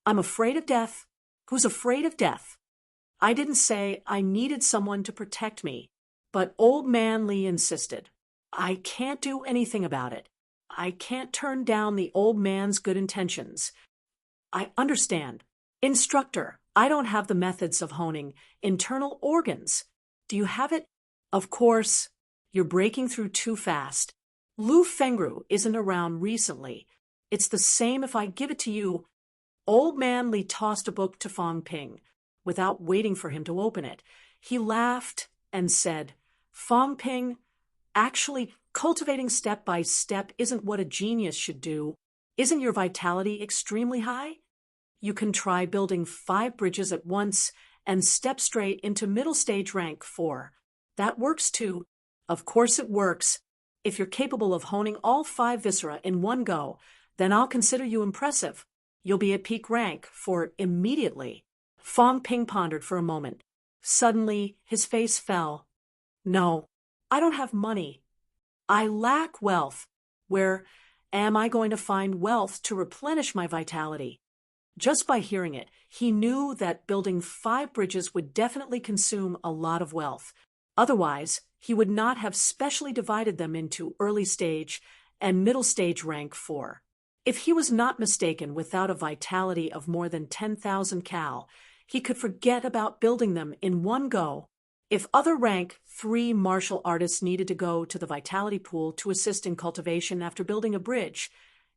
I'm afraid of death? Who's afraid of death? I didn't say I needed someone to protect me, but old man Li insisted. I can't do anything about it. I can't turn down the old man's good intentions. I understand. Instructor, I don't have the methods of honing internal organs. Do you have it? Of course. You're breaking through too fast. Lu Fengru isn't around recently. It's the same if I give it to you. Old man Li tossed a book to Fong Ping. Without waiting for him to open it, he laughed and said, Fong Ping, actually, cultivating step by step isn't what a genius should do. Isn't your vitality extremely high? You can try building 5 bridges at once and step straight into middle stage rank 4. That works too. Of course it works. If you're capable of honing all 5 viscera in one go, then I'll consider you impressive. You'll be at peak rank 4 immediately. Fong Ping pondered for a moment. Suddenly, his face fell. No, I don't have money. I lack wealth. Where am I going to find wealth to replenish my vitality? Just by hearing it, he knew that building 5 bridges would definitely consume a lot of wealth. Otherwise, he would not have specially divided them into early stage and middle stage rank 4. If he was not mistaken, without a vitality of more than 10,000 cal, he could forget about building them in one go. If other rank 3 martial artists needed to go to the vitality pool to assist in cultivation after building a bridge,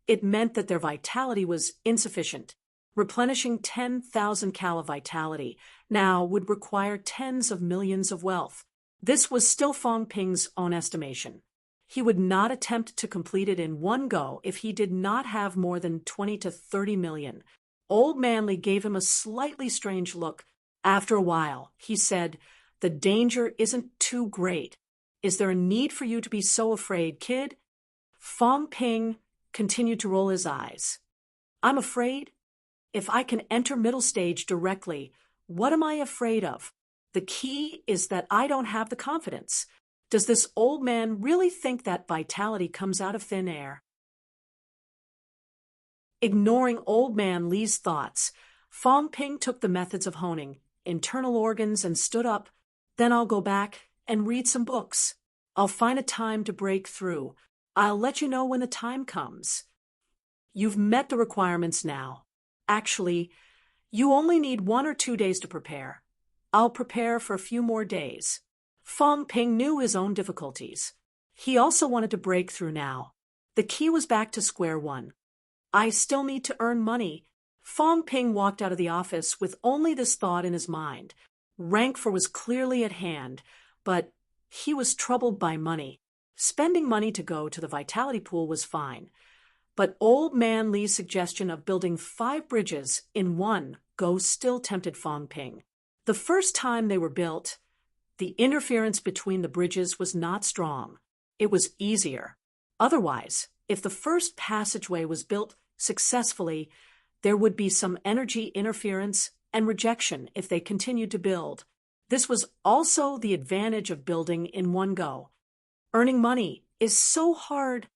it meant that their vitality was insufficient. Replenishing 10,000 cal of vitality now would require tens of millions of wealth. This was still Fong Ping's own estimation. He would not attempt to complete it in one go if he did not have more than 20 to 30 million. Old Manly gave him a slightly strange look. After a while, he said, The danger isn't too great. Is there a need for you to be so afraid, kid? Fong Ping continued to roll his eyes. I'm afraid? If I can enter middle stage directly, what am I afraid of? The key is that I don't have the confidence. Does this old man really think that vitality comes out of thin air? Ignoring old man Li's thoughts, Fong Ping took the methods of honing internal organs and stood up. Then I'll go back and read some books. I'll find a time to break through. I'll let you know when the time comes. You've met the requirements now. Actually, you only need 1 or 2 days to prepare. I'll prepare for a few more days. Fong Ping knew his own difficulties. He also wanted to break through now. The key was back to square one. I still need to earn money. Fong Ping walked out of the office with only this thought in his mind. Rank 4 was clearly at hand, but he was troubled by money. Spending money to go to the vitality pool was fine. But old man Li's suggestion of building 5 bridges in one go still tempted Fong Ping. The first time they were built, the interference between the bridges was not strong. It was easier. Otherwise, if the first passageway was built successfully, there would be some energy interference and rejection if they continued to build. This was also the advantage of building in one go. Earning money is so hard.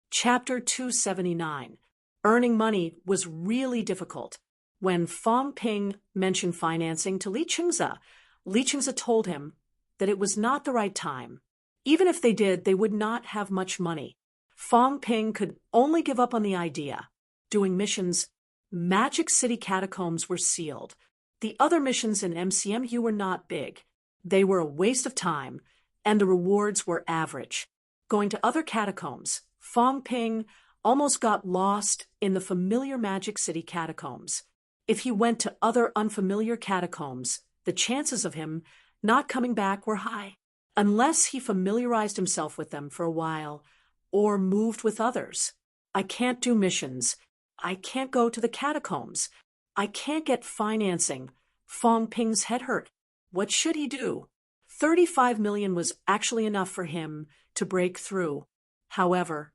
Chapter 279. Earning money was really difficult. When Fong Ping mentioned financing to Li Qingze told him that it was not the right time. Even if they did, they would not have much money. Fong Ping could only give up on the idea. Doing missions, Magic City catacombs were sealed. The other missions in MCMU were not big. They were a waste of time, and the rewards were average. Going to other catacombs, Fong Ping almost got lost in the familiar Magic City catacombs. If he went to other unfamiliar catacombs, the chances of him not coming back were high, unless he familiarized himself with them for a while or moved with others. I can't do missions. I can't go to the catacombs. I can't get financing. Fong Ping's head hurt. What should he do? 35 million was actually enough for him to break through. However,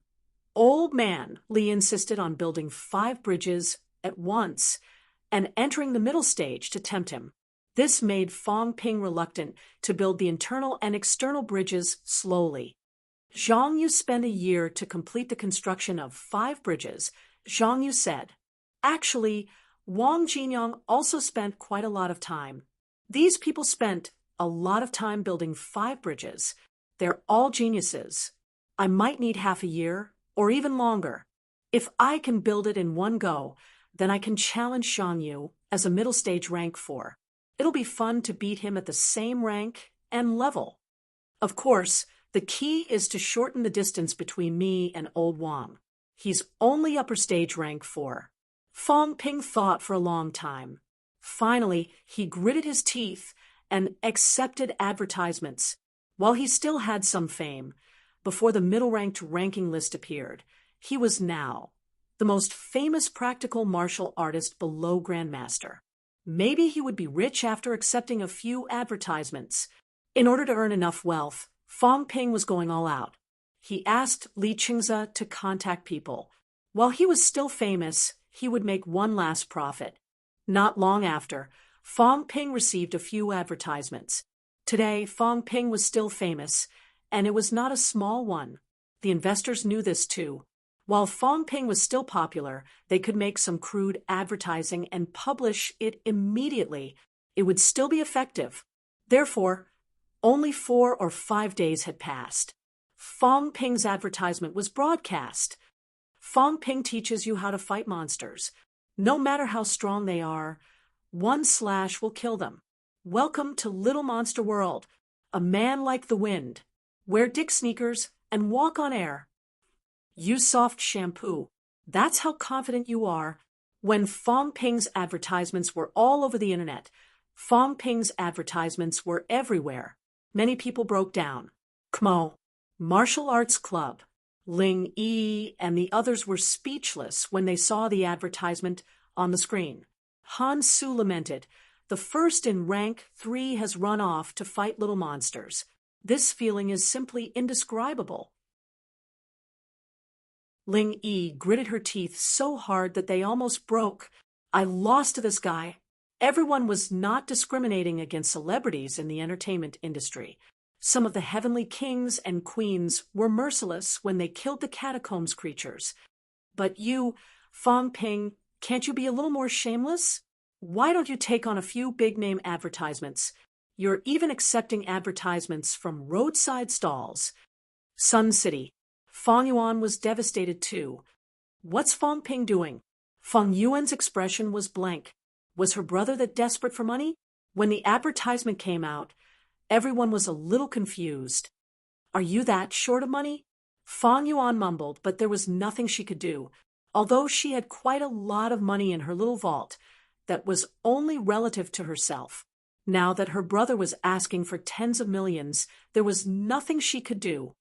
Old Man Li insisted on building 5 bridges at once and entering the middle stage to tempt him. This made Fong Ping reluctant to build the internal and external bridges slowly. Zhang Yu spent a year to complete the construction of 5 bridges. Zhang Yu said. Actually, Wang Jinyang also spent quite a lot of time. These people spent a lot of time building 5 bridges. They're all geniuses. I might need half a year, or even longer. If I can build it in one go, then I can challenge Zhang Yu as a middle stage rank 4. It'll be fun to beat him at the same rank and level. Of course, the key is to shorten the distance between me and old Wang. He's only upper stage rank 4. Fong Ping thought for a long time. Finally, he gritted his teeth and accepted advertisements. While he still had some fame, before the middle-ranked ranking list appeared, he was now the most famous practical martial artist below Grandmaster. Maybe he would be rich after accepting a few advertisements. In order to earn enough wealth, Fong Ping was going all out. He asked Li Qingze to contact people. While he was still famous, he would make one last profit. Not long after, Fong Ping received a few advertisements. Today, Fong Ping was still famous, and it was not a small one. The investors knew this too. While Fong Ping was still popular, they could make some crude advertising and publish it immediately. It would still be effective. Therefore, only 4 or 5 days had passed. Fong Ping's advertisement was broadcast. Fong Ping teaches you how to fight monsters. No matter how strong they are, one slash will kill them. Welcome to Little Monster World. A man like the wind. Wear dick sneakers and walk on air. Use soft shampoo. That's how confident you are. When Fong Ping's advertisements were all over the internet, Fong Ping's advertisements were everywhere. Many people broke down. Kmo, Martial Arts Club, Ling Yi, and the others were speechless when they saw the advertisement on the screen. Han Su lamented, "The first in rank 3 has run off to fight little monsters. This feeling is simply indescribable." Ling Yi gritted her teeth so hard that they almost broke. "I lost to this guy." Everyone was not discriminating against celebrities in the entertainment industry. Some of the heavenly kings and queens were merciless when they killed the catacombs creatures. But you, Fong Ping, can't you be a little more shameless? Why don't you take on a few big-name advertisements? You're even accepting advertisements from roadside stalls. Sun City. Fong Yuan was devastated too. What's Fong Ping doing? Fong Yuan's expression was blank. Was her brother that desperate for money? When the advertisement came out, everyone was a little confused. Are you that short of money? Fong Yuan mumbled, but there was nothing she could do. Although she had quite a lot of money in her little vault, that was only relative to herself. Now that her brother was asking for tens of millions, there was nothing she could do.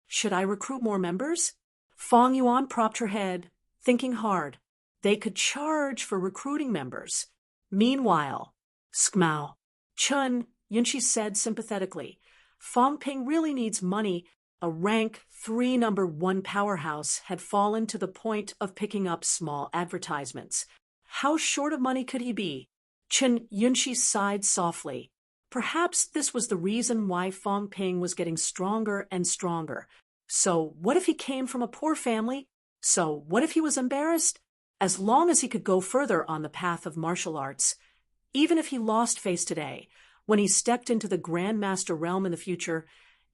Should I recruit more members? Fong Yuan propped her head, thinking hard. They could charge for recruiting members. Meanwhile, Skmao, Chun, Yunshi said sympathetically, Fong Ping really needs money. A rank 3 number 1 powerhouse had fallen to the point of picking up small advertisements. How short of money could he be? Chen Yunshi sighed softly. Perhaps this was the reason why Fong Ping was getting stronger and stronger. So what if he came from a poor family? So what if he was embarrassed? As long as he could go further on the path of martial arts, even if he lost face today, when he stepped into the Grandmaster realm in the future,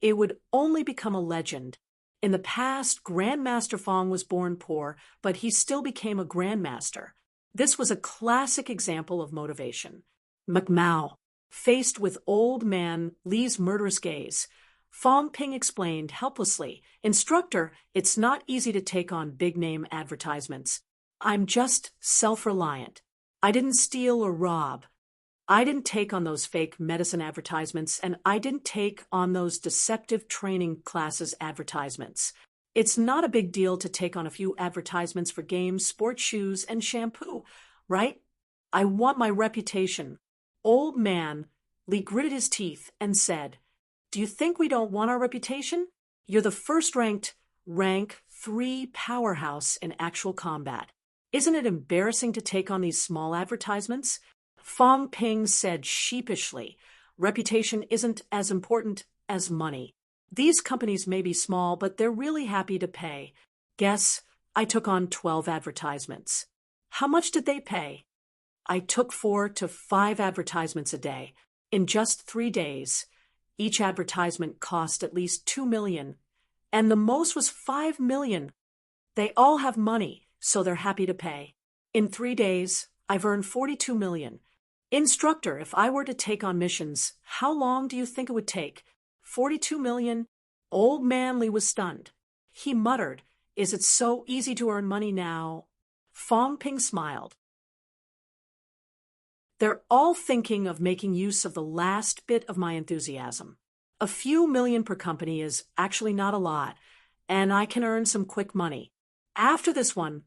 it would only become a legend. In the past, Grandmaster Fong was born poor, but he still became a Grandmaster. This was a classic example of motivation. McMao, faced with old man Li's murderous gaze, Fong Ping explained helplessly, "Instructor, it's not easy to take on big-name advertisements. I'm just self-reliant. I didn't steal or rob. I didn't take on those fake medicine advertisements, and I didn't take on those deceptive training classes advertisements. It's not a big deal to take on a few advertisements for games, sports shoes, and shampoo, right? I want my reputation." Old man Li gritted his teeth and said, "Do you think we don't want our reputation? You're the first-ranked rank 3 powerhouse in actual combat. Isn't it embarrassing to take on these small advertisements?" Fong Ping said sheepishly, "Reputation isn't as important as money. These companies may be small, but they're really happy to pay. Guess I took on 12 advertisements. How much did they pay? I took 4 to 5 advertisements a day. In just 3 days, each advertisement cost at least 2 million, and the most was 5 million. They all have money, so they're happy to pay. In 3 days, I've earned 42 million. Instructor, if I were to take on missions, how long do you think it would take? 42 million? Old man Li was stunned. He muttered, "Is it so easy to earn money now?" Fong Ping smiled. "They're all thinking of making use of the last bit of my enthusiasm. A few million per company is actually not a lot, and I can earn some quick money. After this one,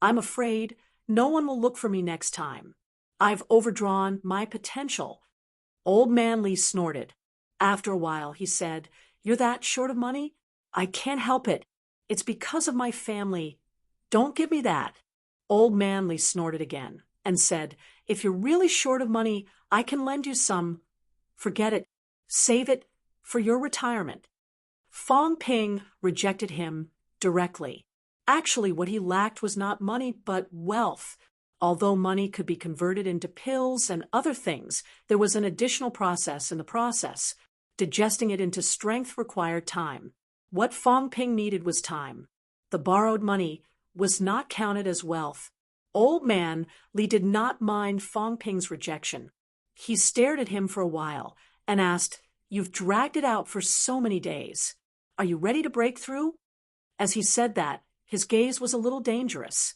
I'm afraid no one will look for me next time. I've overdrawn my potential." Old man Li snorted. After a while, he said, "You're that short of money? I can't help it. It's because of my family. Don't give me that." Old man Li snorted again and said, "If you're really short of money, I can lend you some. Forget it. Save it for your retirement." Fong Ping rejected him directly. Actually, what he lacked was not money, but wealth. Although money could be converted into pills and other things, there was an additional process in the process. Digesting it into strength required time. What Fong Ping needed was time. The borrowed money was not counted as wealth. Old man Li did not mind Fong Ping's rejection. He stared at him for a while and asked, "You've dragged it out for so many days. Are you ready to break through?" As he said that, his gaze was a little dangerous.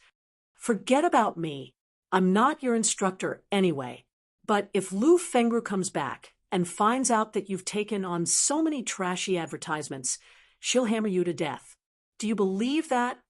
"Forget about me. I'm not your instructor anyway. But if Lu Fengru comes back and finds out that you've taken on so many trashy advertisements, she'll hammer you to death. Do you believe that?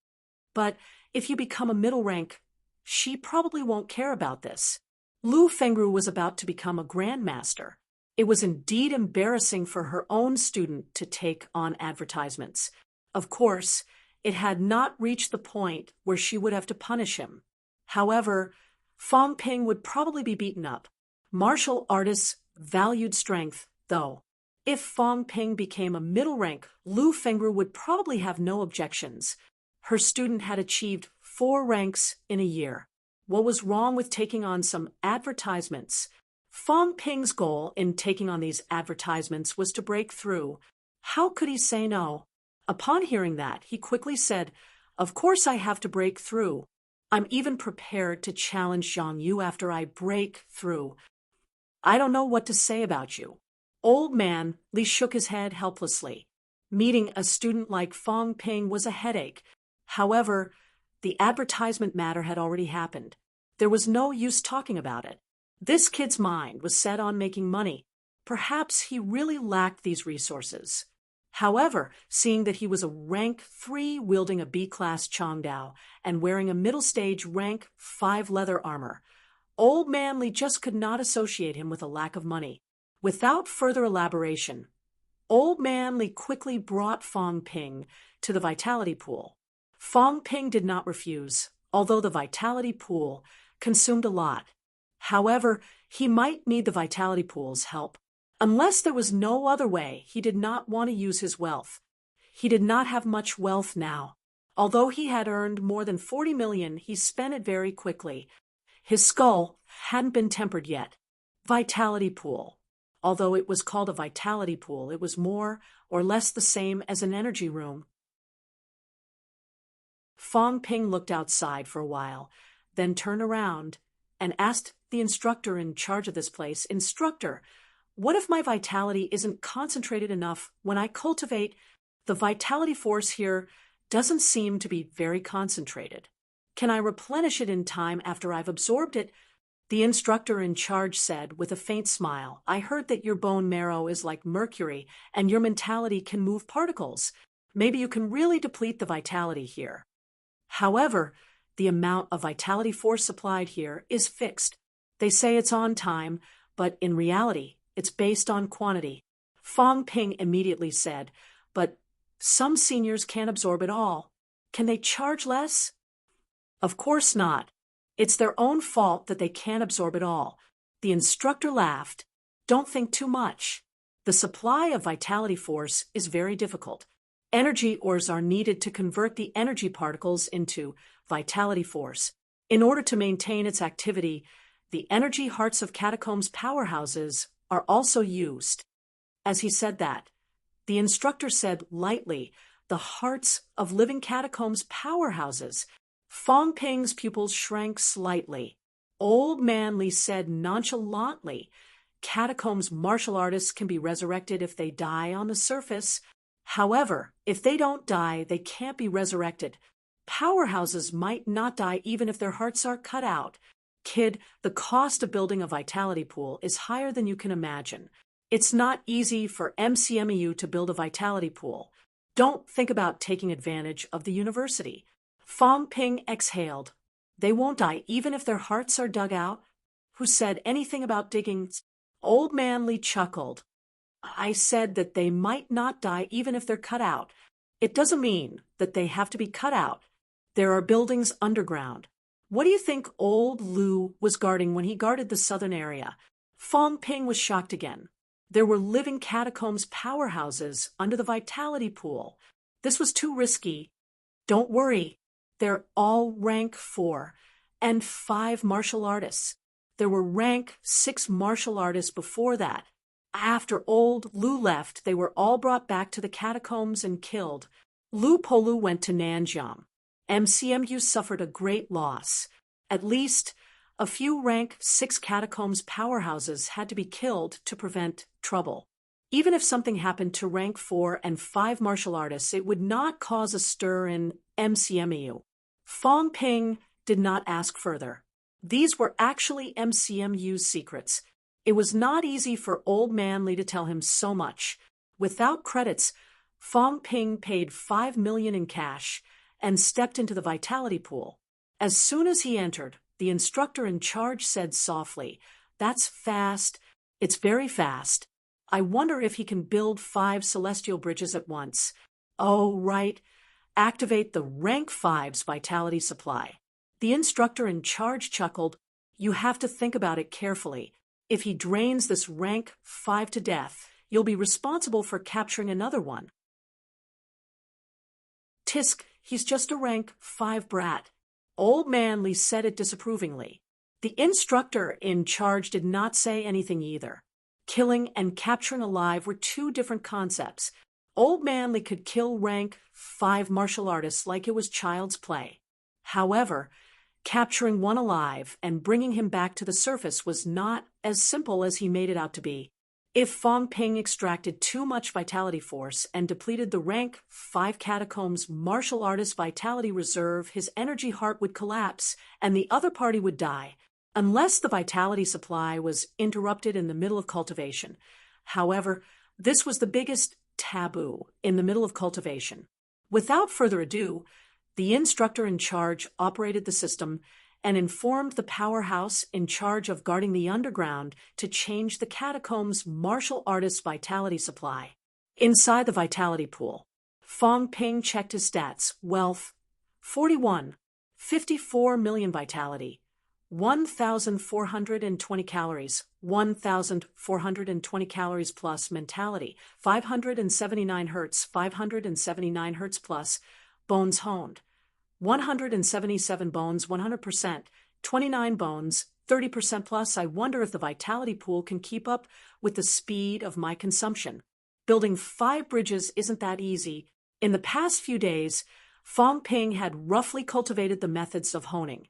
But if you become a middle rank, she probably won't care about this." Lu Fengru was about to become a grandmaster. It was indeed embarrassing for her own student to take on advertisements. Of course, it had not reached the point where she would have to punish him. However, Fong Ping would probably be beaten up. Martial artists valued strength, though. If Fong Ping became a middle rank, Lu Fengru would probably have no objections. Her student had achieved 4 ranks in a year. What was wrong with taking on some advertisements? Fong Ping's goal in taking on these advertisements was to break through. How could he say no? Upon hearing that, he quickly said, "Of course I have to break through. I'm even prepared to challenge Zhang Yu after I break through. I don't know what to say about you." Old man Li shook his head helplessly. Meeting a student like Fong Ping was a headache. However, the advertisement matter had already happened. There was no use talking about it. This kid's mind was set on making money. Perhaps he really lacked these resources. However, seeing that he was a rank 3 wielding a B-class Chongdao and wearing a middle stage rank 5 leather armor, Old man Li just could not associate him with a lack of money. Without further elaboration, Old man Li quickly brought Fong Ping to the vitality pool. Fong Ping did not refuse, although the vitality pool consumed a lot. However, he might need the vitality pool's help. Unless there was no other way, he did not want to use his wealth. He did not have much wealth now. Although he had earned more than 40 million, he spent it very quickly. His skull hadn't been tempered yet. Vitality pool. Although it was called a vitality pool, it was more or less the same as an energy room. Fong Ping looked outside for a while, then turned around and asked the instructor in charge of this place, "Instructor, what if my vitality isn't concentrated enough when I cultivate? The vitality force here doesn't seem to be very concentrated. Can I replenish it in time after I've absorbed it?" The instructor in charge said with a faint smile, "I heard that your bone marrow is like mercury and your mentality can move particles. Maybe you can really deplete the vitality here. However, the amount of vitality force supplied here is fixed. They say it's on time, but in reality, it's based on quantity." Fong Ping immediately said, "But some seniors can't absorb it all. Can they charge less?" "Of course not. It's their own fault that they can't absorb it all." The instructor laughed. "Don't think too much. The supply of vitality force is very difficult. Energy ores are needed to convert the energy particles into vitality force. In order to maintain its activity, the energy hearts of catacombs powerhouses are also used." As he said that, the instructor said lightly, "The hearts of living catacombs powerhouses." Fong Ping's pupils shrank slightly. Old Man Li said nonchalantly, "Catacombs martial artists can be resurrected if they die on the surface. However, if they don't die, they can't be resurrected. Powerhouses might not die even if their hearts are cut out. Kid, the cost of building a vitality pool is higher than you can imagine. It's not easy for MCMEU to build a vitality pool. Don't think about taking advantage of the university." Fong Ping exhaled. "They won't die even if their hearts are dug out? Who said anything about digging?" Old Man Li chuckled. "I said that they might not die even if they're cut out. It doesn't mean that they have to be cut out. There are buildings underground. What do you think old Lu was guarding when he guarded the southern area?" Fong Ping was shocked again. There were living catacombs powerhouses under the vitality pool. This was too risky. "Don't worry. They're all rank 4 and 5 martial artists. There were rank 6 martial artists before that. After old Lu left, they were all brought back to the catacombs and killed. Lu Polu went to Nanjiang. MCMU suffered a great loss. At least a few rank 6 catacombs powerhouses had to be killed to prevent trouble. Even if something happened to rank 4 and 5 martial artists, it would not cause a stir in MCMU." Fong Ping did not ask further. These were actually MCMU's secrets. It was not easy for Old Man Li to tell him so much. Without credits, Fong Ping paid 5 million in cash and stepped into the vitality pool. As soon as he entered, the instructor in charge said softly, "That's fast. It's very fast. I wonder if he can build 5 celestial bridges at once." "Oh, right. Activate the rank 5's vitality supply." The instructor in charge chuckled. "You have to think about it carefully. If he drains this rank 5 to death, you'll be responsible for capturing another one." "Tisk, he's just a rank 5 brat." Old Man Li said it disapprovingly. The instructor in charge did not say anything either. Killing and capturing alive were two different concepts. Old Man Li could kill rank 5 martial artists like it was child's play. However, capturing one alive and bringing him back to the surface was not as simple as he made it out to be. If Fong Ping extracted too much vitality force and depleted the rank 5 catacombs martial artist vitality reserve, his energy heart would collapse and the other party would die, unless the vitality supply was interrupted in the middle of cultivation. However, this was the biggest taboo in the middle of cultivation. Without further ado, the instructor in charge operated the system and informed the powerhouse in charge of guarding the underground to change the catacombs martial artist vitality supply. Inside the vitality pool, Fong Ping checked his stats. Wealth, 41, 54 million vitality, 1,420 calories, 1,420 calories plus mentality, 579 hertz, 579 hertz plus Bones honed. 177 bones, 100%. 29 bones, 30% plus. I wonder if the vitality pool can keep up with the speed of my consumption. Building 5 bridges isn't that easy. In the past few days, Fong Ping had roughly cultivated the methods of honing.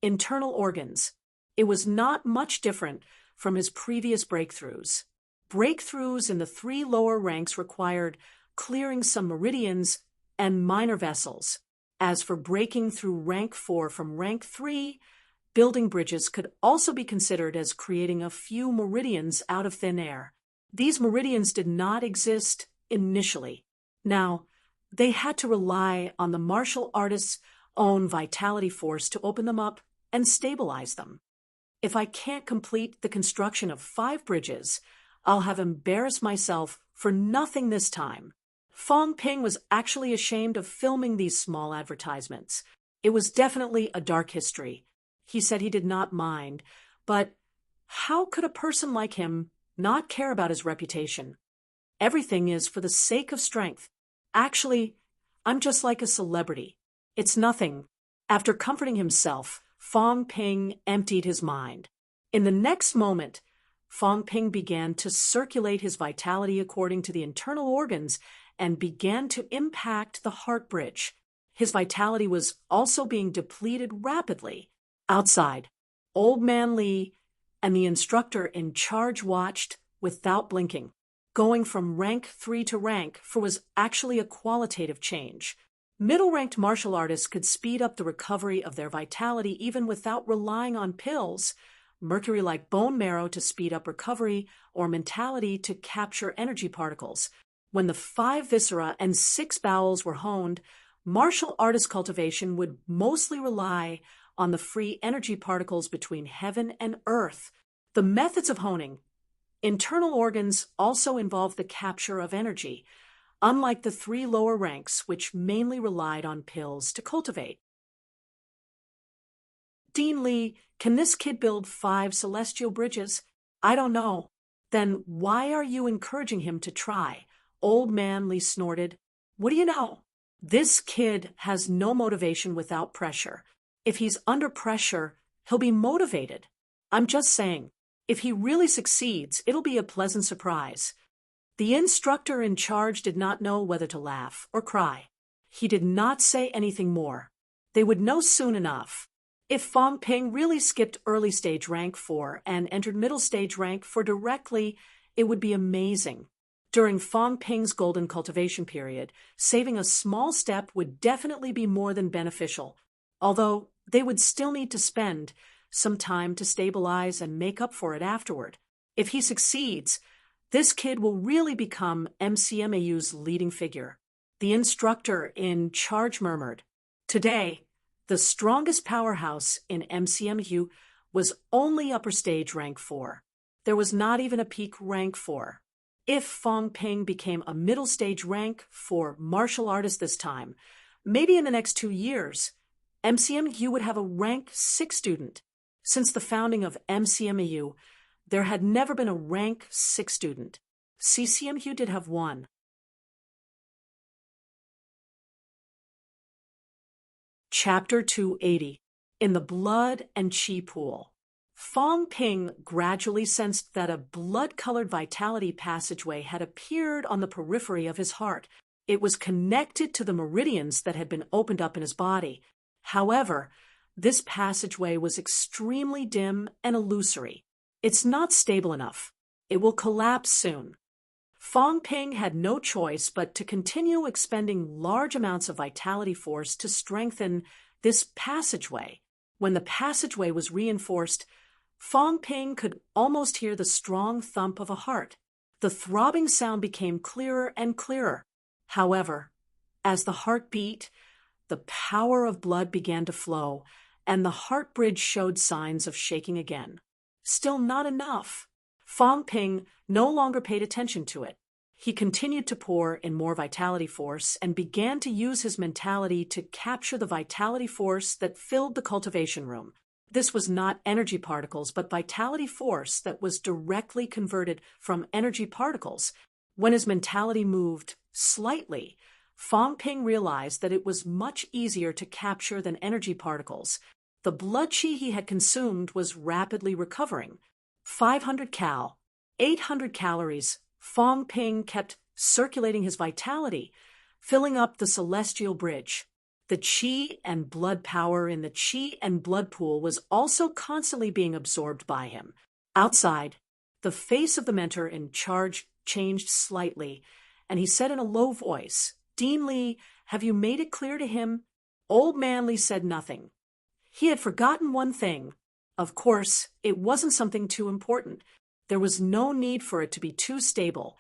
Internal organs. It was not much different from his previous breakthroughs. Breakthroughs in the 3 lower ranks required clearing some meridians and minor vessels. As for breaking through rank 4 from rank 3, building bridges could also be considered as creating a few meridians out of thin air. These meridians did not exist initially. Now, they had to rely on the martial artist's own vitality force to open them up and stabilize them. If I can't complete the construction of 5 bridges, I'll have embarrassed myself for nothing this time. Fong Ping was actually ashamed of filming these small advertisements. It was definitely a dark history. He said he did not mind, but how could a person like him not care about his reputation? Everything is for the sake of strength. Actually, I'm just like a celebrity. It's nothing. After comforting himself, Fong Ping emptied his mind. In the next moment, Fong Ping began to circulate his vitality according to the internal organs and began to impact the heart bridge. His vitality was also being depleted rapidly. Outside, Old Man Lee and the instructor in charge watched without blinking. Going from rank 3 to rank 4 was actually a qualitative change. Middle-ranked martial artists could speed up the recovery of their vitality even without relying on pills, mercury-like bone marrow to speed up recovery, or mentality to capture energy particles. When the 5 viscera and 6 bowels were honed, martial artist cultivation would mostly rely on the free energy particles between heaven and earth. The methods of honing. Internal organs also involve the capture of energy, unlike the 3 lower ranks, which mainly relied on pills to cultivate. Dean Lee, can this kid build 5 celestial bridges? I don't know. Then why are you encouraging him to try? Old Man Lee snorted. What do you know? This kid has no motivation without pressure. If he's under pressure, he'll be motivated. I'm just saying, if he really succeeds, it'll be a pleasant surprise. The instructor in charge did not know whether to laugh or cry. He did not say anything more. They would know soon enough. If Fong Ping really skipped early stage rank 4 and entered middle stage rank 4 directly, it would be amazing. During Fong Ping's golden cultivation period, saving a small step would definitely be more than beneficial, although they would still need to spend some time to stabilize and make up for it afterward. If he succeeds, this kid will really become MCMAU's leading figure. The instructor in charge murmured. Today, the strongest powerhouse in MCMU was only upper stage rank 4. There was not even a peak rank 4. If Fong Ping became a middle stage rank 4 martial artist this time, maybe in the next 2 years, MCMU would have a rank 6 student. Since the founding of MCMU, there had never been a rank 6 student. CCMU did have one. Chapter 280. In the Blood and Qi Pool. Fong Ping gradually sensed that a blood-colored vitality passageway had appeared on the periphery of his heart. It was connected to the meridians that had been opened up in his body. However, this passageway was extremely dim and illusory. It's not stable enough. It will collapse soon. Fong Ping had no choice but to continue expending large amounts of vitality force to strengthen this passageway. When the passageway was reinforced, Fong Ping could almost hear the strong thump of a heart. The throbbing sound became clearer and clearer. However, as the heart beat, the power of blood began to flow, and the heart bridge showed signs of shaking again. Still not enough. Fong Ping no longer paid attention to it. He continued to pour in more vitality force and began to use his mentality to capture the vitality force that filled the cultivation room. This was not energy particles, but vitality force that was directly converted from energy particles. When his mentality moved slightly, Fong Ping realized that it was much easier to capture than energy particles. The blood qi he had consumed was rapidly recovering. 500 cal, 800 calories. Fong Ping kept circulating his vitality, filling up the celestial bridge. The qi and blood power in the qi and blood pool was also constantly being absorbed by him. Outside, the face of the mentor in charge changed slightly, and he said in a low voice, "Dean Li, have you made it clear to him?" Old Man Li said nothing. He had forgotten one thing. Of course, it wasn't something too important. There was no need for it to be too stable.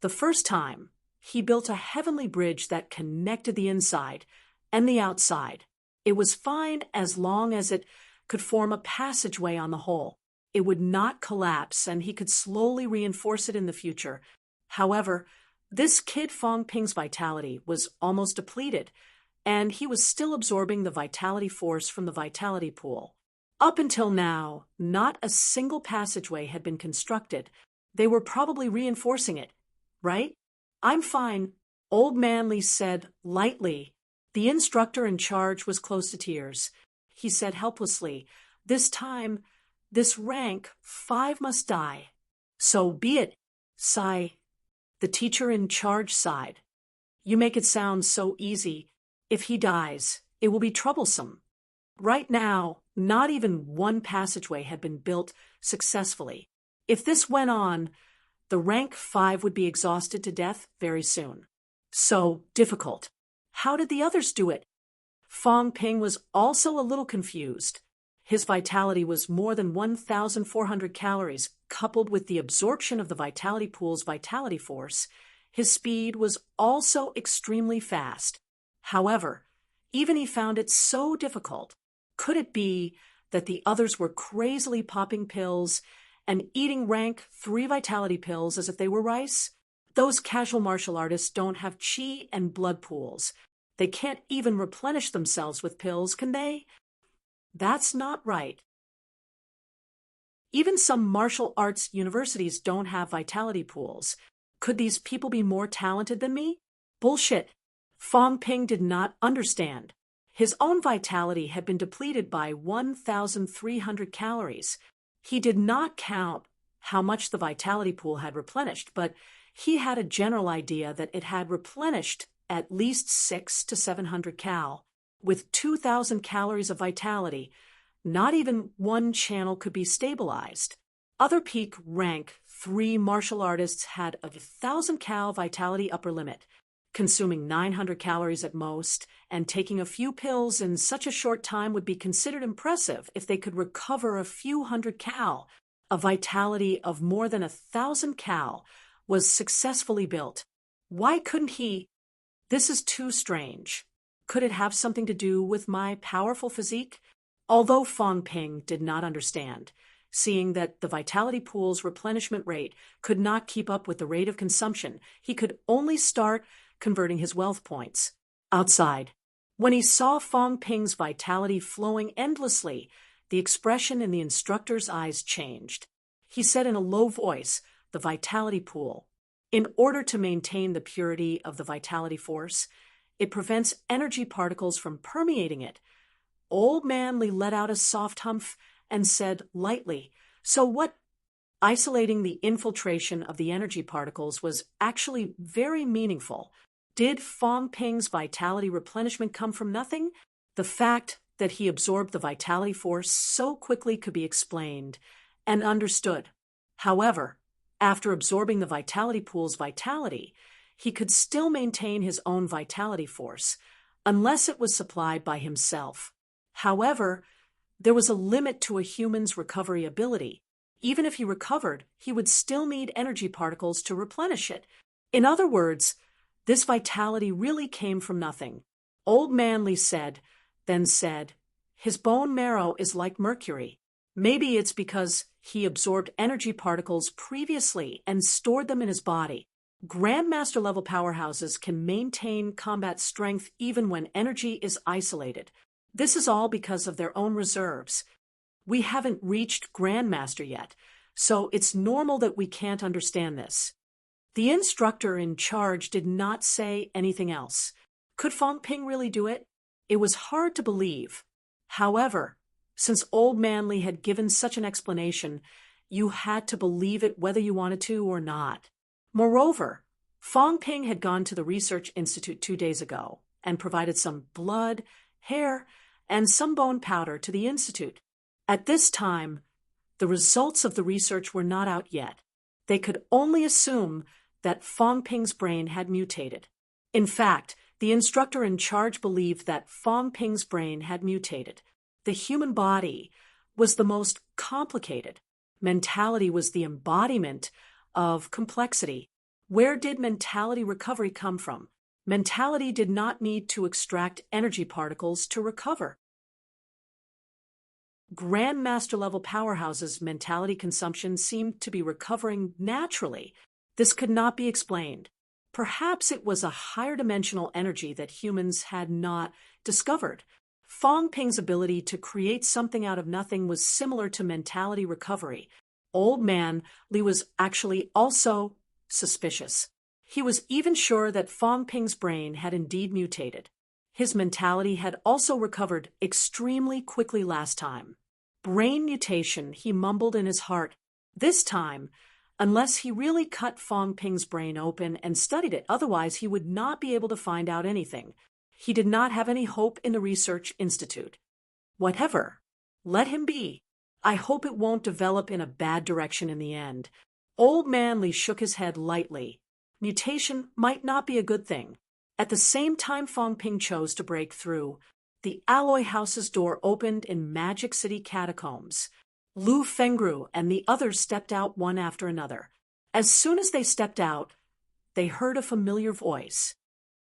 The first time, he built a heavenly bridge that connected the inside and the outside. It was fine as long as it could form a passageway on the whole. It would not collapse, and he could slowly reinforce it in the future. However, this kid Fong Ping's vitality was almost depleted, and he was still absorbing the vitality force from the vitality pool. Up until now, not a single passageway had been constructed. They were probably reinforcing it, right? "I'm fine," Old Man Li said lightly. The instructor in charge was close to tears. He said helplessly, "This time, this rank 5 must die." "So be it," sigh. The teacher in charge sighed. "You make it sound so easy. If he dies, it will be troublesome." Right now, not even one passageway had been built successfully. If this went on, the rank 5 would be exhausted to death very soon. So difficult. How did the others do it? Fong Ping was also a little confused. His vitality was more than 1,400 calories, coupled with the absorption of the vitality pool's vitality force. His speed was also extremely fast. However, even he found it so difficult. Could it be that the others were crazily popping pills and eating rank 3 vitality pills as if they were rice? Those casual martial artists don't have qi and blood pools. They can't even replenish themselves with pills, can they? That's not right. Even some martial arts universities don't have vitality pools. Could these people be more talented than me? Bullshit. Fong Ping did not understand. His own vitality had been depleted by 1,300 calories. He did not count how much the vitality pool had replenished, but he had a general idea that it had replenished at least 600 to 700 cal. With 2,000 calories of vitality, not even one channel could be stabilized. Other peak rank 3 martial artists had a 1,000 cal vitality upper limit. Consuming 900 calories at most and taking a few pills in such a short time would be considered impressive if they could recover a few hundred cal. A vitality of more than 1,000 cal was successfully built. Why couldn't he? This is too strange. Could it have something to do with my powerful physique? Although Fong Ping did not understand, seeing that the vitality pool's replenishment rate could not keep up with the rate of consumption, he could only start converting his wealth points. Outside, when he saw Fong Ping's vitality flowing endlessly, the expression in the instructor's eyes changed. He said in a low voice, "The vitality pool. In order to maintain the purity of the vitality force, it prevents energy particles from permeating it." Old Man Li let out a soft humph and said lightly, "So what?" Isolating the infiltration of the energy particles was actually very meaningful. Did Fong Ping's vitality replenishment come from nothing? The fact that he absorbed the vitality force so quickly could be explained and understood. However, after absorbing the vitality pool's vitality, he could still maintain his own vitality force, unless it was supplied by himself. However, there was a limit to a human's recovery ability. Even if he recovered, he would still need energy particles to replenish it. In other words, this vitality really came from nothing. Old Man Li said, then said, "His bone marrow is like mercury. Maybe it's because he absorbed energy particles previously and stored them in his body. Grandmaster level powerhouses can maintain combat strength even when energy is isolated. This is all because of their own reserves. We haven't reached Grandmaster yet, so it's normal that we can't understand this." The instructor in charge did not say anything else. Could Fong Ping really do it? It was hard to believe. However, since Old Man Li had given such an explanation, you had to believe it whether you wanted to or not. Moreover, Fong Ping had gone to the Research Institute 2 days ago and provided some blood, hair, and some bone powder to the institute. At this time, the results of the research were not out yet. They could only assume that Fong Ping's brain had mutated. In fact, the instructor in charge believed that Fong Ping's brain had mutated. The human body was the most complicated. Mentality was the embodiment of complexity. Where did mentality recovery come from? Mentality did not need to extract energy particles to recover. Grandmaster level powerhouses' mentality consumption seemed to be recovering naturally. This could not be explained. Perhaps it was a higher dimensional energy that humans had not discovered. Fong Ping's ability to create something out of nothing was similar to mentality recovery. Old Man Li was actually also suspicious. He was even sure that Fong Ping's brain had indeed mutated. His mentality had also recovered extremely quickly last time. Brain mutation, he mumbled in his heart. This time, unless he really cut Fong Ping's brain open and studied it, otherwise he would not be able to find out anything. He did not have any hope in the Research Institute. Whatever, let him be. I hope it won't develop in a bad direction in the end. Old Man Li shook his head lightly. Mutation might not be a good thing. At the same time Fong Ping chose to break through, the Alloy House's door opened in Magic City catacombs. Lu Fengru and the others stepped out one after another. As soon as they stepped out, they heard a familiar voice.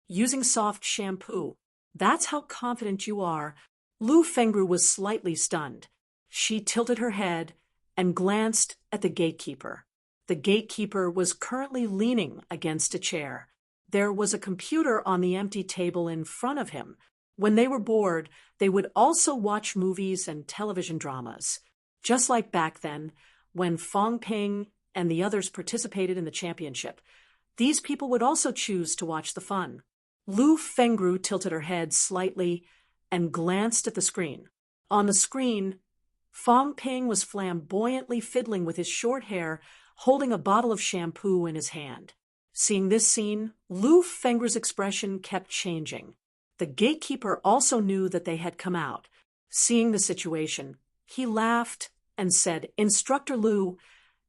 Using soft shampoo. That's how confident you are. Lu Fengru was slightly stunned. She tilted her head and glanced at the gatekeeper. The gatekeeper was currently leaning against a chair. There was a computer on the empty table in front of him. When they were bored, they would also watch movies and television dramas. Just like back then, when Fong Ping and the others participated in the championship, these people would also choose to watch the fun. Lu Fengru tilted her head slightly and glanced at the screen. On the screen, Fong Ping was flamboyantly fiddling with his short hair, holding a bottle of shampoo in his hand. Seeing this scene, Lu Fengru's expression kept changing. The gatekeeper also knew that they had come out. Seeing the situation, he laughed and said, "Instructor Lu,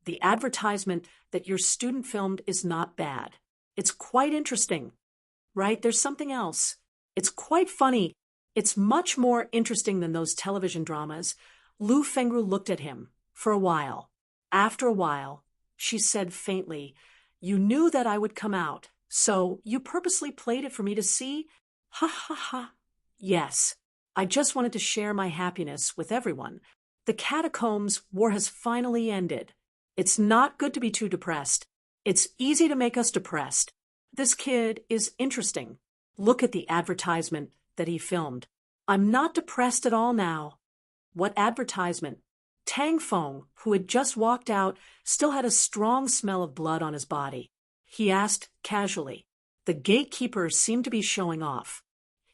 the advertisement that your student filmed is not bad. It's quite interesting, right? There's something else. It's quite funny. It's much more interesting than those television dramas." Lu Fengru looked at him for a while. After a while, she said faintly, "You knew that I would come out, so you purposely played it for me to see? Ha ha ha. Yes, I just wanted to share my happiness with everyone. The catacombs war has finally ended. It's not good to be too depressed. It's easy to make us depressed. This kid is interesting. Look at the advertisement that he filmed. I'm not depressed at all now." What advertisement? Tang Feng, who had just walked out, still had a strong smell of blood on his body. He asked casually. The gatekeeper seemed to be showing off.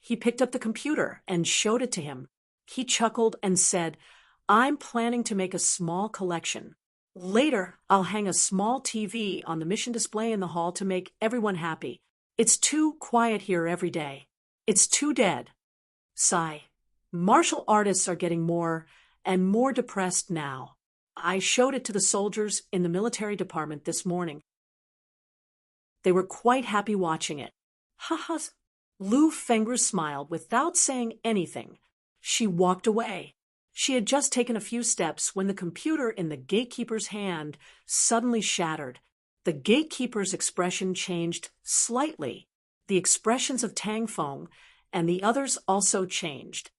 He picked up the computer and showed it to him. He chuckled and said, "I'm planning to make a small collection. Later, I'll hang a small TV on the mission display in the hall to make everyone happy. It's too quiet here every day. It's too dead." Sigh. Martial artists are getting more and more depressed now. I showed it to the soldiers in the military department this morning. They were quite happy watching it. Ha ha. Lu Fengru smiled without saying anything. She walked away. She had just taken a few steps when the computer in the gatekeeper's hand suddenly shattered. The gatekeeper's expression changed slightly. The expressions of Tang Feng and the others also changed.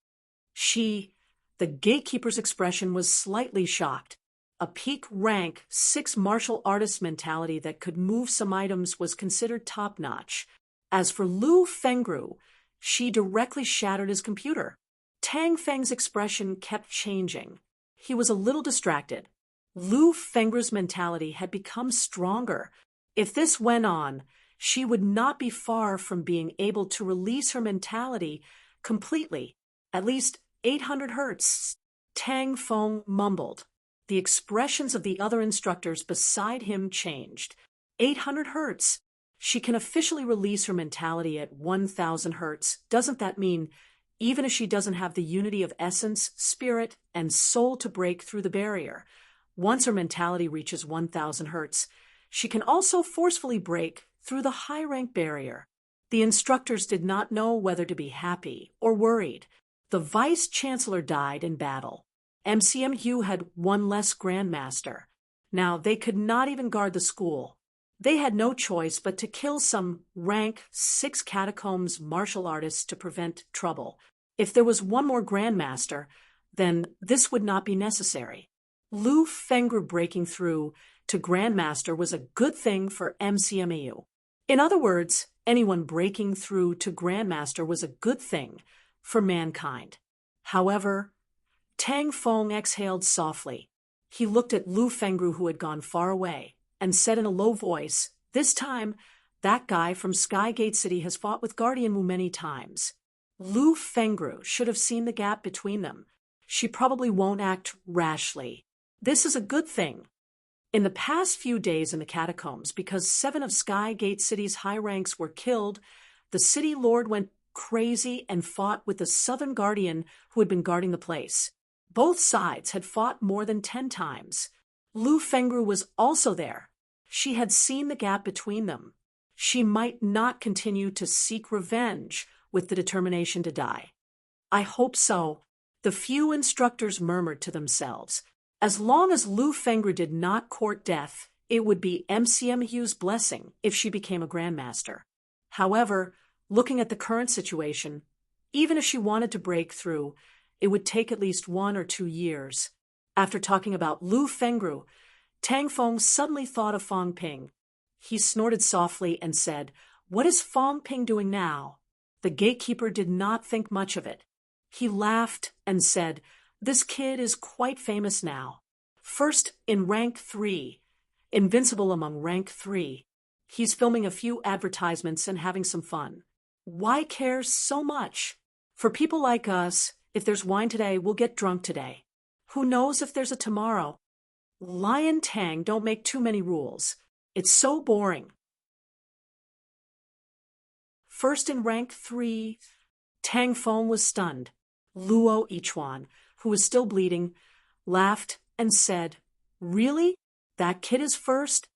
The gatekeeper's expression was slightly shocked. A peak rank 6 martial artist mentality that could move some items was considered top-notch. As for Lu Fengru, she directly shattered his computer. Tang Feng's expression kept changing. He was a little distracted. Lu Fengru's mentality had become stronger. If this went on, she would not be far from being able to release her mentality completely. At least 800 hertz, Tang Feng mumbled. The expressions of the other instructors beside him changed. 800 hertz. She can officially release her mentality at 1000 hertz. Doesn't that mean even if she doesn't have the unity of essence, spirit, and soul to break through the barrier, once her mentality reaches 1000 hertz, she can also forcefully break through the high-rank barrier? The instructors did not know whether to be happy or worried. The vice-chancellor died in battle. MCMU had one less grandmaster. Now they could not even guard the school. They had no choice but to kill some rank 6 catacombs martial artists to prevent trouble. If there was one more grandmaster, then this would not be necessary. Lu Fengru breaking through to grandmaster was a good thing for MCMU. In other words, anyone breaking through to grandmaster was a good thing for mankind. However, Tang Feng exhaled softly. He looked at Lu Fengru, who had gone far away, and said in a low voice, "This time, that guy from Skygate City has fought with Guardian Wu many times." Lu Fengru should have seen the gap between them. She probably won't act rashly. This is a good thing. In the past few days in the catacombs, because 7 of Skygate City's high ranks were killed, the city lord went crazy and fought with the Southern Guardian who had been guarding the place. Both sides had fought more than 10 times. Lu Fengru was also there. She had seen the gap between them. She might not continue to seek revenge with the determination to die. I hope so. The few instructors murmured to themselves. As long as Lu Fengru did not court death, it would be MCMU's blessing if she became a grandmaster. However, looking at the current situation, even if she wanted to break through, it would take at least 1 or 2 years. After talking about Lu Fengru, Tang Feng suddenly thought of Fong Ping. He snorted softly and said, "What is Fong Ping doing now?" The gatekeeper did not think much of it. He laughed and said, "This kid is quite famous now. First in rank 3, invincible among rank 3. He's filming a few advertisements and having some fun. Why care so much? For people like us, if there's wine today, we'll get drunk today. Who knows if there's a tomorrow? Lion Tang, don't make too many rules. It's so boring." First in rank 3, Tang Feng was stunned. Luo Yichuan, who was still bleeding, laughed and said, "Really? That kid is first?"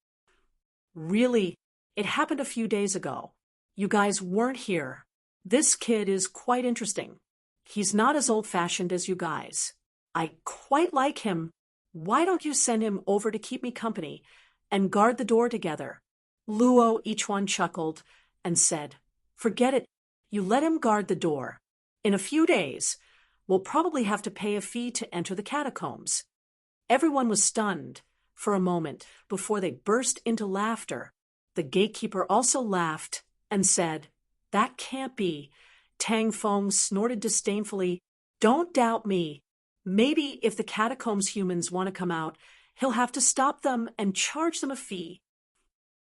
"Really? It happened a few days ago. You guys weren't here. This kid is quite interesting. He's not as old-fashioned as you guys. I quite like him. Why don't you send him over to keep me company and guard the door together?" Luo Yichuan chuckled and said, "Forget it. You let him guard the door. In a few days, we'll probably have to pay a fee to enter the catacombs." Everyone was stunned for a moment before they burst into laughter. The gatekeeper also laughed and said, "That can't be." Tang Feng snorted disdainfully, "Don't doubt me. Maybe if the catacombs humans want to come out, he'll have to stop them and charge them a fee."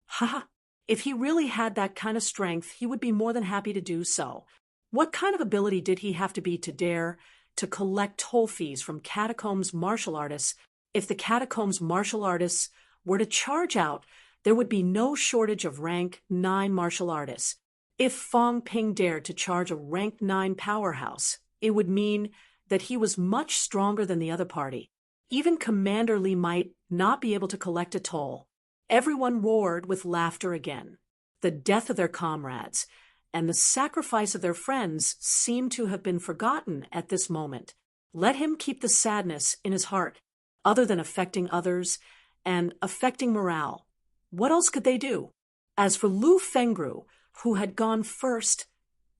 Ha! If he really had that kind of strength, he would be more than happy to do so. What kind of ability did he have to be to dare to collect toll fees from catacombs martial artists? If the catacombs martial artists were to charge out, there would be no shortage of rank 9 martial artists. If Fong Ping dared to charge a rank 9 powerhouse, it would mean that he was much stronger than the other party. Even Commander Li might not be able to collect a toll. Everyone roared with laughter again. The death of their comrades and the sacrifice of their friends seemed to have been forgotten at this moment. Let him keep the sadness in his heart, other than affecting others and affecting morale. What else could they do? As for Lu Fengru, who had gone first,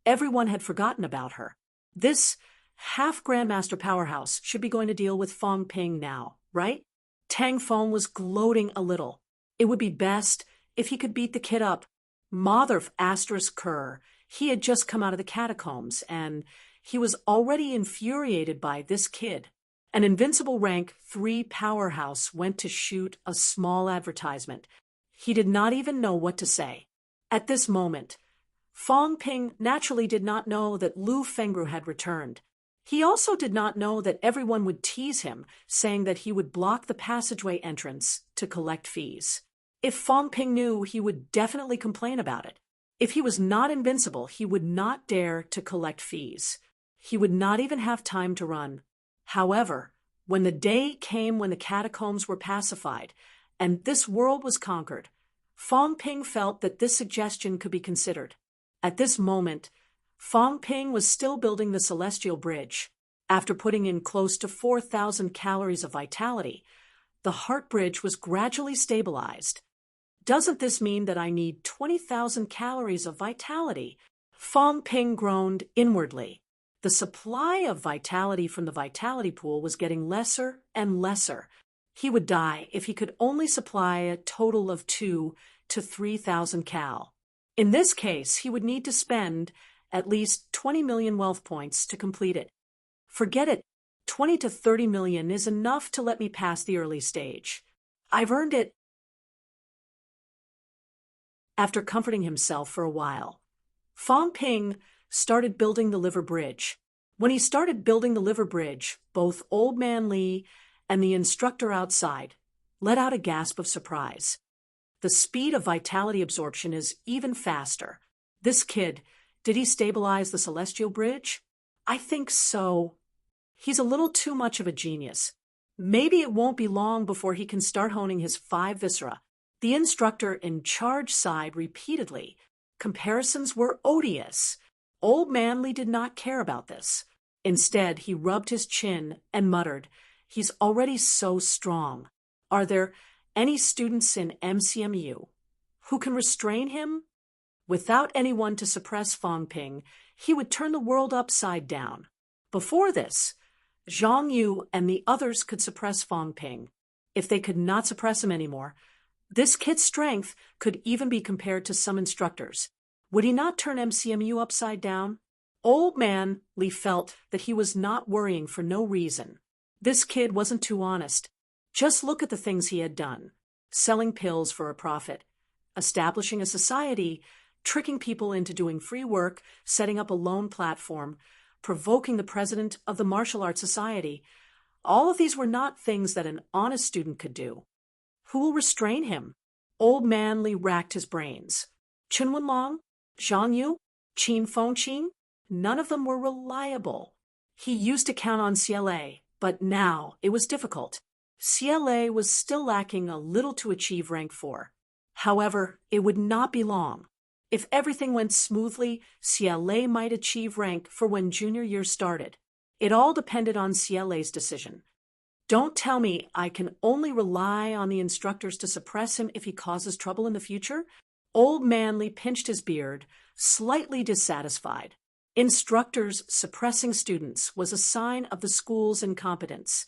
everyone had forgotten about her. This half-grandmaster powerhouse should be going to deal with Fong Ping now, right? Tang Feng was gloating a little. It would be best if he could beat the kid up. Mother of asterisk Kerr, he had just come out of the catacombs, and he was already infuriated by this kid. An invincible rank 3 powerhouse went to shoot a small advertisement. He did not even know what to say. At this moment, Fong Ping naturally did not know that Lu Fengru had returned. He also did not know that everyone would tease him, saying that he would block the passageway entrance to collect fees. If Fong Ping knew, he would definitely complain about it. If he was not invincible, he would not dare to collect fees. He would not even have time to run. However, when the day came when the catacombs were pacified and this world was conquered, Fong Ping felt that this suggestion could be considered. At this moment, Fong Ping was still building the Celestial Bridge. After putting in close to 4,000 calories of vitality, the heart bridge was gradually stabilized. Doesn't this mean that I need 20,000 calories of vitality? Fong Ping groaned inwardly. The supply of vitality from the vitality pool was getting lesser and lesser. He would die if he could only supply a total of 2,000 to 3,000 cal. In this case, he would need to spend at least 20 million wealth points to complete it. Forget it. 20 to 30 million is enough to let me pass the early stage. I've earned it. After comforting himself for a while, Fong Ping started building the liver bridge. When he started building the liver bridge, both Old Man Li and the instructor outside let out a gasp of surprise. The speed of vitality absorption is even faster. This kid, did he stabilize the Celestial Bridge? I think so. He's a little too much of a genius. Maybe it won't be long before he can start honing his 5 viscera. The instructor in charge sighed repeatedly. Comparisons were odious. Old Manly did not care about this. Instead, he rubbed his chin and muttered, "He's already so strong. Are there any students in MCMU who can restrain him?" Without anyone to suppress Fong Ping, he would turn the world upside down. Before this, Zhang Yu and the others could suppress Fong Ping. If they could not suppress him anymore, this kid's strength could even be compared to some instructors. Would he not turn MCMU upside down? Old Man Li felt that he was not worrying for no reason. This kid wasn't too honest. Just look at the things he had done. Selling pills for a profit, establishing a society, tricking people into doing free work, setting up a loan platform, provoking the president of the Martial Arts Society. All of these were not things that an honest student could do. Who will restrain him? Old Man Li racked his brains. Chen Wenlong? Zhang Yu? Qin Fengqing? None of them were reliable. He used to count on CLA, but now it was difficult. CLA was still lacking a little to achieve rank 4. However, it would not be long. If everything went smoothly, CLA might achieve rank for when junior year started. It all depended on CLA's decision. Don't tell me I can only rely on the instructors to suppress him if he causes trouble in the future? Old Manly pinched his beard, slightly dissatisfied. Instructors suppressing students was a sign of the school's incompetence.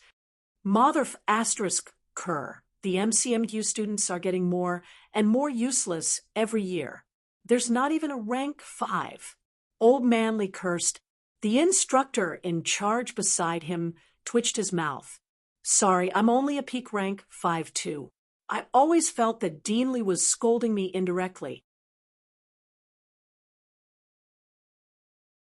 Motherf asterisk cur. The MCMU students are getting more and more useless every year. There's not even a rank 5. Old Manly cursed. The instructor in charge beside him twitched his mouth. Sorry, I'm only a peak rank 5 too. I always felt that Dean Lee was scolding me indirectly.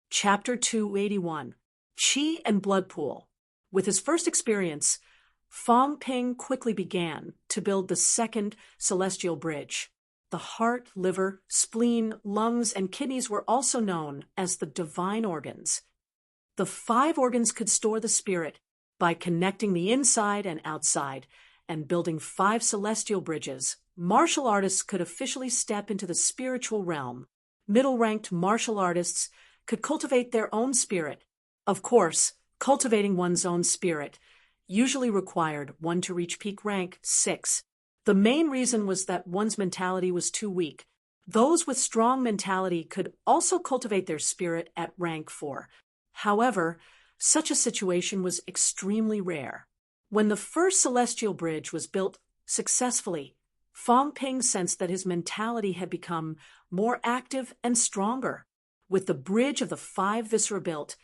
Chapter 281. Qi and Blood Pool. With his first experience, Fong Ping quickly began to build the second Celestial Bridge. The heart, liver, spleen, lungs, and kidneys were also known as the divine organs. The 5 organs could store the spirit by connecting the inside and outside and building 5 celestial bridges. Martial artists could officially step into the spiritual realm. Middle-ranked martial artists could cultivate their own spirit. Of course, cultivating one's own spirit usually required one to reach peak rank 6. The main reason was that one's mentality was too weak. Those with strong mentality could also cultivate their spirit at rank 4. However, such a situation was extremely rare. When the first Celestial Bridge was built successfully, Fong Ping sensed that his mentality had become more active and stronger. With the bridge of the 5 viscera built,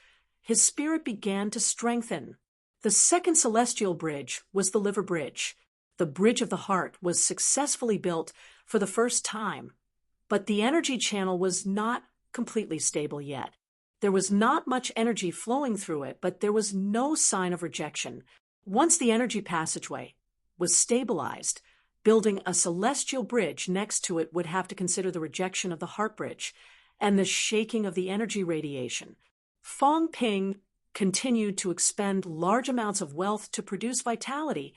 his spirit began to strengthen. The second Celestial Bridge was the Liver Bridge. The Bridge of the Heart was successfully built for the first time. But the energy channel was not completely stable yet. There was not much energy flowing through it, but there was no sign of rejection. Once the energy passageway was stabilized, building a celestial bridge next to it would have to consider the rejection of the heart bridge and the shaking of the energy radiation. Fong Ping continued to expend large amounts of wealth to produce vitality,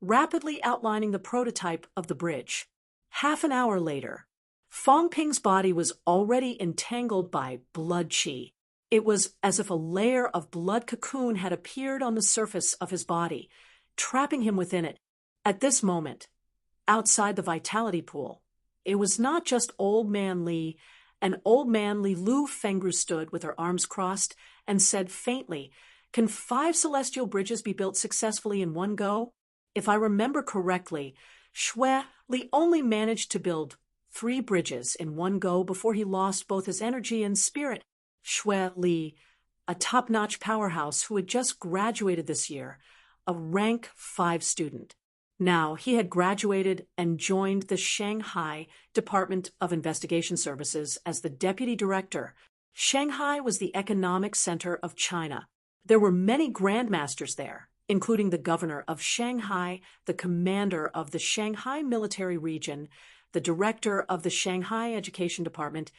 rapidly outlining the prototype of the bridge. Half an hour later, Fong Ping's body was already entangled by blood qi. It was as if a layer of blood cocoon had appeared on the surface of his body, trapping him within it. At this moment, outside the vitality pool, it was not just Old Man Li. And Old Man Li Lu Fengru stood with her arms crossed and said faintly, "Can 5 celestial bridges be built successfully in one go? If I remember correctly, Xue Li only managed to build 3 bridges in one go before he lost both his energy and spirit." Xue Li, a top-notch powerhouse who had just graduated this year, a rank 5 student. Now, he had graduated and joined the Shanghai Department of Investigation Services as the deputy director. Shanghai was the economic center of China. There were many grandmasters there, including the governor of Shanghai, the commander of the Shanghai military region, the director of the Shanghai Education Department,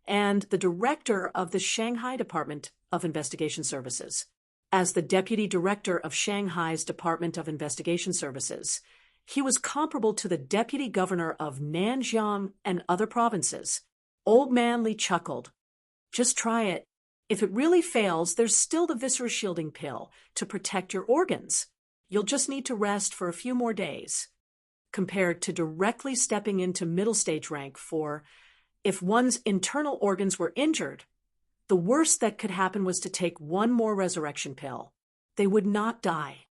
and the director of the Shanghai Department of Investigation Services. As the deputy director of Shanghai's Department of Investigation Services, he was comparable to the deputy governor of Nanjiang and other provinces. Old Man Li chuckled. "Just try it. If it really fails, there's still the viscera shielding pill to protect your organs. You'll just need to rest for a few more days." Compared to directly stepping into middle stage rank for, if one's internal organs were injured, the worst that could happen was to take one more resurrection pill. They would not die.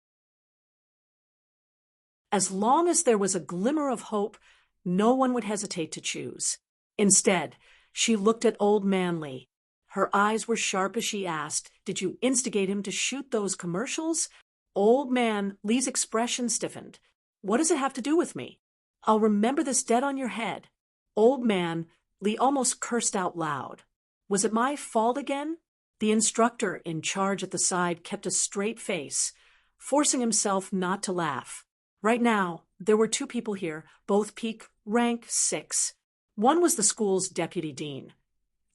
As long as there was a glimmer of hope, no one would hesitate to choose. Instead, she looked at Old Man Li. Her eyes were sharp as she asked, "Did you instigate him to shoot those commercials?" Old Man Li's expression stiffened. "What does it have to do with me? I'll remember this dead on your head." Old Man Li almost cursed out loud. Was it my fault again? The instructor in charge at the side kept a straight face, forcing himself not to laugh. Right now, there were 2 people here, both peak rank 6. One was the school's deputy dean.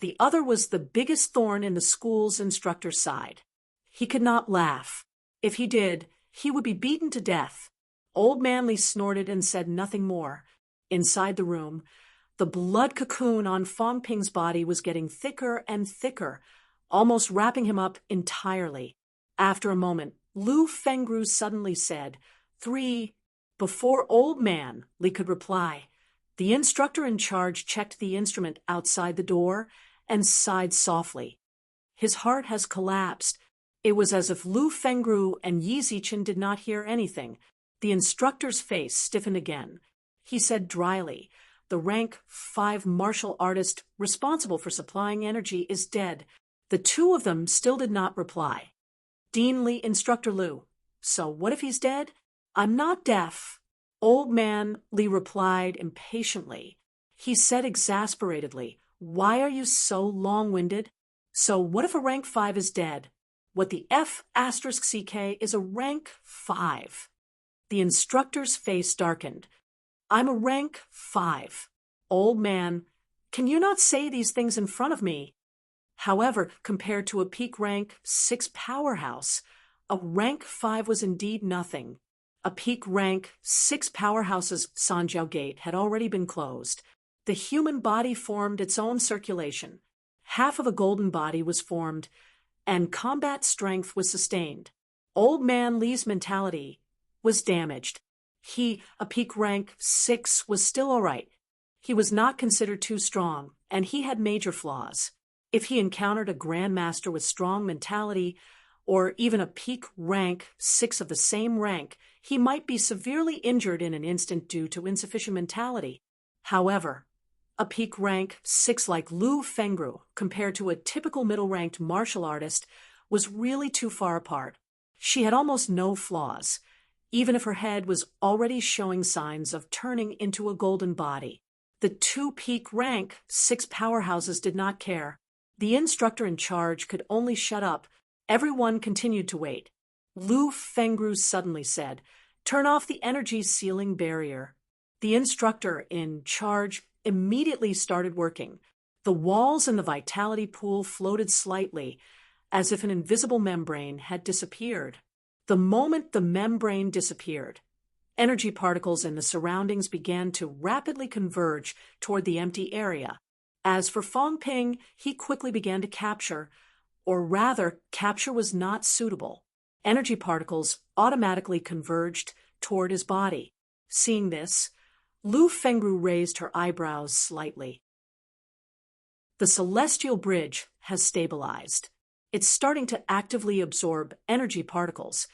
The other was the biggest thorn in the school's instructor's side. He could not laugh. If he did, he would be beaten to death. Old Man Li snorted and said nothing more. Inside the room, the blood cocoon on Fong Ping's body was getting thicker and thicker, almost wrapping him up entirely. After a moment, Lu Fengru suddenly said, 3. Before Old Man Li could reply, the instructor in charge checked the instrument outside the door and sighed softly. His heart has collapsed. It was as if Lu Fengru and Yi Zichen did not hear anything. The instructor's face stiffened again. He said dryly, "The rank 5 martial artist responsible for supplying energy is dead." The 2 of them still did not reply. "Dean Li, Instructor Lu, so what if he's dead?" "I'm not deaf." Old Man Li replied impatiently. He said exasperatedly, "Why are you so long-winded? So what if a rank 5 is dead? What the F*CK is a rank 5. The instructor's face darkened. "I'm a rank 5. Old man, can you not say these things in front of me?" However, compared to a peak rank 6 powerhouse, a rank 5 was indeed nothing. A peak rank 6 powerhouse's Sanjiao Gate had already been closed. The human body formed its own circulation. Half of a golden body was formed, and combat strength was sustained. Old Man Li's mentality was damaged. He, a peak rank 6, was still all right. He was not considered too strong, and he had major flaws. If he encountered a grandmaster with strong mentality, or even a peak rank 6 of the same rank, he might be severely injured in an instant due to insufficient mentality. However, a peak rank 6 like Lu Fengru, compared to a typical middle-ranked martial artist, was really too far apart. She had almost no flaws, even if her head was already showing signs of turning into a golden body. The two peak rank 6 powerhouses did not care. The instructor in charge could only shut up. Everyone continued to wait. Lu Fengru suddenly said, "Turn off the energy ceiling barrier." The instructor in charge immediately started working. The walls in the vitality pool floated slightly, as if an invisible membrane had disappeared. The moment the membrane disappeared, energy particles in the surroundings began to rapidly converge toward the empty area. As for Fong Ping, he quickly began to capture, or rather, capture was not suitable. Energy particles automatically converged toward his body. Seeing this, Lu Fengru raised her eyebrows slightly. The celestial bridge has stabilized. It's starting to actively absorb energy particles.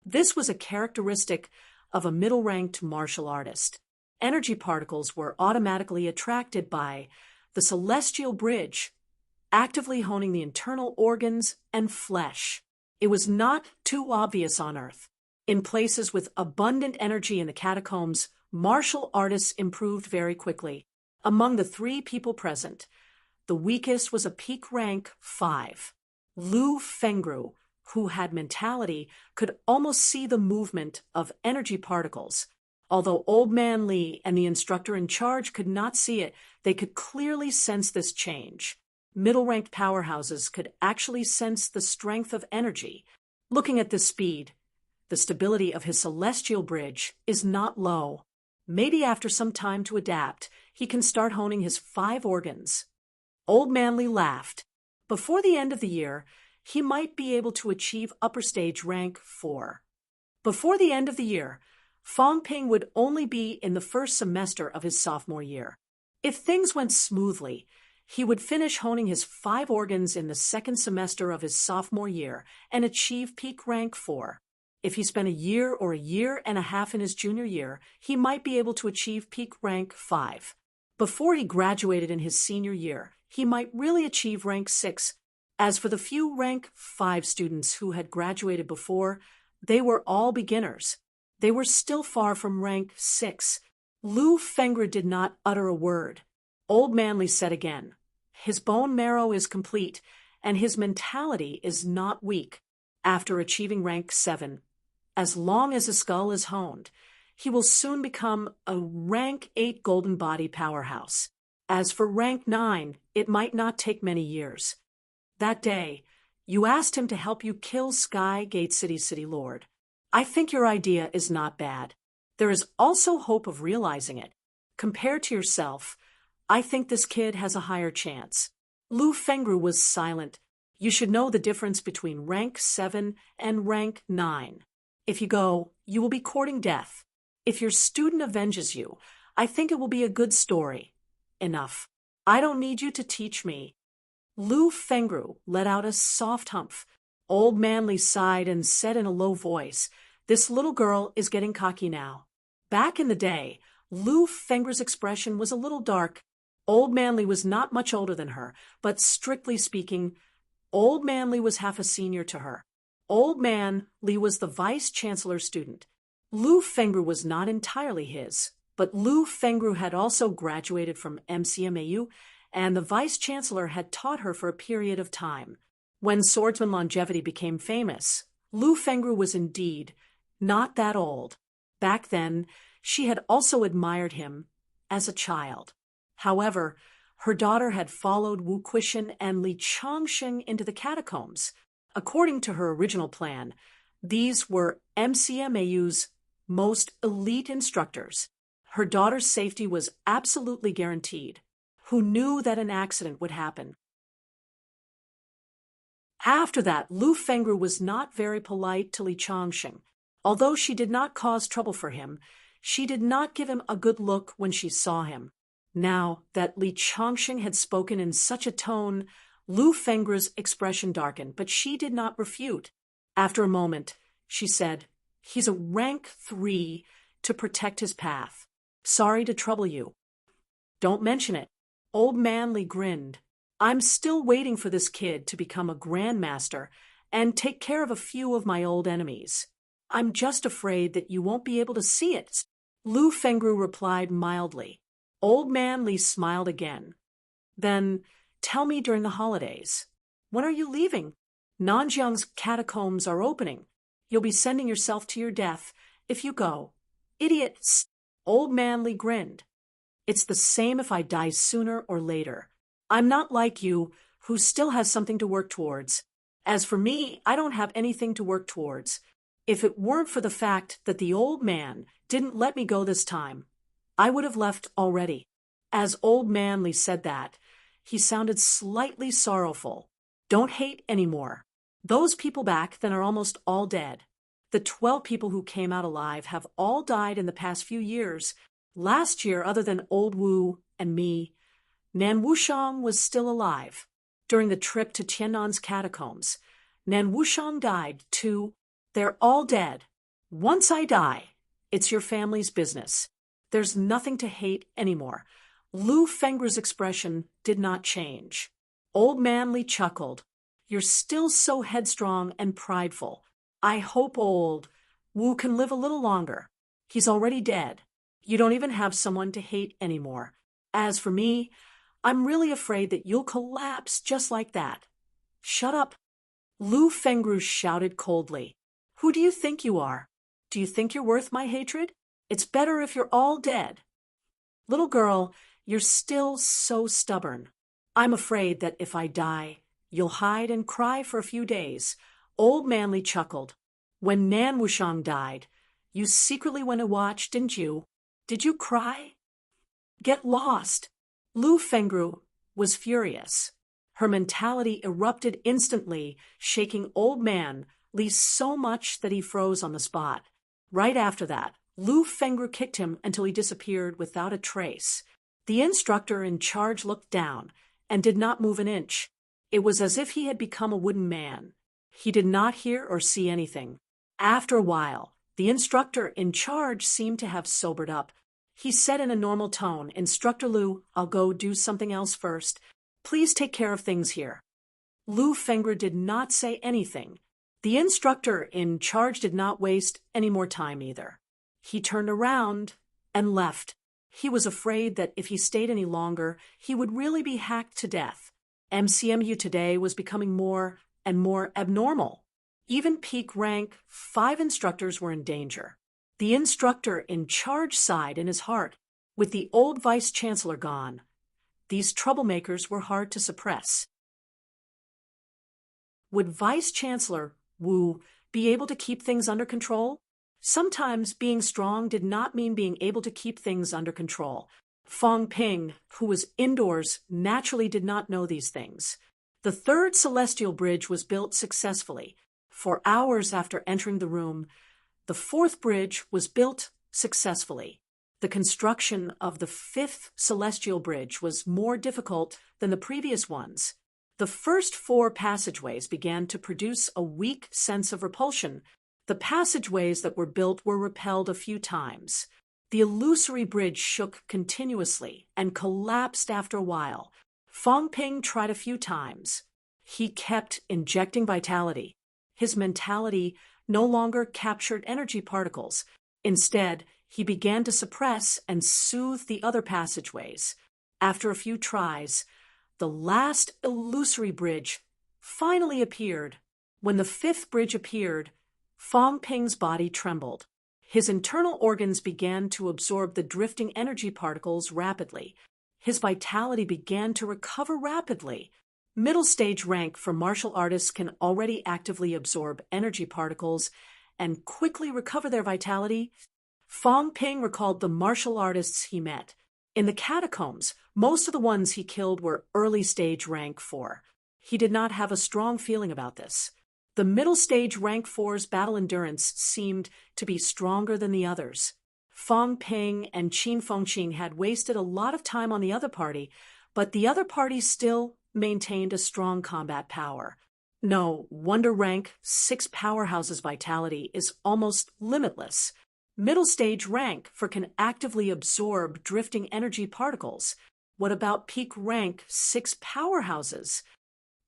This was a characteristic of a middle-ranked martial artist. Energy particles were automatically attracted by the celestial bridge, actively honing the internal organs and flesh. It was not too obvious on Earth. In places with abundant energy in the catacombs, martial artists improved very quickly. Among the 3 people present, the weakest was a peak rank 5. Lu Fengru, who had mentality, could almost see the movement of energy particles. Although Old Man Li and the instructor in charge could not see it, they could clearly sense this change. Middle-ranked powerhouses could actually sense the strength of energy. Looking at this speed, the stability of his celestial bridge is not low. Maybe after some time to adapt, he can start honing his 5 organs. Old Man Li laughed. Before the end of the year, he might be able to achieve upper stage rank 4. Before the end of the year, Fong Ping would only be in the first semester of his sophomore year. If things went smoothly, he would finish honing his 5 organs in the second semester of his sophomore year and achieve peak rank 4. If he spent a year or a year and a half in his junior year, he might be able to achieve peak rank 5. Before he graduated in his senior year, he might really achieve rank 6. As for the few rank 5 students who had graduated before, they were all beginners. They were still far from rank 6. Lu Fengru did not utter a word. Old Man Li said again, "His bone marrow is complete, and his mentality is not weak. After achieving rank 7, as long as his skull is honed, he will soon become a rank 8 golden body powerhouse. As for rank 9, it might not take many years." That day, you asked him to help you kill Sky Gate City's City Lord. I think your idea is not bad. There is also hope of realizing it. Compared to yourself, I think this kid has a higher chance. Lu Fengru was silent. You should know the difference between rank 7 and rank 9. If you go, you will be courting death. If your student avenges you, I think it will be a good story. Enough. I don't need you to teach me. Lu Fengru let out a soft humph. Old Man Li sighed and said in a low voice, "This little girl is getting cocky now." Back in the day, Lu Fengru's expression was a little dark. Old Man Li was not much older than her, but strictly speaking, Old Man Li was half a senior to her. Old Man Li was the vice-chancellor's student. Lu Fengru was not entirely his, but Lu Fengru had also graduated from MCMAU, and the vice-chancellor had taught her for a period of time. When swordsman longevity became famous, Lu Fengru was indeed not that old. Back then, she had also admired him as a child. However, her daughter had followed Wu Quishan and Li Chongsheng into the catacombs. According to her original plan, these were MCMAU's most elite instructors. Her daughter's safety was absolutely guaranteed. Who knew that an accident would happen? After that, Lu Fengru was not very polite to Li Chongsheng. Although she did not cause trouble for him, she did not give him a good look when she saw him. Now that Li Chongsheng had spoken in such a tone, Lu Fengru's expression darkened, but she did not refute. After a moment, she said, "He's a rank 3 to protect his path. Sorry to trouble you." "Don't mention it." Old Man Li grinned. "I'm still waiting for this kid to become a grandmaster and take care of a few of my old enemies. I'm just afraid that you won't be able to see it." Lu Fengru replied mildly. Old Man Li smiled again. Then tell me during the holidays. When are you leaving? Nanjiang's catacombs are opening. You'll be sending yourself to your death if you go. Idiots! Old Man Li grinned. It's the same if I die sooner or later. I'm not like you, who still has something to work towards. As for me, I don't have anything to work towards. If it weren't for the fact that the old man didn't let me go this time, I would have left already. As Old Man Li said that, he sounded slightly sorrowful. Don't hate anymore. Those people back then are almost all dead. The 12 people who came out alive have all died in the past few years. Last year, other than Old Wu and me, Nan Wushang was still alive. During the trip to Tiannan's catacombs, Nan Wushang died too. They're all dead. Once I die, it's your family's business. There's nothing to hate anymore. Lu Fengru's expression did not change. Old Man Li chuckled. You're still so headstrong and prideful. I hope old Wu can live a little longer. He's already dead. You don't even have someone to hate anymore. As for me, I'm really afraid that you'll collapse just like that. Shut up. Lu Fengru shouted coldly. Who do you think you are? Do you think you're worth my hatred? It's better if you're all dead. Little girl, you're still so stubborn. I'm afraid that if I die, you'll hide and cry for a few days. Old Man Li chuckled. When Nan Wushang died, you secretly went to watch, didn't you? Did you cry? Get lost. Lu Fengru was furious. Her mentality erupted instantly, shaking Old Man Li so much that he froze on the spot. Right after that, Lu Fengru kicked him until he disappeared without a trace. The instructor in charge looked down and did not move an inch. It was as if he had become a wooden man. He did not hear or see anything. After a while, the instructor in charge seemed to have sobered up. He said in a normal tone, Instructor Lu, I'll go do something else first. Please take care of things here. Lu Fengru did not say anything. The instructor in charge did not waste any more time either. He turned around and left. He was afraid that if he stayed any longer, he would really be hacked to death. MCMU today was becoming more and more abnormal. Even peak rank 5 instructors were in danger. The instructor in charge sighed in his heart. With the old vice-chancellor gone, these troublemakers were hard to suppress. Would Vice-Chancellor Wu be able to keep things under control? Sometimes being strong did not mean being able to keep things under control. Fong Ping, who was indoors, naturally did not know these things. The third celestial bridge was built successfully. For hours after entering the room, the fourth bridge was built successfully. The construction of the fifth celestial bridge was more difficult than the previous ones. The first 4 passageways began to produce a weak sense of repulsion. The passageways that were built were repelled a few times. The illusory bridge shook continuously and collapsed after a while. Fong Ping tried a few times. He kept injecting vitality. His mentality no longer captured energy particles. Instead, he began to suppress and soothe the other passageways. After a few tries, the last illusory bridge finally appeared. When the 5th bridge appeared, Fong Ping's body trembled. His internal organs began to absorb the drifting energy particles rapidly. His vitality began to recover rapidly. Middle stage rank for martial artists can already actively absorb energy particles and quickly recover their vitality. Fong Ping recalled the martial artists he met. In the catacombs, most of the ones he killed were early stage rank 4. He did not have a strong feeling about this. The middle stage rank 4's battle endurance seemed to be stronger than the others. Fong Ping and Qin Fengqin had wasted a lot of time on the other party, but the other party still maintained a strong combat power. No wonder rank 6 powerhouses' vitality is almost limitless. Middle stage rank 4 can actively absorb drifting energy particles. What about peak rank 6 powerhouses?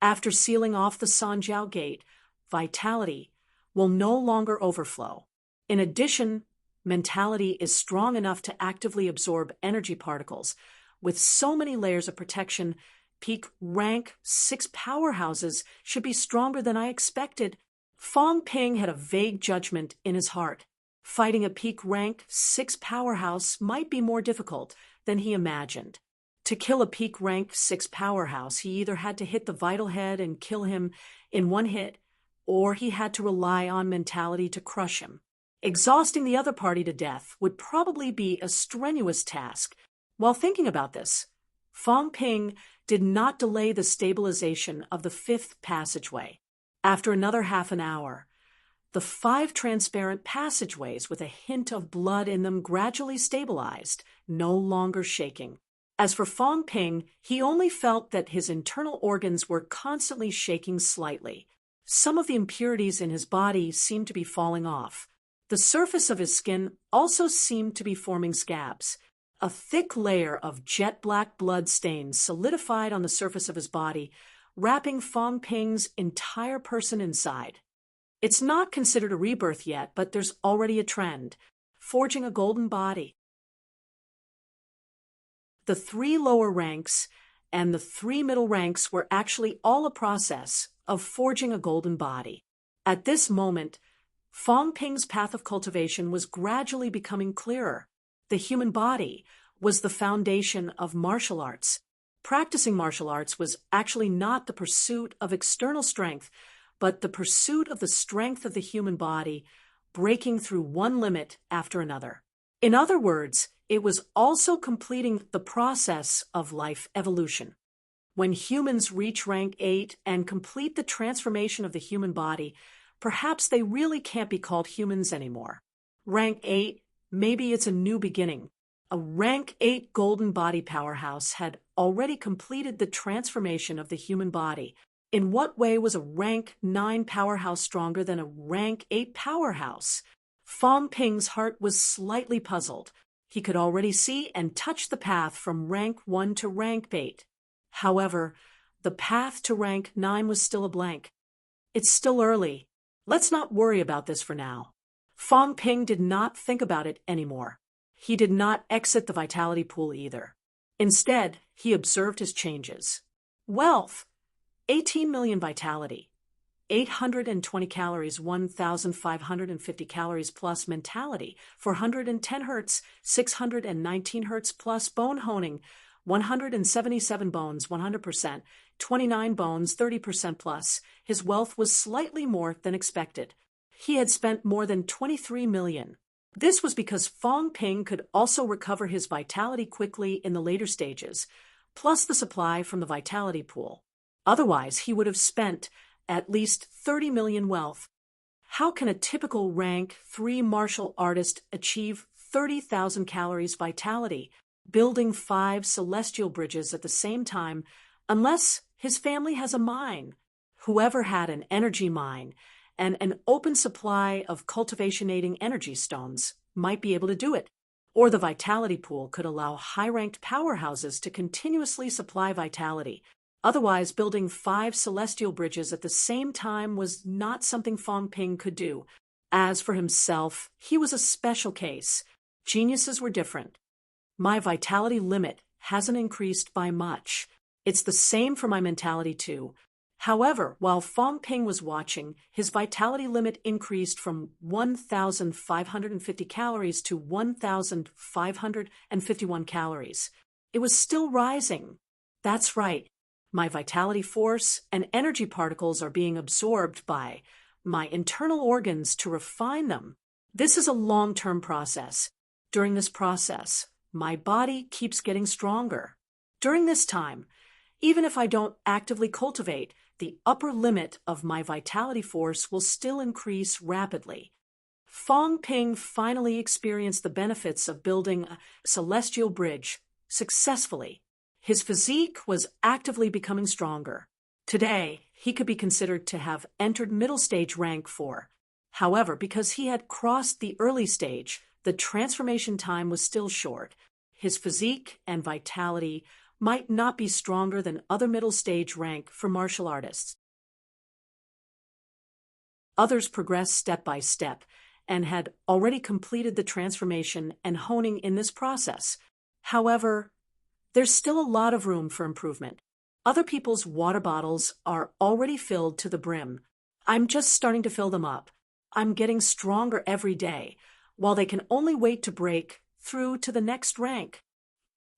After sealing off the Sanjiao Gate, vitality will no longer overflow. In addition, mentality is strong enough to actively absorb energy particles. With so many layers of protection, peak rank 6 powerhouses should be stronger than I expected. Fong Ping had a vague judgment in his heart. Fighting a peak rank 6 powerhouse might be more difficult than he imagined. To kill a peak rank 6 powerhouse, he either had to hit the vital head and kill him in one hit, or he had to rely on mentality to crush him. Exhausting the other party to death would probably be a strenuous task. While thinking about this, Fong Ping did not delay the stabilization of the 5th passageway. After another half an hour, the 5 transparent passageways with a hint of blood in them gradually stabilized, no longer shaking. As for Fong Ping, he only felt that his internal organs were constantly shaking slightly. Some of the impurities in his body seemed to be falling off. The surface of his skin also seemed to be forming scabs. A thick layer of jet-black blood stains solidified on the surface of his body, wrapping Fong Ping's entire person inside. It's not considered a rebirth yet, but there's already a trend, forging a golden body. The 3 lower ranks and the 3 middle ranks were actually all a process of forging a golden body. At this moment, Fong Ping's path of cultivation was gradually becoming clearer. The human body was the foundation of martial arts. Practicing martial arts was actually not the pursuit of external strength, but the pursuit of the strength of the human body, breaking through one limit after another. In other words, it was also completing the process of life evolution. When humans reach rank 8 and complete the transformation of the human body, perhaps they really can't be called humans anymore. Rank 8, maybe it's a new beginning. A rank 8 golden body powerhouse had already completed the transformation of the human body. In what way was a rank 9 powerhouse stronger than a rank 8 powerhouse? Fong Ping's heart was slightly puzzled. He could already see and touch the path from rank 1 to rank 8. However, the path to rank 9 was still a blank. It's still early. Let's not worry about this for now. Fong Ping did not think about it anymore. He did not exit the vitality pool either. Instead, he observed his changes. Wealth, 18 million vitality, 820 calories, 1,550 calories plus mentality, 410 hertz, 619 hertz plus bone honing, 177 bones, 100%, 29 bones, 30% plus. His wealth was slightly more than expected. He had spent more than 23 million. This was because Fong Ping could also recover his vitality quickly in the later stages, plus the supply from the vitality pool. Otherwise, he would have spent at least 30 million wealth. How can a typical rank 3 martial artist achieve 30,000 calories vitality, building 5 celestial bridges at the same time, unless his family has a mine? Whoever had an energy mine and an open supply of cultivation-aiding energy stones might be able to do it. Or the vitality pool could allow high-ranked powerhouses to continuously supply vitality. Otherwise, building 5 celestial bridges at the same time was not something Fong Ping could do. As for himself, he was a special case. Geniuses were different. My vitality limit hasn't increased by much. It's the same for my mentality too. However, while Fong Ping was watching, his vitality limit increased from 1,550 calories to 1,551 calories. It was still rising. That's right. My vitality force and energy particles are being absorbed by my internal organs to refine them. This is a long-term process. During this process, my body keeps getting stronger. During this time, even if I don't actively cultivate, the upper limit of my vitality force will still increase rapidly. Fong Ping finally experienced the benefits of building a celestial bridge successfully. His physique was actively becoming stronger. Today, he could be considered to have entered middle stage rank 4. However, because he had crossed the early stage, the transformation time was still short. His physique and vitality might not be stronger than other middle stage rank for martial artists. Others progress step by step, and had already completed the transformation and honing in this process. However, there's still a lot of room for improvement. Other people's water bottles are already filled to the brim. I'm just starting to fill them up. I'm getting stronger every day, while they can only wait to break through to the next rank.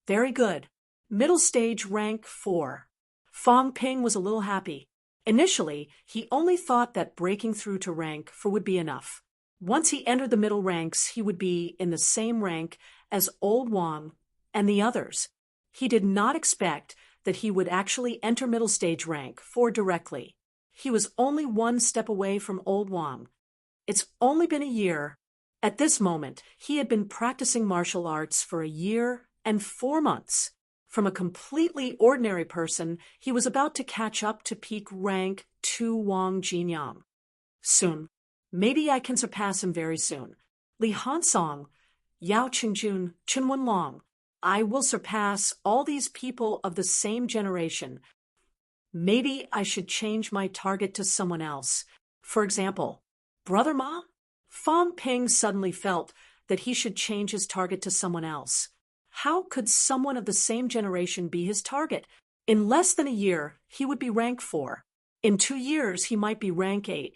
Very good. Middle stage rank 4. Fong Ping was a little happy. Initially, he only thought that breaking through to rank 4 would be enough. Once he entered the middle ranks, he would be in the same rank as Old Wang and the others. He did not expect that he would actually enter middle stage rank 4 directly. He was only one step away from Old Wang. It's only been a year. At this moment, he had been practicing martial arts for a year and 4 months. From a completely ordinary person, he was about to catch up to peak rank 2 Wang Jinyang. Soon. Maybe I can surpass him very soon. Li Hansong, Yao Qingjun, Chen Wenlong. I will surpass all these people of the same generation. Maybe I should change my target to someone else. For example, Brother Ma? Fong Ping suddenly felt that he should change his target to someone else. How could someone of the same generation be his target? In less than a year, he would be rank 4. In 2 years, he might be rank 8.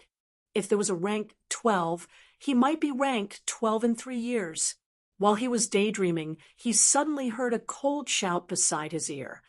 If there was a rank 12, he might be rank 12 in 3 years. While he was daydreaming, he suddenly heard a cold shout beside his ear.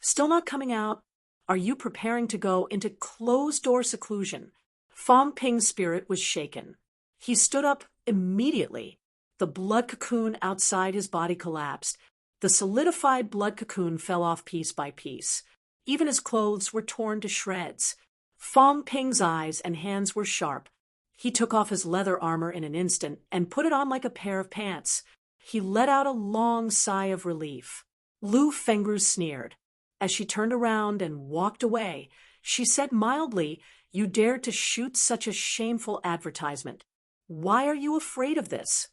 Still not coming out? Are you preparing to go into closed-door seclusion? Fong Ping's spirit was shaken. He stood up immediately. The blood cocoon outside his body collapsed. The solidified blood cocoon fell off piece by piece. Even his clothes were torn to shreds. Fong Ping's eyes and hands were sharp. He took off his leather armor in an instant and put it on like a pair of pants. He let out a long sigh of relief. Lu Fengru sneered. As she turned around and walked away, she said mildly, "You dared to shoot such a shameful advertisement. Why are you afraid of this?"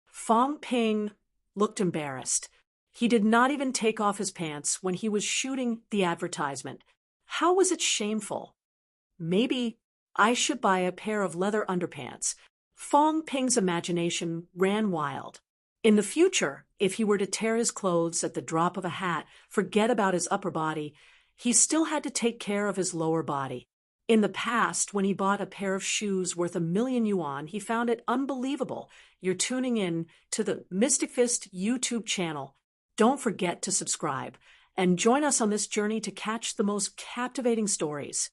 Fong Ping looked embarrassed. He did not even take off his pants when he was shooting the advertisement. How was it shameful? Maybe I should buy a pair of leather underpants. Fong Ping's imagination ran wild. In the future, if he were to tear his clothes at the drop of a hat, forget about his upper body, he still had to take care of his lower body. In the past, when he bought a pair of shoes worth 1,000,000 yuan, he found it unbelievable. You're tuning in to the Mystic Fist YouTube channel. Don't forget to subscribe and join us on this journey to catch the most captivating stories.